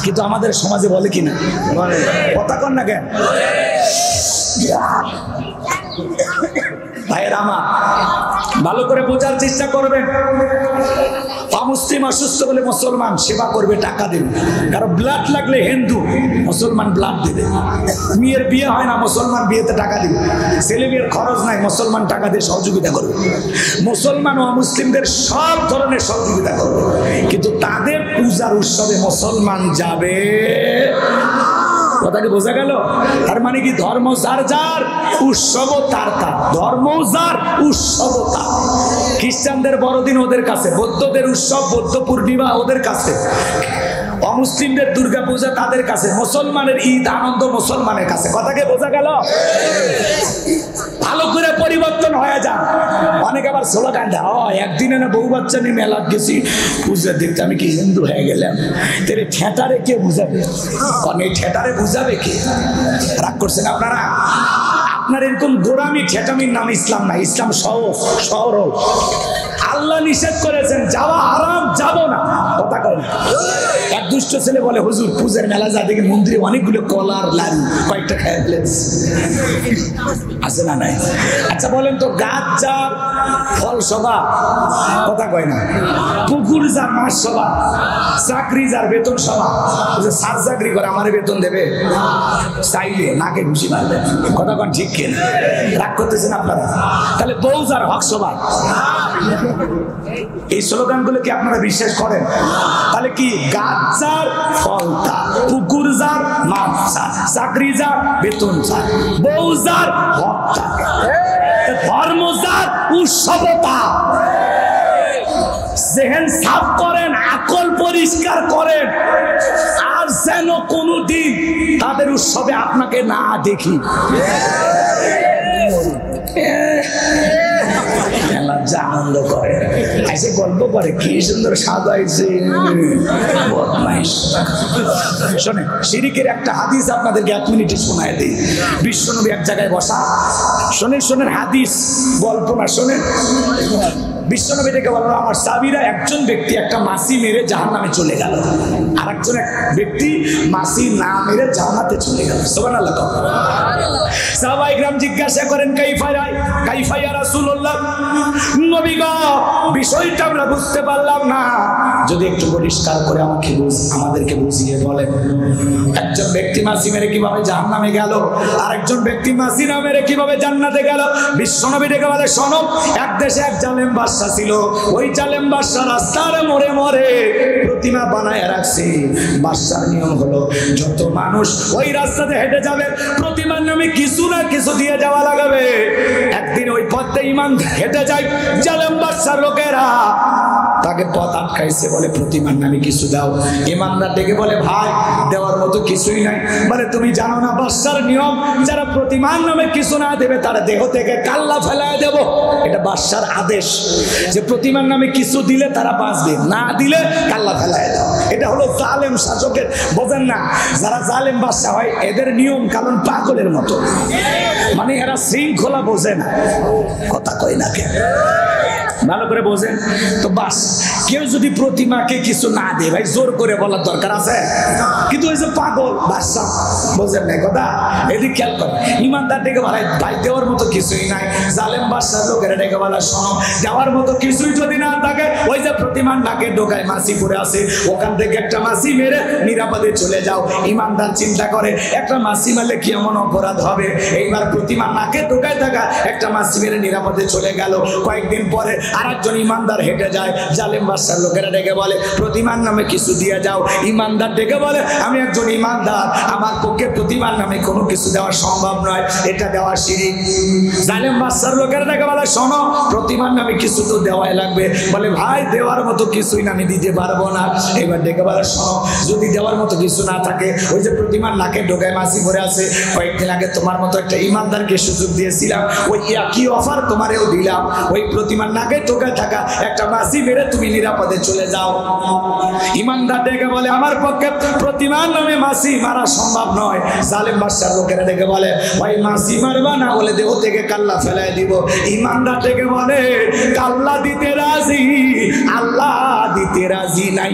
কিন্তু আমাদের সমাজে বলে কিনা? কথা কন না কেন ভাইয়েরা আমার? ভালো করে বোঝার চেষ্টা করবেন। অমুসলিম অসুস্থ বলে মুসলমান সেবা করবে, টাকা দেবে। কারো ব্লাড লাগলে হিন্দু, মুসলমান ব্লাড দেবে। মেয়ের বিয়ে হয় না, মুসলমান বিয়েতে টাকা দেবে। ছেলে বিয়ের খরচ নাই, মুসলমান টাকা দিয়ে সহযোগিতা করবে। মুসলমান ও অমুসলিমদের সব ধরনের সহযোগিতা করবে, কিন্তু তাদের পূজার উৎসবে মুসলমান যাবে। কথাটি বোঝা গেল? তার মানে কি, ধর্ম যার যার, উৎসব তার তার। ধর্ম যার, উৎসব তার। খ্রিস্টানদের বড়দিন ওদের কাছে, বৌদ্ধদের উৎসব বৌদ্ধ পূর্ণিমা ওদের কাছে, অমুসলিমদের দুর্গা পূজা তাদের কাছে, মুসলমানের ঈদ আনন্দ মুসলমানের কাছে। কথাকে বোঝা গেল? ভালো করে পরিবর্তন হয়ে যান। অনেকে আবার স্লোগান দেয়, একদিনে না বউ বাচ্চা নিয়ে মেলা গেছি পূজা দেখতে, আমি কি হিন্দু হয়ে গেলাম? তাহলে ঠেটারে কে বুঝাবে? অনেক ঠেটারে বুঝাবে কে? রাগ করছেন আপনারা? আপনার এরকম গোড়ামি ঠেটামির নাম ইসলাম না। ইসলাম সহজ সরল। আল্লাহ নিষেধ করেছেন, যাওয়া হারাম, যাব না। কথা কয় না? এক দুষ্ট ছেলে বলে, হুজুর পূজার মেলা যা দেখে মন্দিরে অনেকগুলো কলার লাড়ু কয়েকটা খেয়ে ফেলেছে, আছে না নাই? আচ্ছা বলেন তো, গাছ যার ফল সভা, কথা কয় না? পুকুর যার মাছ সভা, চাকরি যার বেতন সভা। সার চাকরি করে আমার বেতন দেবে? চাইলে নাকে ঘুষি মারবে। কথা কন ঠিক কিনা? রাগ করতেছেন আপনারা? তাহলে বউ যার হক সভা। এই স্লোগানগুলো কি আপনারা বিশ্বাস করেন? তাহলে কি, গাছ যার ফল তার, পুকুর যার মাছ যার, চাকরি যার বেতন যার, বউ যার হক তার, ধর্ম যার উৎসব তার। জেহেন সাফ করেন, আকল পরিষ্কার করেন, আর যেন কোনদিন তাদের উৎসবে আপনাকে না দেখি। আনন্দ করে, এসে গল্প করে, কি সুন্দর সাজাইছে। শোনেন, শিরিকের একটা হাদিস আপনাদেরকে 1 মিনিটে শোনায় দিই। বিশ্বনবী এক জায়গায় বসা, শোনেন শোনেন, হাদিস গল্প না, শোনেন। বিশ্বনবী ডেকে বলল, আমার সাহাবীরা একজন ব্যক্তি একটা মাছি মেরে জাহান্নামে চলে গেল, আর একজন ব্যক্তি মাছি না মেরে জান্নাতে চলে গেল। সুবহানাল্লাহ। সাহাবায়ে কিরাম জিজ্ঞাসা করেন, কাইফা ইয়া রাসূলুল্লাহ, নবী গো বিষয়টা আমরা বুঝতে পারলাম না, যদি একটু পরিষ্কার করে আমাদেরকে বুঝিয়ে বলেন। একজন ব্যক্তি মাছি মেরে কিভাবে জাহান্নামে গেল, আর একজন ব্যক্তি মাছি না মেরে কিভাবে জান্নাতে গেল? বিশ্বনবী ডেকে বলে, শোনো, এক দেশে এক জালেম বাস বাদশা ছিল, ওই জালেম বাদশা রাস্তার মোড়ে মোড়ে প্রতিমা বানায় রাখছে। বাদশার নিয়ম হলো যত মানুষ ওই রাস্তাতে হেঁটে যাবে প্রতিমার নামে কিছু না কিছু দিয়ে যাওয়া লাগাবে। একদিন ওই পথে ইমাম হেঁটে যায়, জালেম বাদশার লোকেরা তাকে পথ আটকাইছে, বলে প্রতিমার নামে কিছু দাও। ইমানদার ডেকে বলে ভাই দেওয়ার মতো কিছুই নাই। বলে তুমি জানো না বাদশার নিয়ম, যারা প্রতিমার নামে কিছু না দেবে তার দেহ থেকে কাল্লা ফেলায় দেব। এটা বাদশার আদেশ যে প্রতিমার নামে কিছু দিলে তারা বাঁচবে, না দিলে কাল্লা ফেলায় দাও। এটা হলো জালেম শাসকের, বোঝেন না? যারা জালেম বাদশা হয় এদের নিয়ম কানুন পাগলের মতো, মানে এরা শৃঙ্খলা বোঝে না। কথা কই না কেন? ভালো করে বোঝেন তো। বাস কেউ যদি প্রতিমাকে কিছু না দেয় ভাই জোর করে বলার দরকার আছে? কিন্তু ওই যে পাগল বাদশা, বোঝেন না কথা? এদিক খেয়াল করে। ইমানদার ডেকে বলে ভাই দেওয়ার মতো কিছুই নাই। জালেম বাদশার লোকেরা ডেকে বলে শোনো, দেওয়ার মতো কিছুই যদি না থাকে ওই যে প্রতিমার নাকে ঢোকায় মাছি পড়ে আছে, ওখান থেকে একটা মাছি মেরে নিরাপদে চলে যাও। ইমানদার চিন্তা করে একটা মাছি মারলে কি এমন অপরাধ হবে? এইবার প্রতিমার নাকে ঢোকায় থাকা একটা মাছি মেরে নিরাপদে চলে গেল। কয়েকদিন পরে আরেকজন ইমানদার হেঁটে যায়, জালেম বাদশার লোকেরা ডেকে বলে প্রতিমার নামে কিছু দিয়ে যাও। ইমানদার ডেকে বলে আমি একজন ইমানদার, আমার পক্ষে প্রতিমার নামে কোনো কিছু দেওয়া সম্ভব নয়, এটা দেওয়া শিরক। জালেম বাদশার লোকেরা ডেকে বলে শোনো, প্রতিমার নামে কিছু তো দেওয়াই লাগবে। বলে ভাই দেওয়ার মতো কিছুই না, আমি দিতে পারবো না। এবার ডেকে বলে শোনো, যদি দেওয়ার মতো কিছু না থাকে ওই যে প্রতিমার নাকে ঢোকায় মাছি ভরে আছে, কয়েকদিন আগে তোমার মতো একটা ইমানদারকে সুযোগ দিয়েছিলাম, ওই একই অফার তোমারেও দিলাম। ওই প্রতিমার নাকে ঢোকায় থাকা একটা মাছি মেরে তুমি নিরাপদে চলে যাও। ইমানদার ডেকে বলে আমার পক্ষে প্রতিমার নামে মাছি মারা সম্ভব নয়। জালেম বাদশার লোকেরা ডেকে বলে ভাই মাছি মারবা না বলে দেহ থেকে কাল্লা ফেলাই দিব। ইমানদার ডেকে বলে কাল্লা দিতে রাজি, আল্লাহ দিতে রাজি নাই।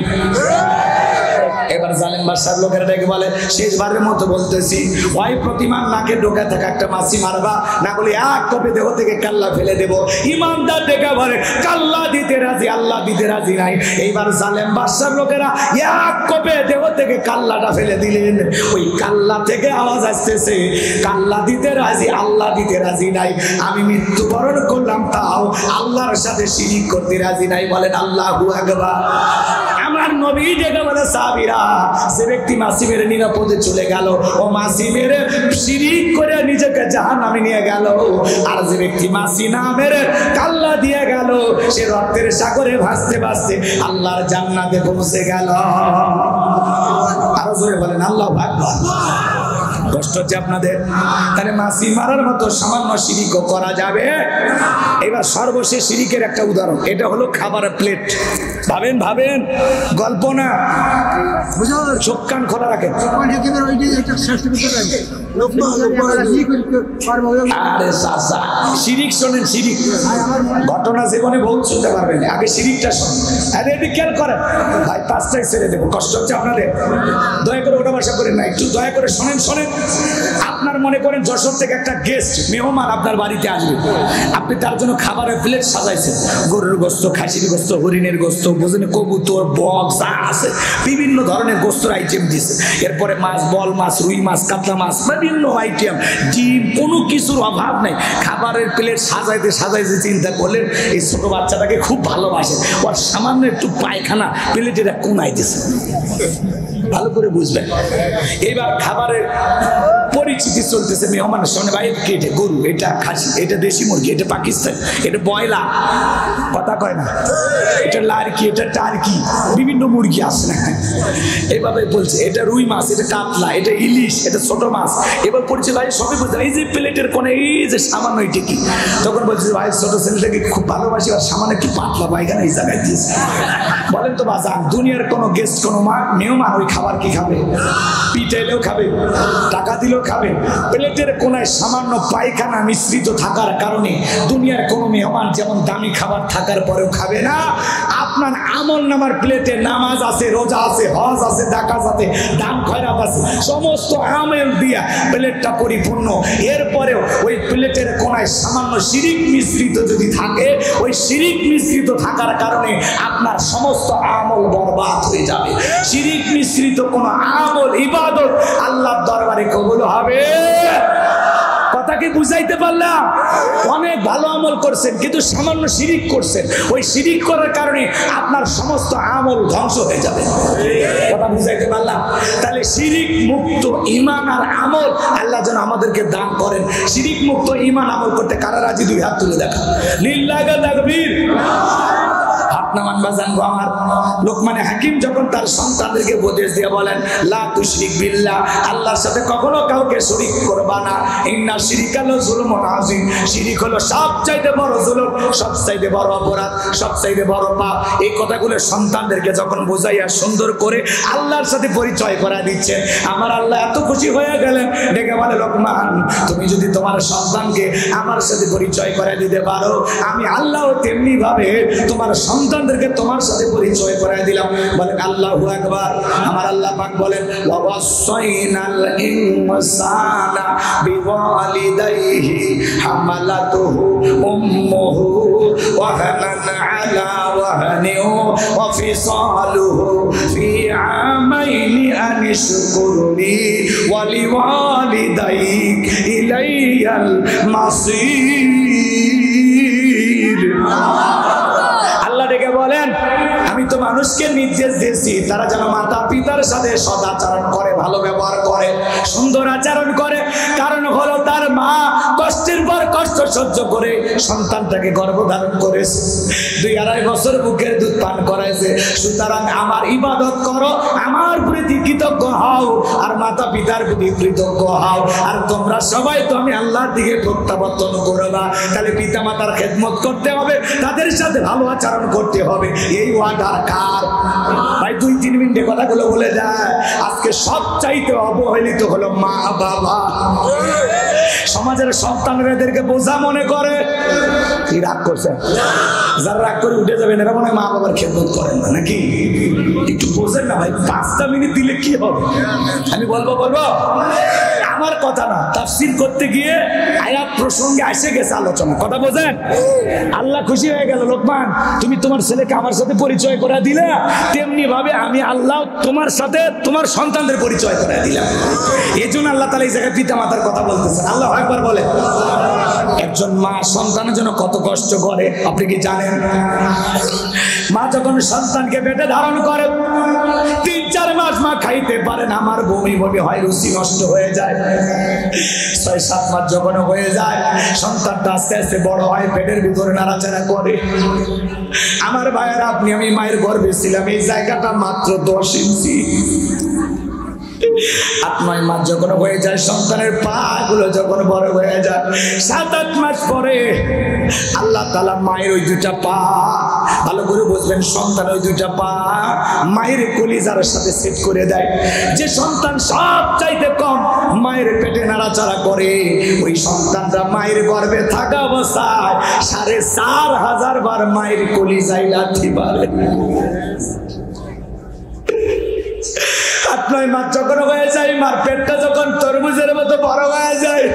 এবার জালেম বাদশার লোকেরা ডেকে বলে শেষবারের মতো বলতেছি, ওই প্রতিমার নাকে ঢোকা থাকা একটা মাছি মারবা, না বলে এক কপে দেহ থেকে কাল্লা ফেলে দেব। ইমানদার ডেকে বলে কাল্লা দিতে রাজি, আল্লাহ দিতে রাজি নাই। এইবার জালেম বাদশার লোকেরা এক কপে দেহ থেকে কাল্লাটা ফেলে দিলেন। ওই কাল্লা থেকে আওয়াজ আসতেছে কাল্লা দিতে রাজি, আল্লাহ দিতে রাজি নাই। আমি মৃত্যুবরণ করলাম তাও আল্লাহর সাথে শিরিক করতে রাজি নাই। বলেন আল্লাহু আকবার। আমার নবী ডেকে বলে সাহাবীরা, যে ব্যক্তি মাছি মেরে নিরাপদে চলে গেল ও মাছি মেরে শিরিক করে নিজেকে জাহান্নামে নিয়ে গেল, আর যে ব্যক্তি মাছি না মেরে কাল্লা দিয়ে গেল সে রক্তের সাগরে ভাসতে ভাসতে আল্লাহর জান্নাতে পৌঁছে গেল। আরো জোরে বলেন আল্লাহু আকবার। কষ্ট হচ্ছে আপনাদের? তাহলে মাছি মারার মতো সামান্য শিরিকও করা যাবে। এবার সর্বশেষ শিরিকের একটা উদাহরণ, এটা হলো খাবারের প্লেট। ভাবেন ভাবেন, গল্প না, চোখ কান খোলা রাখেন। আরে চাচা শিরিক শোনেন, শিরিক ঘটনা জীবনে বহুত শুনতে পারবেন, আগে শিরিকটা শোনেন। আরে এটি খেয়াল করেন ভাই, পাঁচটায় ছেড়ে দেবো, কষ্ট হচ্ছে আপনাদের? দয়া করে ওটা বাসা করেন না, একটু দয়া করে শোনেন। শোনেন, আপনার মনে করেন যশোর থেকে একটা গেস্ট মেহমান আপনার বাড়িতে আসবে, আপনি তার জন্য খাবারের প্লেট সাজাইছেন, গরুর গোস্ত, খাসির গোস্ত, হরিণের গোস্ত, বুঝলেন, কবুতর, বক যা আছে বিভিন্ন ধরনের গোস্তের আইটেম দিয়েছে। এরপরে মাছ, বল মাছ, রুই মাছ, কাতলা মাছ, বিভিন্ন আইটেম, ডিম, কোনো কিছুর অভাব নেই। খাবারের প্লেট সাজাইতে সাজাইতে চিন্তা করলেন এই ছোট বাচ্চাটাকে খুব ভালোবাসে, ওর সামান্য একটু পায়খানা প্লেটের কোনায় দিয়েছে। ভালো করে বুঝবেন। এবার খাবারের পরিচিতি চলতেছে মেহমানের সামনে, ভাই এটা গরু, এটা খাসি, এটা দেশি মুরগি, এটা পাকিস্তান, এটা বয়লা, কথা কয় না, এটা লার্কি, এটা টার্কি, বিভিন্ন মুরগি আছে না, এইভাবে বলছে। এটা রুই মাছ, এটা কাতলা, এটা ইলিশ, এটা ছোট মাছ। এবার পরিচয় ভাই সবই বলছে, এই যে প্লেটের কোণে এই যে সামান্য এটা কি? তখন বলছে ভাই ছোট ছেলেটাকে খুব ভালোবাসি, আর সামান্য একটু পাতলা পায়খানা এই জায়গায় দিয়েছে। বলেন তো বাজান, দুনিয়ার কোনো গেস্ট, কোনো মেহমান ওই খাবার কি খাবে? পিটাইলেও খাবে, টাকা দিলেও খাবে। প্লেটের কোনায় সামান্য পায়খানা মিশ্রিত থাকার কারণে দুনিয়ার কোনো মেহমান যেমন দামি খাবার থাকার পরেও খাবে না। আপনার আমল নামার প্লেটে নামাজ আছে, রোজা আছে, হজ আছে, জাকাত আছে, দান খয়রাত আছে, সমস্ত আমল দিয়া প্লেটটা পরিপূর্ণ। এরপরেও ওই প্লেটের কোনায় সামান্য শিরিক মিশ্রিত যদি থাকে, ওই শিরিক মিশ্রিত থাকার কারণে আপনার সমস্ত আমল বরবাদ হয়ে যাবে। শিরিক মিশ্রিত কোন আমল, ইবাদত আল্লাহর দরবারে কবুল হবে কথা কি বুঝাইতে পারলাম? অনেক ভালো আমল করছেন কিন্তু সামান্য শিরিক করছেন, ওই শিরিক করার কারণে আপনার সমস্ত আমল ধ্বংস হয়ে যাবে। কথা বুঝাইতে পারলাম? তাহলে শিরিক মুক্ত ঈমান আর আমল আল্লাহ যেন আমাদেরকে দান করেন। শিরিক মুক্ত ঈমান আমল করতে কারা রাজি? দুই হাত তুলে দেখা। লিল্লাহি তাকবীর। আমার লোকমানে হাকিম যখন তার সন্তানদেরকে উপদেশ দিয়ে বলেন, লা তুশরিক বিল্লাহ, আল্লাহর সাথে কখনো কাউকে শরীক করবা না, ইন্না শিরকা লাযুলমুন আযীম, শিরিক হলো সবচাইতে বড় জুলুম, সবচাইতে বড় অপরাধ, সবচাইতে বড় পাপ। এই কথাগুলো সন্তানদেরকে যখন বোঝাইয়া সুন্দর করে আল্লাহর সাথে পরিচয় করায় দিচ্ছে, আমার আল্লাহ এত খুশি হয়ে গেলেন, ডেকে বলে, লোকমান তুমি যদি তোমার সন্তানকে আমার সাথে পরিচয় করায় দিতে পারো, আমি আল্লাহ তেমনি ভাবে তোমার সন্তানদেরকে তোমার সাথে পরিচয় করায় দিলাম। বলেন আল্লাহু আকবার। আমার আল্লাহ পাক বলেন, ওয়া ওয়াসাইনাল ইনসানা বিওয়ালিদাইহি হামালাতুহু উম্মুহু ওয়াহানান আলা ওয়াহানিন ওয়া ফিসালুহু ফি আমাইনি আনিশকুরনি ওয়া লিওয়ালিদাইক ইলাইয়াল মাসির। আল্লাহ ডেকে বলেন, আমি তো মানুষকে নির্দেশ দিয়েছি তারা যেন মাতা পিতার সাথে সদাচরণ করে, ভালো ব্যবহার করে, সুন্দর আচরণ করে। কারণ হলো তার মা কষ্টের পর কষ্ট সহ্য করে সন্তানটাকে গর্ভধারণ করেছে, 2-2.5 বছর বুকের দুধ পান করাইছে। সুতরাং আমার ইবাদত করো, আমার প্রতি কৃতজ্ঞ হও, আর মাতা পিতার প্রতি কৃতজ্ঞ হও। আর তোমরা সবাই তো আমি আল্লাহর দিকে প্রত্যাবর্তন করবা, তাহলে পিতা মাতার খেদমত করতে হবে, তাদের সাথে ভালো আচরণ করতে হবে। এই ওয়ার্ডার কার ভাই? 2-3 মিনিটে কথাগুলো বলে যায়। আজকে সব চাইতে অবহেলিত হলো মা বাবা। সমাজের সন্তানরা এদেরকে বোঝা মনে করে। কি রাগ করছেন? যারা রাগ করে উঠে যাবেন এরা মনে হয় মা বাবার খেদমত করেন না, নাকি? একটু বোঝেন না ভাই, 5টা মিনিট দিলে কি হবে? আমি বলবো আমার কথা না, তাফসীর করতে গিয়ে আয়াত প্রসঙ্গে এসে গেছে আলোচনা, কথা বোঝেন? আল্লাহ খুশি হয়ে গেল, লোকমান তুমি তোমার ছেলেকে আমার সাথে পরিচয় করে দিলে, তেমনি ভাবে আমি আল্লাহ তোমার সাথে তোমার সন্তানদের পরিচয় করে দিলাম। এই জন্য আল্লাহ তাআলা এই জায়গায় পিতা মাতার কথা বলতেছেন। আল্লাহ একবার বলে, একজন মা সন্তানের জন্য কত কষ্ট করে আপনি কি জানেন? মা যখন সন্তানকে পেটে ধারণ করে 3-4 মাস মা খাইতে পারে না, আমার বমি বমি হয়, রুচি নষ্ট হয়ে যায়। 6-7 মাস যখন হয়ে যায় সন্তানটা আস্তে আস্তে বড় হয়, পেটের ভিতরে নাড়াচাড়া করে। আমার ভাইয়েরা, আমি মায়ের গর্ভে ছিলাম, এই জায়গাটা মাত্র 10 ইঞ্চি। 8-9 মাস যখন হয়ে যায়, সন্তানের পা গুলো যখন বড় হয়ে যায়, 7-8 মাস পরে আল্লাহ তাআলা মায়ের ওই 2টা পা, ভালো করে বুঝবেন, সন্তান ওই 2টা পা মায়ের কলিজার সাথে সেট করে দেয়। যে সন্তান সব চাইতে কম মায়ের পেটে নাড়াচাড়া করে, ওই সন্তানটা মায়ের গর্ভে থাকা অবস্থায় 4,500 বার মায়ের কলিজায় লাথি মারে। 8-9 মাস যখন হয়ে যায়, মার পেটটা যখন তরমুজের মতো বড় হয়ে যায়,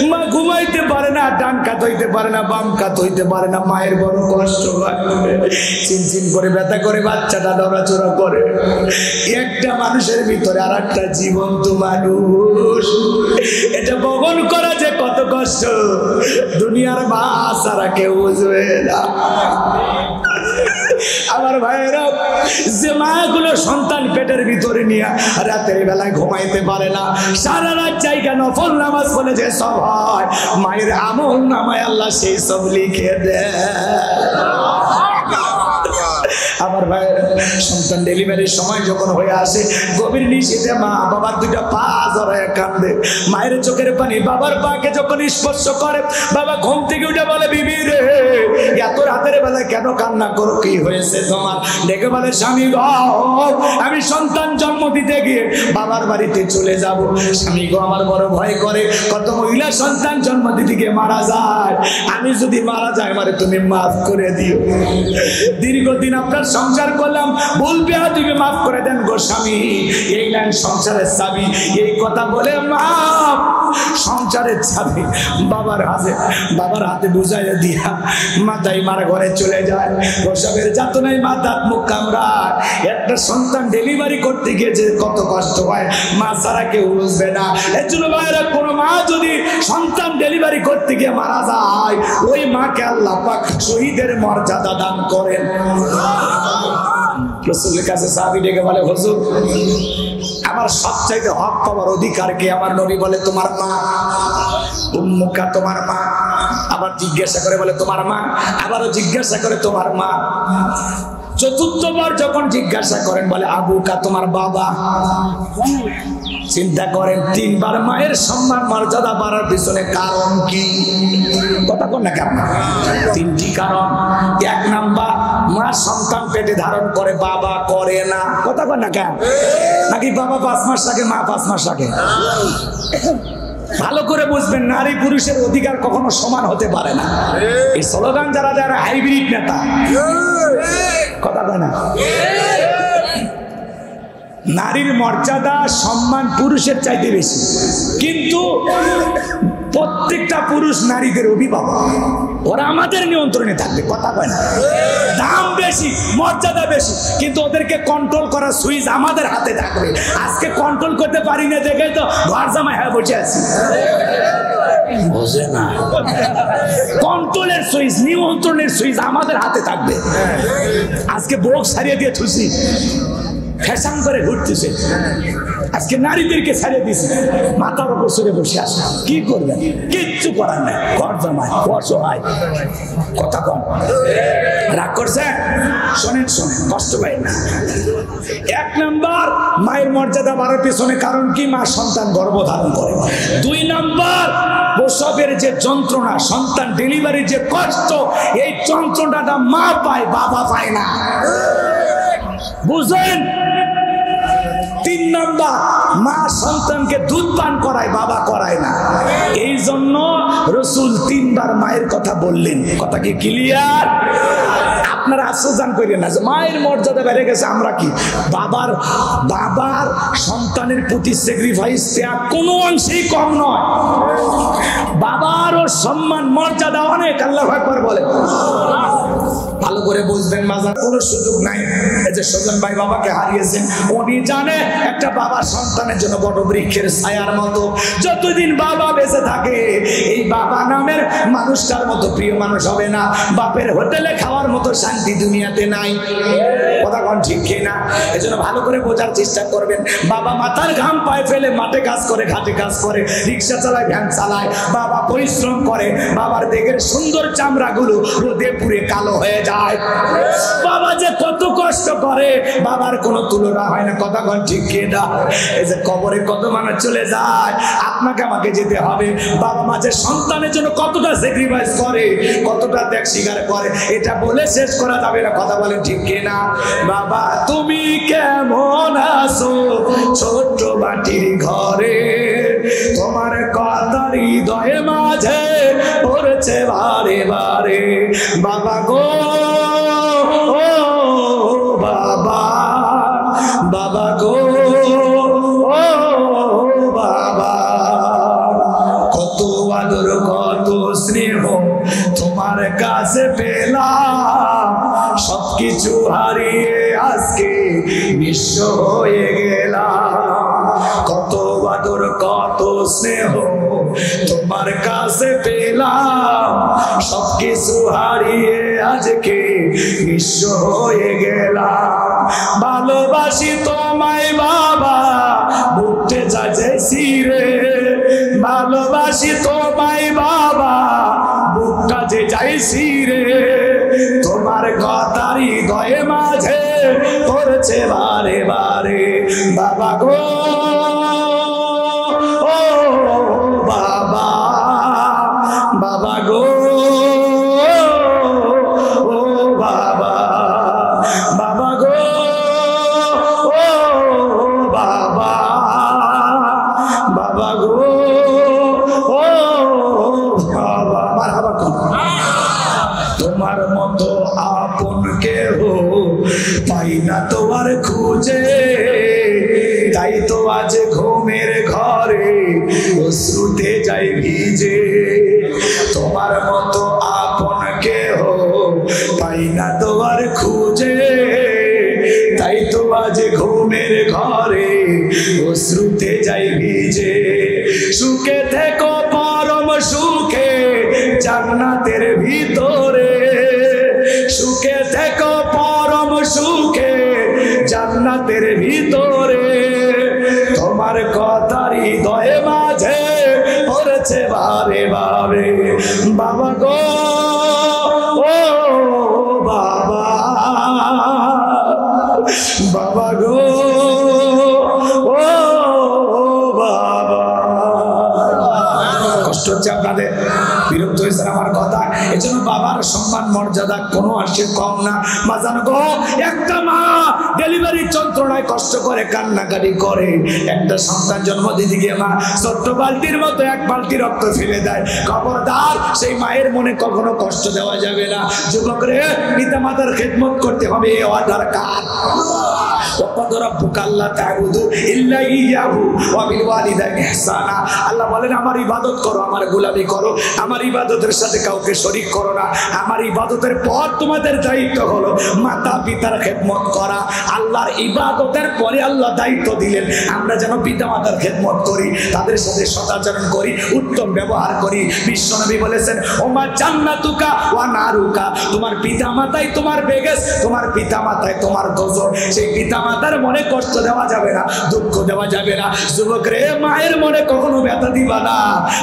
মা ঘুমাইতে পারে না, ডান কাত হইতে পারে না, বাম কাত হইতে পারে না, মায়ের বড় কষ্ট হয়, চিনচিন করে ব্যথা করে বাচ্চাটা নড়াচড়া করে। একটা মানুষের ভিতরে আর একটা জীবন্ত মানুষ, এটা বহন করা যে কত কষ্ট, দুনিয়ার মা সারা কেউ বুঝবে না। আমার ভাইয়েরা, যে মাগুলো সন্তান পেটের ভিতরে নিয়ে রাতের বেলায় ঘুমাইতে পারে না, সারা রাত জায়গা নফল নামাজ পড়ে যে সব হয়, মায়ের আমল নামায় আল্লাহ সেই সব লিখে দেয়। আমার ভাইয়েরা, সন্তান ডেলিভারির সময় যখন হয়ে আসে, গভীর নিশীথে মা বাবার 2টা পা জড়ায় কান্দে। মায়ের চোখের পানি বাবার পাকে যখন স্পর্শ করে, বাবা ঘুম থেকে উঠে বলে, বিবি রে, এত রাতের বেলায় কেন কান্না করো, কি হয়েছে তোমার? ডেকে বলে, স্বামী গো, আমি সন্তান জন্ম দিতে গিয়ে বাবার বাড়িতে চলে যাব। স্বামী গো, আমার বড় ভয় করে, কত মহিলা সন্তান জন্ম দিতে গিয়ে মারা যায়, আমি যদি মারা যাই আমারে তুমি মাফ করে দিও। দীর্ঘদিন আপনার সংসার করলাম, বলবে তুমি মাফ করে দেন গো স্বামী, এই লাইন সংসারের চাবি। এই কথা বলে মা সংসারের চাবি বাবার হাতে বুঝাইয়া দিয়া মাথায় মারা ঘরে চলে যায়। প্রসবের যাতনায় মাথা মুখ কামড়ায়। একটা সন্তান ডেলিভারি করতে গিয়েছে কত কষ্ট হয়, মা ছাড়া কেউ বুঝবে না। এর জন্য ভাইরা কোনো মা যদি সন্তান ডেলিভারি করতে গিয়ে মারা যায়, ওই মাকে আল্লাহ পাক শহীদের মর্যাদা দান করেন। রাসূলের কাছে সাহাবী ডেকে বলে, হুজুর আমার সবচাইতে হক পাওয়ার অধিকার কে? আমার নবী বলে, তোমার মা। উম্মুকা, তোমার মা। আবার জিজ্ঞাসা করে বলে, তোমার মা। আবারও জিজ্ঞাসা করে, তোমার মা। চতুর্থবার যখন জিজ্ঞাসা করেন বলে, আবুকা, তোমার বাবা। চিন্তা করেন, তিনবার মায়ের সম্মান মর্যাদা বাড়ার পিছনে কারণ কি? কথা বল না কেন? তিনটি কারণ। এক নাম্বার, মা সন্তান পেটে ধারণ করে, বাবা করে না। কথা বল না কেন? নাকি বাবা 5 মাস থাকে, মা 5 মাস থাকে? ভালো করে বুঝবেন, নারী পুরুষের অধিকার কখনো সমান হতে পারে না। এই স্লোগান যারা যারা হাইব্রিড নেতা, কথা বলে না। নারীর মর্যাদা সম্মান পুরুষের চাইতে বেশি, কিন্তু প্রত্যেকটা পুরুষ নারীদের অভিভাবক, ওরা আমাদের নিয়ন্ত্রণে থাকবে। কথা কয় না? দাম বেশি, মর্যাদা বেশি, কিন্তু ওদেরকে কন্ট্রোল করার সুইচ আমাদের হাতে থাকবে। আজকে কন্ট্রোল করতে পারি না দেখে তো ঘর জামাই হয়ে বসে আছি। বোঝে না, কন্ট্রোলের সুইচ, নিয়ন্ত্রণের সুইচ আমাদের হাতে থাকবে। আজকে বুক ছাড়িয়ে দিয়ে থুসি, ফ্যাশন করে ঘুরতেছে। আজকে নারীদেরকে ছাড়িয়ে দিছে, মাথার উপর সরে বসে আসে। কি করবেন? কিচ্ছু করার নাই। ঘর জামাই অসহায়। কথা কম, রাগ করছে? শোনেন শোনেন, কষ্ট পাই না। 1 নাম্বার, মায়ের মর্যাদা বাড়ার পিছনে কারণ কি? মা সন্তান গর্ভধারণ করে। 2 নাম্বার, প্রসবের যে যন্ত্রণা, সন্তান ডেলিভারির যে কষ্ট, এই যন্ত্রণাটা মা পায়, বাবা পায় না। বুঝলেন? 3 নাম্বার, মা সন্তানকে দুধ পান করায়, বাবা করায় না। এই জন্য রাসূল 3 বার মায়ের কথা বললেন। কথা কি ক্লিয়ার? আপনারা আশ্চর্য করেন না যে মায়ের মর্যাদা বেড়ে গেছে, আমরা কি? বাবার সন্তানের প্রতি স্যাক্রিফাইস ত্যাগ কোনো অংশেই কম নয়। বাবারও সম্মান মর্যাদা অনেক। আল্লাহু আকবার বলে। ভালো করে বুঝবেন, মাজার কোনো সুযোগ নাই। এই যে সজন ভাই বাবাকে হারিয়েছেন, উনি জানে একটা বাবা সন্তানের জন্য বড় বৃক্ষের ছায়ার মতো। যতদিন বাবা বেঁচে থাকে, এই বাবা নামের মানুষটার মতো প্রিয় মানুষ হবে না। বাপের হোটেলে খাওয়ার মতো শান্তি দুনিয়াতে নাই। কথা কোন ঠিক কিনা? এই জন্য ভালো করে বোঝার চেষ্টা করবেন। বাবা মাথার ঘাম পায়ে ফেলে মাঠে কাজ করে, ঘাটে কাজ করে, রিক্সা চালায়, ভ্যান চালায়, বাবা পরিশ্রম করে। বাবার দেখের সুন্দর চামড়াগুলো রোদে পুড়ে কালো হয়ে যায়। বাবা যে কত কষ্ট করে, বাবার কোনো তুলনা হয় না। কথা কোন ঠিক কিনা? এই যে কবরে কত মানুষ চলে যায়, আপনাকে আমাকে যেতে হবে। বাবা মা যে সন্তানের জন্য কতটা স্যাক্রিফাইস করে, কতটা ত্যাগ স্বীকার করে, এটা বলে শেষ করা যাবে না। কথা বলেন ঠিক কিনা? বাবা তুমি কেমন আছো ছোট্ট বাটির ঘরে, তোমার কথা হৃদয়ে মাঝে পড়ছে বারে বারে। বাবা গো, ও বাবা, বাবা গো, ও বাবা, কত আদর কত স্নেহ তোমার কাছে পেলাম, সবকিছু হারিয়ে আজকে নিঃস্ব হয়ে গেলাম। কত আদর কত স্নেহ তোমার কাছে পেলাম, সবকিছু হারিয়ে আজকে নিঃস্ব হয়ে গেলাম। ভালোবাসি তোমায় বাবা, বুকতে যাচ্ছি রে। ভালোবাসি তোমায় বাবা, বুকটা যে যাইছি রে। তোমার কথা হৃদয়ে মাঝে পড়ছে বারে বারে। বাবা গো, ও বাবা, বাবা গো, ও বাবা, বাবা গো, ও বাবা, বাবা গো, ও বাবা। মারহাবা কোন? তোমার মতো আপন কেহ পাই না তোমার খুঁজে, তাই তো অশ্রুতে যাই ভিজে। তোমার মতো আপন কেহ পাই না তোমার খুঁজে, তাই তো আজ ঘুমের ঘরে অশ্রুতে যাই ভিজে। সুখে থেকো পরম সুখে জান্নাতের ভিতরে, সুখে থেকো পরম সুখে জান্নাতের ভিতরে। তোমার কথা হৃদয়ে মাঝে পড়েছে বারে বারে। বাবা গো ও বাবা, বাবা গো ও বাবা। কষ্ট হচ্ছে আপনাদের, বিরক্ত হয়েছেন আমার কথা? এজন্য বাবার সম্মান মর্যাদা কোনো আসে কম না। মা জানো গো, একটা মা ডেলিভারি যন্ত্রণায় কষ্ট করে কান্নাকাটি করে, একটা সন্তান জন্ম দিতে গিয়ে মা ছোট্ট বালতির মতো এক বালতি রক্ত ফেলে দেয়। খবরদার, সেই মায়ের মনে কখনো কষ্ট দেওয়া যাবে না। যুবক রে, পিতা মাতার খেদমত করতে হবে, এ অর্ডার কার? আল্লাহ বলেন আমার ইবাদত করো, আমার গোলামি করো, আমার ইবাদতের সাথে কাউকে শরীক করো না। আমার ইবাদতের পর তোমাদের দায়িত্ব হলো মাতা পিতার খেদমত করা। আল্লাহর ইবাদতের পরে আল্লাহ দায়িত্ব দিলেন আমরা যেন পিতা মাতার খেদমত করি, তাদের সাথে সদাচরণ করি, উত্তম ব্যবহার করি। বিশ্বনবী বলেছেন ওমা জান্নাতুকা ওয়া নারুকা, তোমার পিতা মাতাই তোমার বেগেস, তোমার পিতা মাতাই তোমার দোজর। সেই পিতা মাতার মনে কষ্ট দেওয়া যাবে না, দুঃখ দেওয়া যাবে না। যুবক রে, মায়ের মনে কখনো ব্যথা দিবা না,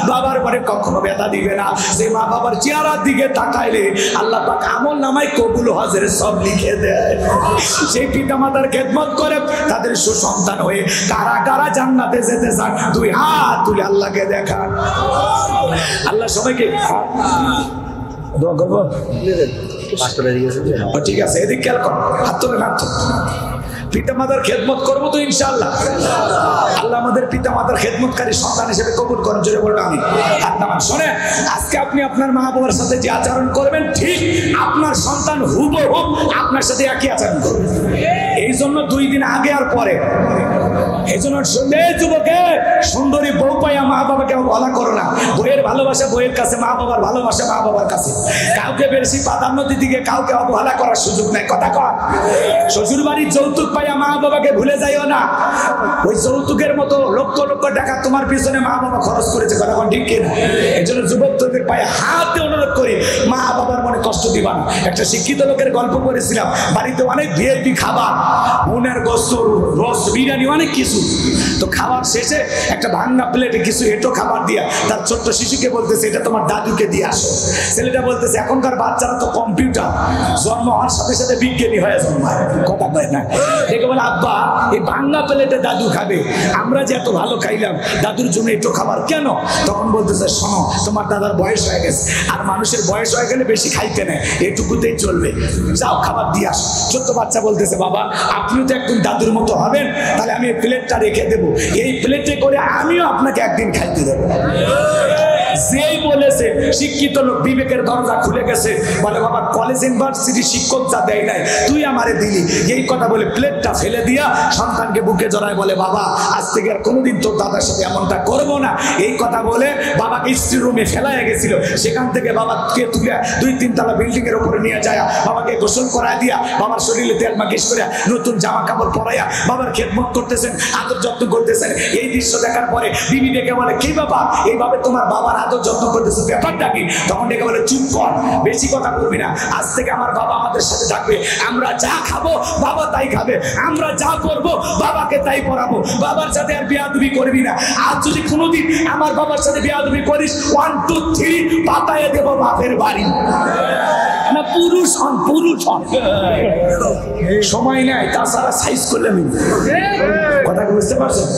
বাবার মনে কখনো ব্যথা দিবে না। সেই মা বাবার চেহারার দিকে তাকাইলে আল্লাহ পাক আমল নামায় কবুল হজের সব লিখে দেয়। সেই পিতা মাতার খেদমত করে তাদের সুসন্তান হয়ে কারা কারা জান্নাতে যেতে চান, দুই হাত তুলে আল্লাহকে দেখান। আল্লাহ সবাইকে দোয়া করবো। ঠিক আছে, এদিক খেয়াল কর, হাত তুলে হাত তুলে। পিতা মাতার খেদমত করবো তো ইনশাআল্লাহ। আল্লাহ আমাদের পিতা মাতার খেদমতকারী সন্তান হিসেবে কবুল করেন। জোরে বলবেন আমিন। হাত নামান। শোনেন, আজকে আপনি আপনার মা বাবার সাথে যে আচরণ করবেন, ঠিক আপনার সন্তান হুবহু আপনার সাথে একই আচরণ করবে। এই জন্য 2 দিন আগে আর পরে, এই জন্য যুবকে সুন্দরী বউ পাইয়া মা বাবাকে বলা করো না। বইয়ের ভালোবাসা বইয়ের কাছে, মা বাবার ভালোবাসা মা বাবার কাছে। কাউকে বেশি প্রাধান্য দিতে গিয়ে কাউকে অবহেলা করার সুযোগ নাই। কথা কর। শ্বশুর বাড়ির যৌতুক পাইয়া মা বাবাকে ভুলে যাইও না। ওই যৌতুকের মতো লক্ষ লক্ষ টাকা তোমার পিছনে মা বাবা খরচ করেছে, কথা কোন ঠিক কিনা? এই জন্য যুবকদের পায়ে হাতে অনুরোধ করি, মা বাবার মনে কষ্ট দিবা না। একটা শিক্ষিত লোকের গল্প করেছিলাম, বাড়িতে অনেক ভিআইপি খাবার, মনের গোস্ত, রস, বিরিয়ানি, অনেক কিছু। তো খাবার শেষে একটা ভাঙা প্লেটে কিছু এঁটো খাবার দিয়া তার ছোট্ট শিশুকে বলতেছে এটা তোমার দাদুকে দিয়ে আসো। ছেলেটা বলতেছে এখনকার বাচ্চারা তো কম্পিউটার, জন্ম হওয়ার সাথে সাথে বিজ্ঞানী হয়ে জন্মায়, কথা কয় না। দেখে বলে আব্বা এই ভাঙা প্লেটে দাদু খাবে, আমরা যে এত ভালো খাইলাম, দাদুর জন্য এঁটো খাবার কেন? তখন বলতেছে শোনো, তোমার দাদার বয়স হয়ে গেছে, আর মানুষের বয়স হয়ে গেলে বেশি খাইতে নেয়, এটুকুতেই চলবে, যাও খাবার দিয়ে আসো। ছোট্ট বাচ্চা বলতেছে বাবা আপনিও তো একদিন দাদুর মতো হবেন, তাহলে আমি এই প্লেটটা রেখে দেবো, এই প্লেটে করে আমিও আপনাকে একদিন খাইতে দেবো। যেই বলেছে শিক্ষিত লোক, বিবেকের দরজা খুলে গেছে, বলে বাবা কলেজ ইউনিভার্সিটি শিক্ষক যা দেয় নাই তুই আমারে দিলি। এই কথা বলে প্লেটটা ফেলে দিয়া সন্তানকে বুকে জড়ায় বলে বাবা আজ থেকে আর কোনোদিন তোর দাদার সাথে এমনটা করবো না। এই কথা বলে বাবাকে স্ত্রী রুমে ফেলাইয়া গেছিল। সেখান থেকে বাবাকে তুলে 2-3 তলা বিল্ডিং এর উপরে নিয়ে যায়, বাবাকে গোসল করায় দিয়া, বাবার শরীরে তেল মালিশ করে, নতুন জামা কাপড় পরাইয়া বাবার খেদমত করতেছেন, আদর যত্ন করতেছেন। এই দৃশ্য দেখার পরে বিবি ডেকে বলে কি বাবা এইভাবে তোমার বাবার আদর যত্ন করতেছে, ব্যাপারটা কি? তখন ডেকে বলে চুপ কর, বেশি কথা বলবি না, আজ থেকে আমার বাবা আমাদের সাথে থাকবে, আমরা যা খাবো বাবা তাই খাবে, আমরা যা করবো বাবাকে তাই পড়াবো, বাবার সাথে আর বেয়াদবি করবি না। আর যদি কোনোদিন আমার বাবার সাথে বেয়াদবি করিস 1 2 3 পাতায় দেবো বাপের বাড়ি। না পুরুষ হন, পুরুষ হন, সময় নাই, তাছাড়া সাইজ করলে কথা বুঝতে পারছেন?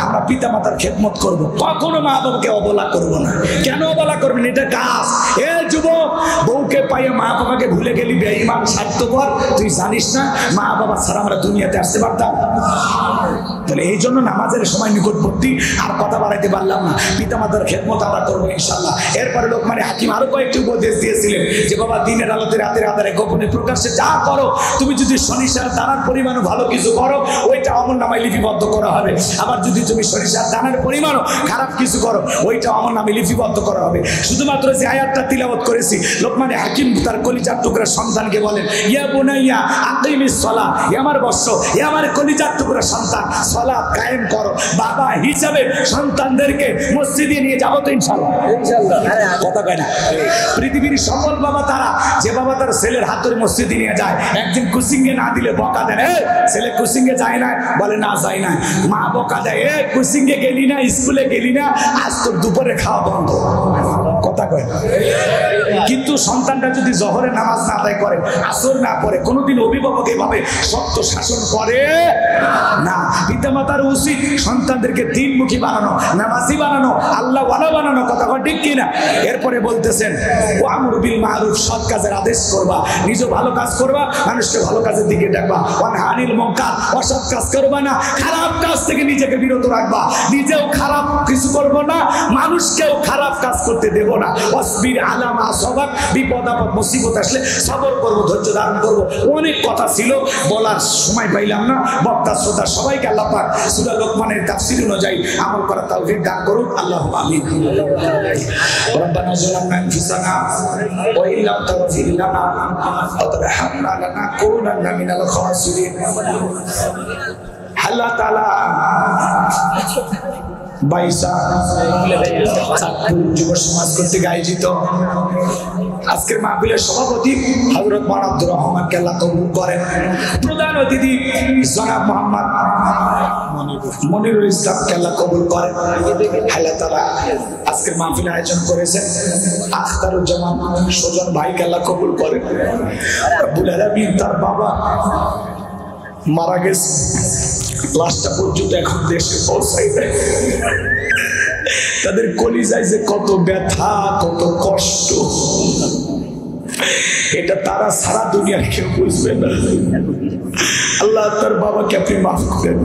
আমরা পিতা মাতার খেদমত করবো, কখনো মা বাবাকে অবহেলা করবো না। কেন অবহেলা করবেন? এটা কাজ। এ যুবক, বউকে পাইয়ে মা বাবাকে ভুলে গেলি, বেঈমান, স্বার্থপর। তুই জানিস না মা বাবা ছাড়া আমরা দুনিয়াতে আসতে পারতাম? তাহলে এই জন্য নামাজের সময় নিকটবর্তী, আর কথা বাড়াইতে পারলাম না। পিতামাতার খেদমত আমরা করবো ইনশাল্লাহ। এরপরে লোকমানে হাকিম আরো কয়েকটি উপদেশ দিয়েছিলেন যে বাবা দিনের আলোতে রাতের আধারে গোপনে প্রকাশ্যে যা করো, তুমি যদি সরিষার দানার পরিমাণও ভালো কিছু করো ওইটা আমলনামায় লিপিবদ্ধ করা হবে। আবার যদি তুমি সরিষার দানার পরিমাণও খারাপ কিছু করো ওইটা আমলনামায় লিপিবদ্ধ করা হবে। শুধুমাত্র যে আয়াতটা তিলাওয়াত করেছি, লোকমানে হাকিম তার কলিজার টুকরা সন্তানকে বলেন, ইয়া বুনাইয়া আকিমিস সালাহ, হে আমার বৎস, হে আমার কলিজার টুকরা সন্তান, সালাত কায়েম করো। বাবা হিসাবে সন্তানদেরকে মসজিদে নিয়ে যাবো তো ইনশাআল্লাহ। ইনশাআল্লাহ কথা কয় না। পৃথিবীর সকল বাবা তারা যে বাবা তার ছেলের হাত ধরে মসজিদে নিয়ে যায়, একদিন কুসিঙ্গে না দিলে বকা দেন, ছেলে কুসিঙ্গে যায় না, বলে না যায় না, মা বকা দেয়, কুসিঙ্গে গেলি না, স্কুলে গেলি না, আজ তোর দুপুরে খাওয়া বন্ধ। কথা কয় না। কিন্তু সন্তানটা যদি জহরে নামাজ না আদায় করে, আসর না পড়ে, কোনোদিন অভিভাবক এভাবে শক্ত শাসন করে না। পিতামাতার উচিত সন্তানদেরকে দিনমুখী বানানো, নামাজি বানানো, আল্লাহ ওয়ালা বানানো। কথা কয় ঠিক কিনা? এরপরে বলতেছেন ওয়ামরু বিল মারুফ, সৎ কাজের আদেশ করবা, নিজে ভালো কাজ করবা, মানুষকে ভালো কাজের দিকে ডাকবা। ওয়ানহা আনিল মুনকার, অসৎ কাজ করবা না, খারাপ কাজ থেকে নিজেকে বিরত রাখবা, নিজেও খারাপ কিছু করবো না, মানুষকেও খারাপ কাজ করতে দেব না। ওয়াসবির আলা মা সাবাক, বিপদ আপদ মুসিবত আসলে সবর করবো, ধৈর্য ধারণ করবো। অনেক কথা ছিল, বলার সময় পাইলাম না। বক্তা শ্রোতা সবাইকে আল্লাহ পাক সূরা লোকমানের তাফসীর অনুযায়ী আমল করার তৌফিক দান করুন। আল্লাহুম্মা আমিন। রব্বানা যালামনা আনফুসানা ওয়া ইন লাম তাগফির লানা ওয়া তারহামনা লানাকুনান্না মিনাল খাসিরিন। আল্লাহ তাআলা বাইসা যুব সমাজ কর্তৃক আয়োজিত আজকের মাহফিলের সভাপতি হযরত মাওলানা আব্দুর রহমানকে আল্লাহ কবুল করেন। প্রধান অতিথি জনাব মোহাম্মদ মনিরুল ইসলামকে আল্লাহ কবুল করেন। আল্লাহ তাআলা আজকের মাহফিল আয়োজন করেছেন আখতারুজ্জামান সুজন ভাইকে আল্লাহ কবুল করেন। রব্বুল আলামিন তার বাবা মারা গেছে, লাশটা পর্যন্ত এখন দেশে পৌঁছাই দেয়। তাদের কলিজায় যে কত ব্যথা, কত কষ্ট, এটা তারা সারা দুনিয়ার কেউ বুঝবে না। আল্লাহ তার বাবাকে আপনি মাফ করেন,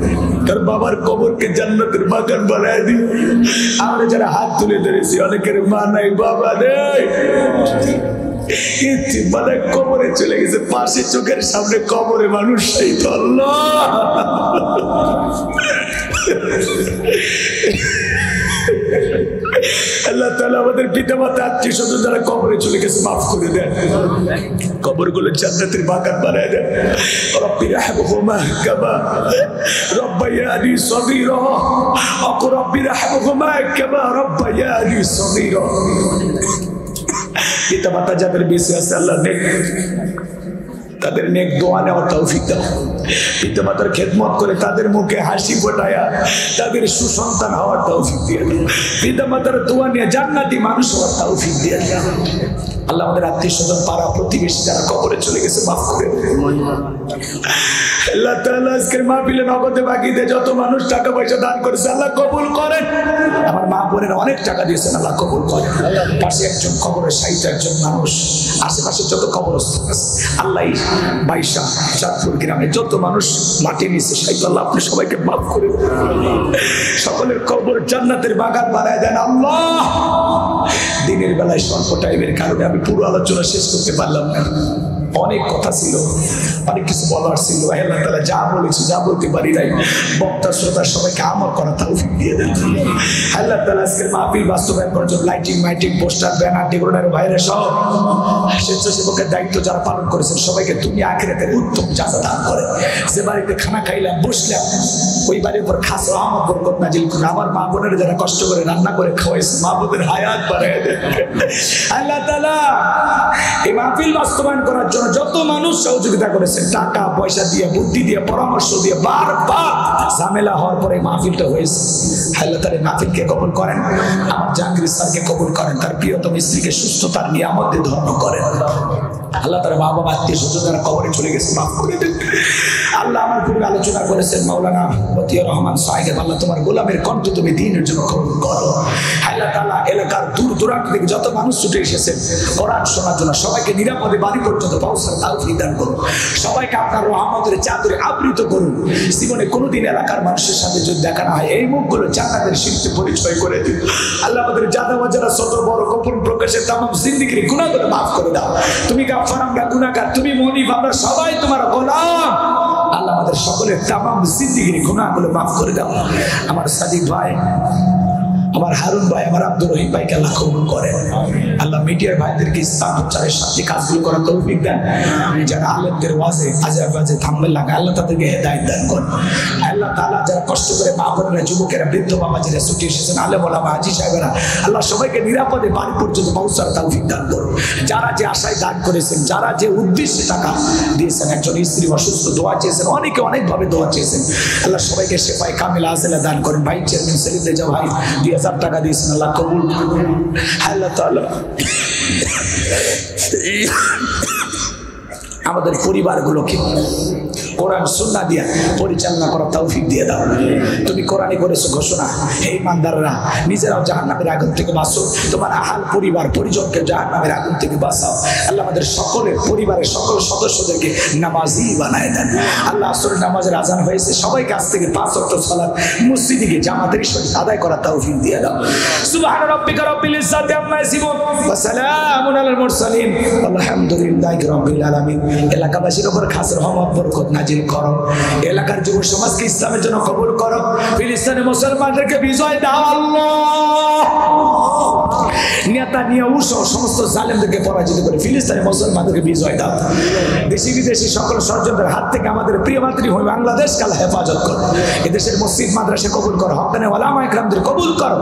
তার বাবার কবরকে জান্নাতের বাগান বানায় দিন। আমরা যারা হাত তুলে ধরেছি, অনেকের মা নাই, বাবা নেই, মানে কবরে চলে গেছে, পাশে চোখের সামনে কবরে মানুষ সেই তো আল্লাহ। আল্লাহ তাআলা আমাদের পিতামাতা আত্মীয় স্বজন যারা কবরে চলে গেছে মাফ করে দেন, কবরগুলো জান্নাতের বাগান বানায় দেন। রব্বি রহমহুমা কামা রব্বায়ানি সগীরা, রব্বি রহমহুমা কামা রব্বায়ানি সগীরা। পিতামাতা যাদের বেঁচে আছে আল্লাহ তাদের নেক দোয়া নেওয়ার তৌফিক দাও। পিতামাতার খেদমত করে তাদের মুখে হাসি ফোটায়া তাদের সুসন্তান হওয়ার তৌফিক দিয়ে দাও। পিতামাতার দোয়া নিয়ে জান্নাতি মানুষ হওয়ার তৌফিক দিয়ে দাও। আল্লাহ আমাদের আত্মীয় স্বজন পাড়া প্রতিবেশী যারা কবরে চলে গেছে মাফ করে আল্লাহ তাআলা আজকের মাহফিলে নগদে বাকিতে যত মানুষ টাকা পয়সা দান করেছে আল্লাহ কবুল করেন। আমার মা বোনেরা অনেক টাকা দিয়েছেন, আল্লাহ কবুল করেন। পাশে একজন কবরের সাহিত্য একজন মানুষ, আশেপাশে যত কবরস্থান আছে আল্লাহ বাইশা চাঁদপুর গ্রামে যত মানুষ মাটি নিচ্ছে সাহিত্য আল্লাহ আপনি সবাইকে মাফ করে সকলের কবর জান্নাতের বাগান বানায় দেন আল্লাহ। দিনের বেলায় স্বল্প টাইমের কারণে আমি পুরো আলোচনা শেষ করতে পারলাম না, অনেক কথা ছিল, অনেক কিছু বলার ছিল। আল্লাহ তাআলা যা বলেছি, যা বলতে পারি নাই, বক্তা শ্রোতা সবাইকে আমল করার তৌফিক দিয়ে দেন। আল্লাহ তাআলা আজকের মাহফিল বাস্তবায়ন করার জন্য লাইটিং মাইটিং পোস্টার ব্যানার ডেকোরেটর বাইরে সহ স্বেচ্ছাসেবকের দায়িত্ব যারা পালন করেছেন সবাইকে তুমি আখিরাতের উত্তম জাযা দান করে। যে বাড়িতে খানা খাইলাম বসলাম ওই বাড়ির উপর খাস রহমত বরকত নাজিল করে। আমার মা বোনের যারা কষ্ট করে রান্না করে খাওয়াইছে মা বোনের হায়াত বাড়ায় দেন। আল্লাহ তাআলা এই মাহফিল বাস্তবায়ন করার জন্য যত মানুষ সহযোগিতা করেছে টাকা পয়সা দিয়ে, বুদ্ধি দিয়ে, পরামর্শ দিয়ে, বারবার ঝামেলা হওয়ার পরে মাহফিলটা হয়েছে। আল্লাহ তাআলা মাহফিলকে কবুল করেন, আমার জাহাঙ্গীর স্যারকে কবুল করেন, তার প্রিয়তম স্ত্রীকে সুস্থতার নিয়ামত দিয়ে ধন্য করেন। আল্লাহ তাআলা মা বাবা আত্মীয় স্বজন যারা কবরে চলে গেছে মাফ করে দেন। আল্লাহ আমার পূর্বে আলোচনা করেছেন মাওলানা মতিয়ার রহমান সাহেব, আল্লাহ তোমার গোলামের কণ্ঠ তুমি দ্বীনের জন্য কবুল করো। আল্লাহ তাআলা এলাকার দূর দূরান্ত থেকে যত মানুষ ছুটে এসেছেন কোরআন শোনার জন্য সবাইকে নিরাপদে বাড়ি পর্যন্ত পৌঁছার তৌফিক দান করুন। সবাইকে আপনার রহমতের চাদরে আবৃত করুন। জীবনে কোনোদিন এলাকার মানুষের সাথে যদি দেখা না হয় এই মুখগুলো জান্নাতের শিল্পে পরিচয় করে দিন। আল্লাহ আমাদের যারা ছোট বড় গোপন প্রকাশের তামাম জিন্দেগির গুনাহগুলো মাফ করে দাও। তুমি গাফফার, আমরা গুনাহগার, তুমি মুনিব, আমরা সবাই তোমার গোলাম। আল্লাহ আমাদের সকলের তামাম জিন্দেগির গুনাহগুলো মাফ করে দাও। আমার সাদিক ভাই, আমার হারুন ভাই, আমার আব্দুর রহিম ভাইকে আল্লাহ কবুল করেন। আল্লাহ মিডিয়ার ভাইদেরকে ইসলাম প্রচারের সাথে কাজগুলো করার তৌফিক দেন। যারা আলেমদের ওয়াজে আজার বাজে থাম্বেল লাগা, আল্লাহ তাদেরকে হেদায়েত দান করেন। আল্লাহ তাআলা যারা কষ্ট করে মা বোনেরা, যুবকেরা, বৃদ্ধ বাবাজিরা ছুটে এসেছেন, আলেম ওলামা, হাজী সাহেবেরা, আল্লাহ সবাইকে নিরাপদে বাড়ি পর্যন্ত পৌঁছার তৌফিক দান করুন। যারা যে আশায় দান করেছেন, যারা যে উদ্দেশ্যে টাকা দিয়েছেন, একজন স্ত্রী অসুস্থ দোয়া চেয়েছেন, অনেকে অনেকভাবে দোয়া চেয়েছেন, আল্লাহ সবাইকে শেফায়ে কামিলা আজেলা দান করেন। ভাই চেয়ারম্যান সেলিম রেজা ভাই 2000 টাকা দিয়েছেন, আল্লাহ কবুল করুন। আল্লাহ তাআলা আমাদের পরিবারগুলোকে কোরআন সুন্নাহ দিয়ে পরিচালনা করার তৌফিক দিয়ে দাও। তুমি কোরআনে করেছো ঘোষণা, হে ইমানদাররা নিজেরাও জাহান্নামের আগুন থেকে বাঁচো, তোমার আহাল পরিবার পরিজনকে জাহান্নামের আগুন থেকে বাঁচাও। আল্লাহ আমাদের সকলের পরিবারের সকল সদস্যদেরকে নামাজি বানায় দেন। আল্লাহ আসরের নামাজের আজান হয়েছে, সবাই কাছ থেকে 5 ওয়াক্ত সালাত মসজিদে গিয়ে জামাতের সাথে আদায় করার তৌফিক দিয়ে দাও। সুবহান রাব্বিকা রাব্বিল ইজ্জাতি আম্মা ইয়াসিফুন ওয়া সালামুন আলাল মুরসালিন আলহামদুলিল্লাহি রাব্বিল আলামিন। এলাকাবাসীর উপর খাস রহমত বরকত নাজিল করো। এলাকার যুব সমাজকে ইসলামের জন্য কবুল করো। ফিলিস্তিনের মুসলমানদেরকে বিজয় দাও আল্লাহ। নেতানিয়াহু সহ সমস্ত জালেমদেরকে পরাজিত করে ফিলিস্তিনের মুসলমানদেরকে বিজয় দাও। দেশি বিদেশি সকল ষড়যন্ত্রের হাত থেকে আমাদের প্রিয় মাতৃভূমি বাংলাদেশকে আল্লাহ হেফাজত করো। এদেশের মসজিদ মাদ্রাসা কবুল করো, হক্কানে ওলামা ইকরামদের কবুল করো।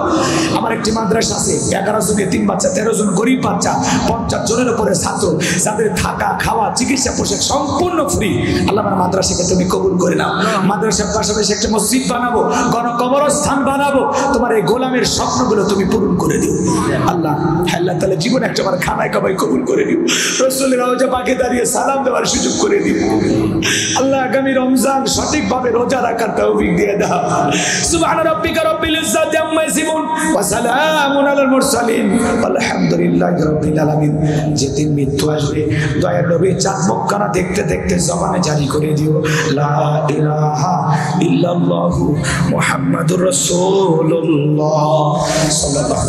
আমার একটি মাদ্রাসা আছে, 11 জনে 3 বাচ্চা, 13 জন গরিব বাচ্চা, 50 জনের উপরে ছাত্র, যাদের থাকা খাওয়া চিকিৎসা পোশাক সম্পূর্ণ ফ্রি। আল্লাহ আমার মাদ্রাসাকে তুমি কবুল করে নাও। মাদ্রাসার পাশাপাশি একটা মসজিদ বানাবো, গণকবরস্থান বানাবো। তোমার এই গোলামের স্বপ্নগুলো তুমি পূরণ করে দিও আল্লাহ। আল্লাহ তাআলা জীবন একটাবার খানায় কাবাই কবুল করে দিও। রাসূলের রওজা পাকে দাঁড়িয়ে সালাম দেওয়ার সুযোগ করে দিও আল্লাহ। আগামী রমজান সঠিকভাবে রোজা রাখার তৌফিক দিয়ে দাও। সুবহান রাব্বিকা রাব্বিল ইজ্জাতি আম্মা ইয়াসিফুন ওয়া সালামুন আলাল মুরসালিন আলহামদুলিল্লাহি রাব্বিল আলামিন। যেদিন মৃত্যু আসবে দয়ার নবী চাঁদ মুখখানা দেখতে দেখতে জবানে জারি করে দিও লা ইলাহা ইল্লাল্লাহু মুহাম্মাদুর রাসূলুল্লাহ সাল্লাল্লাহু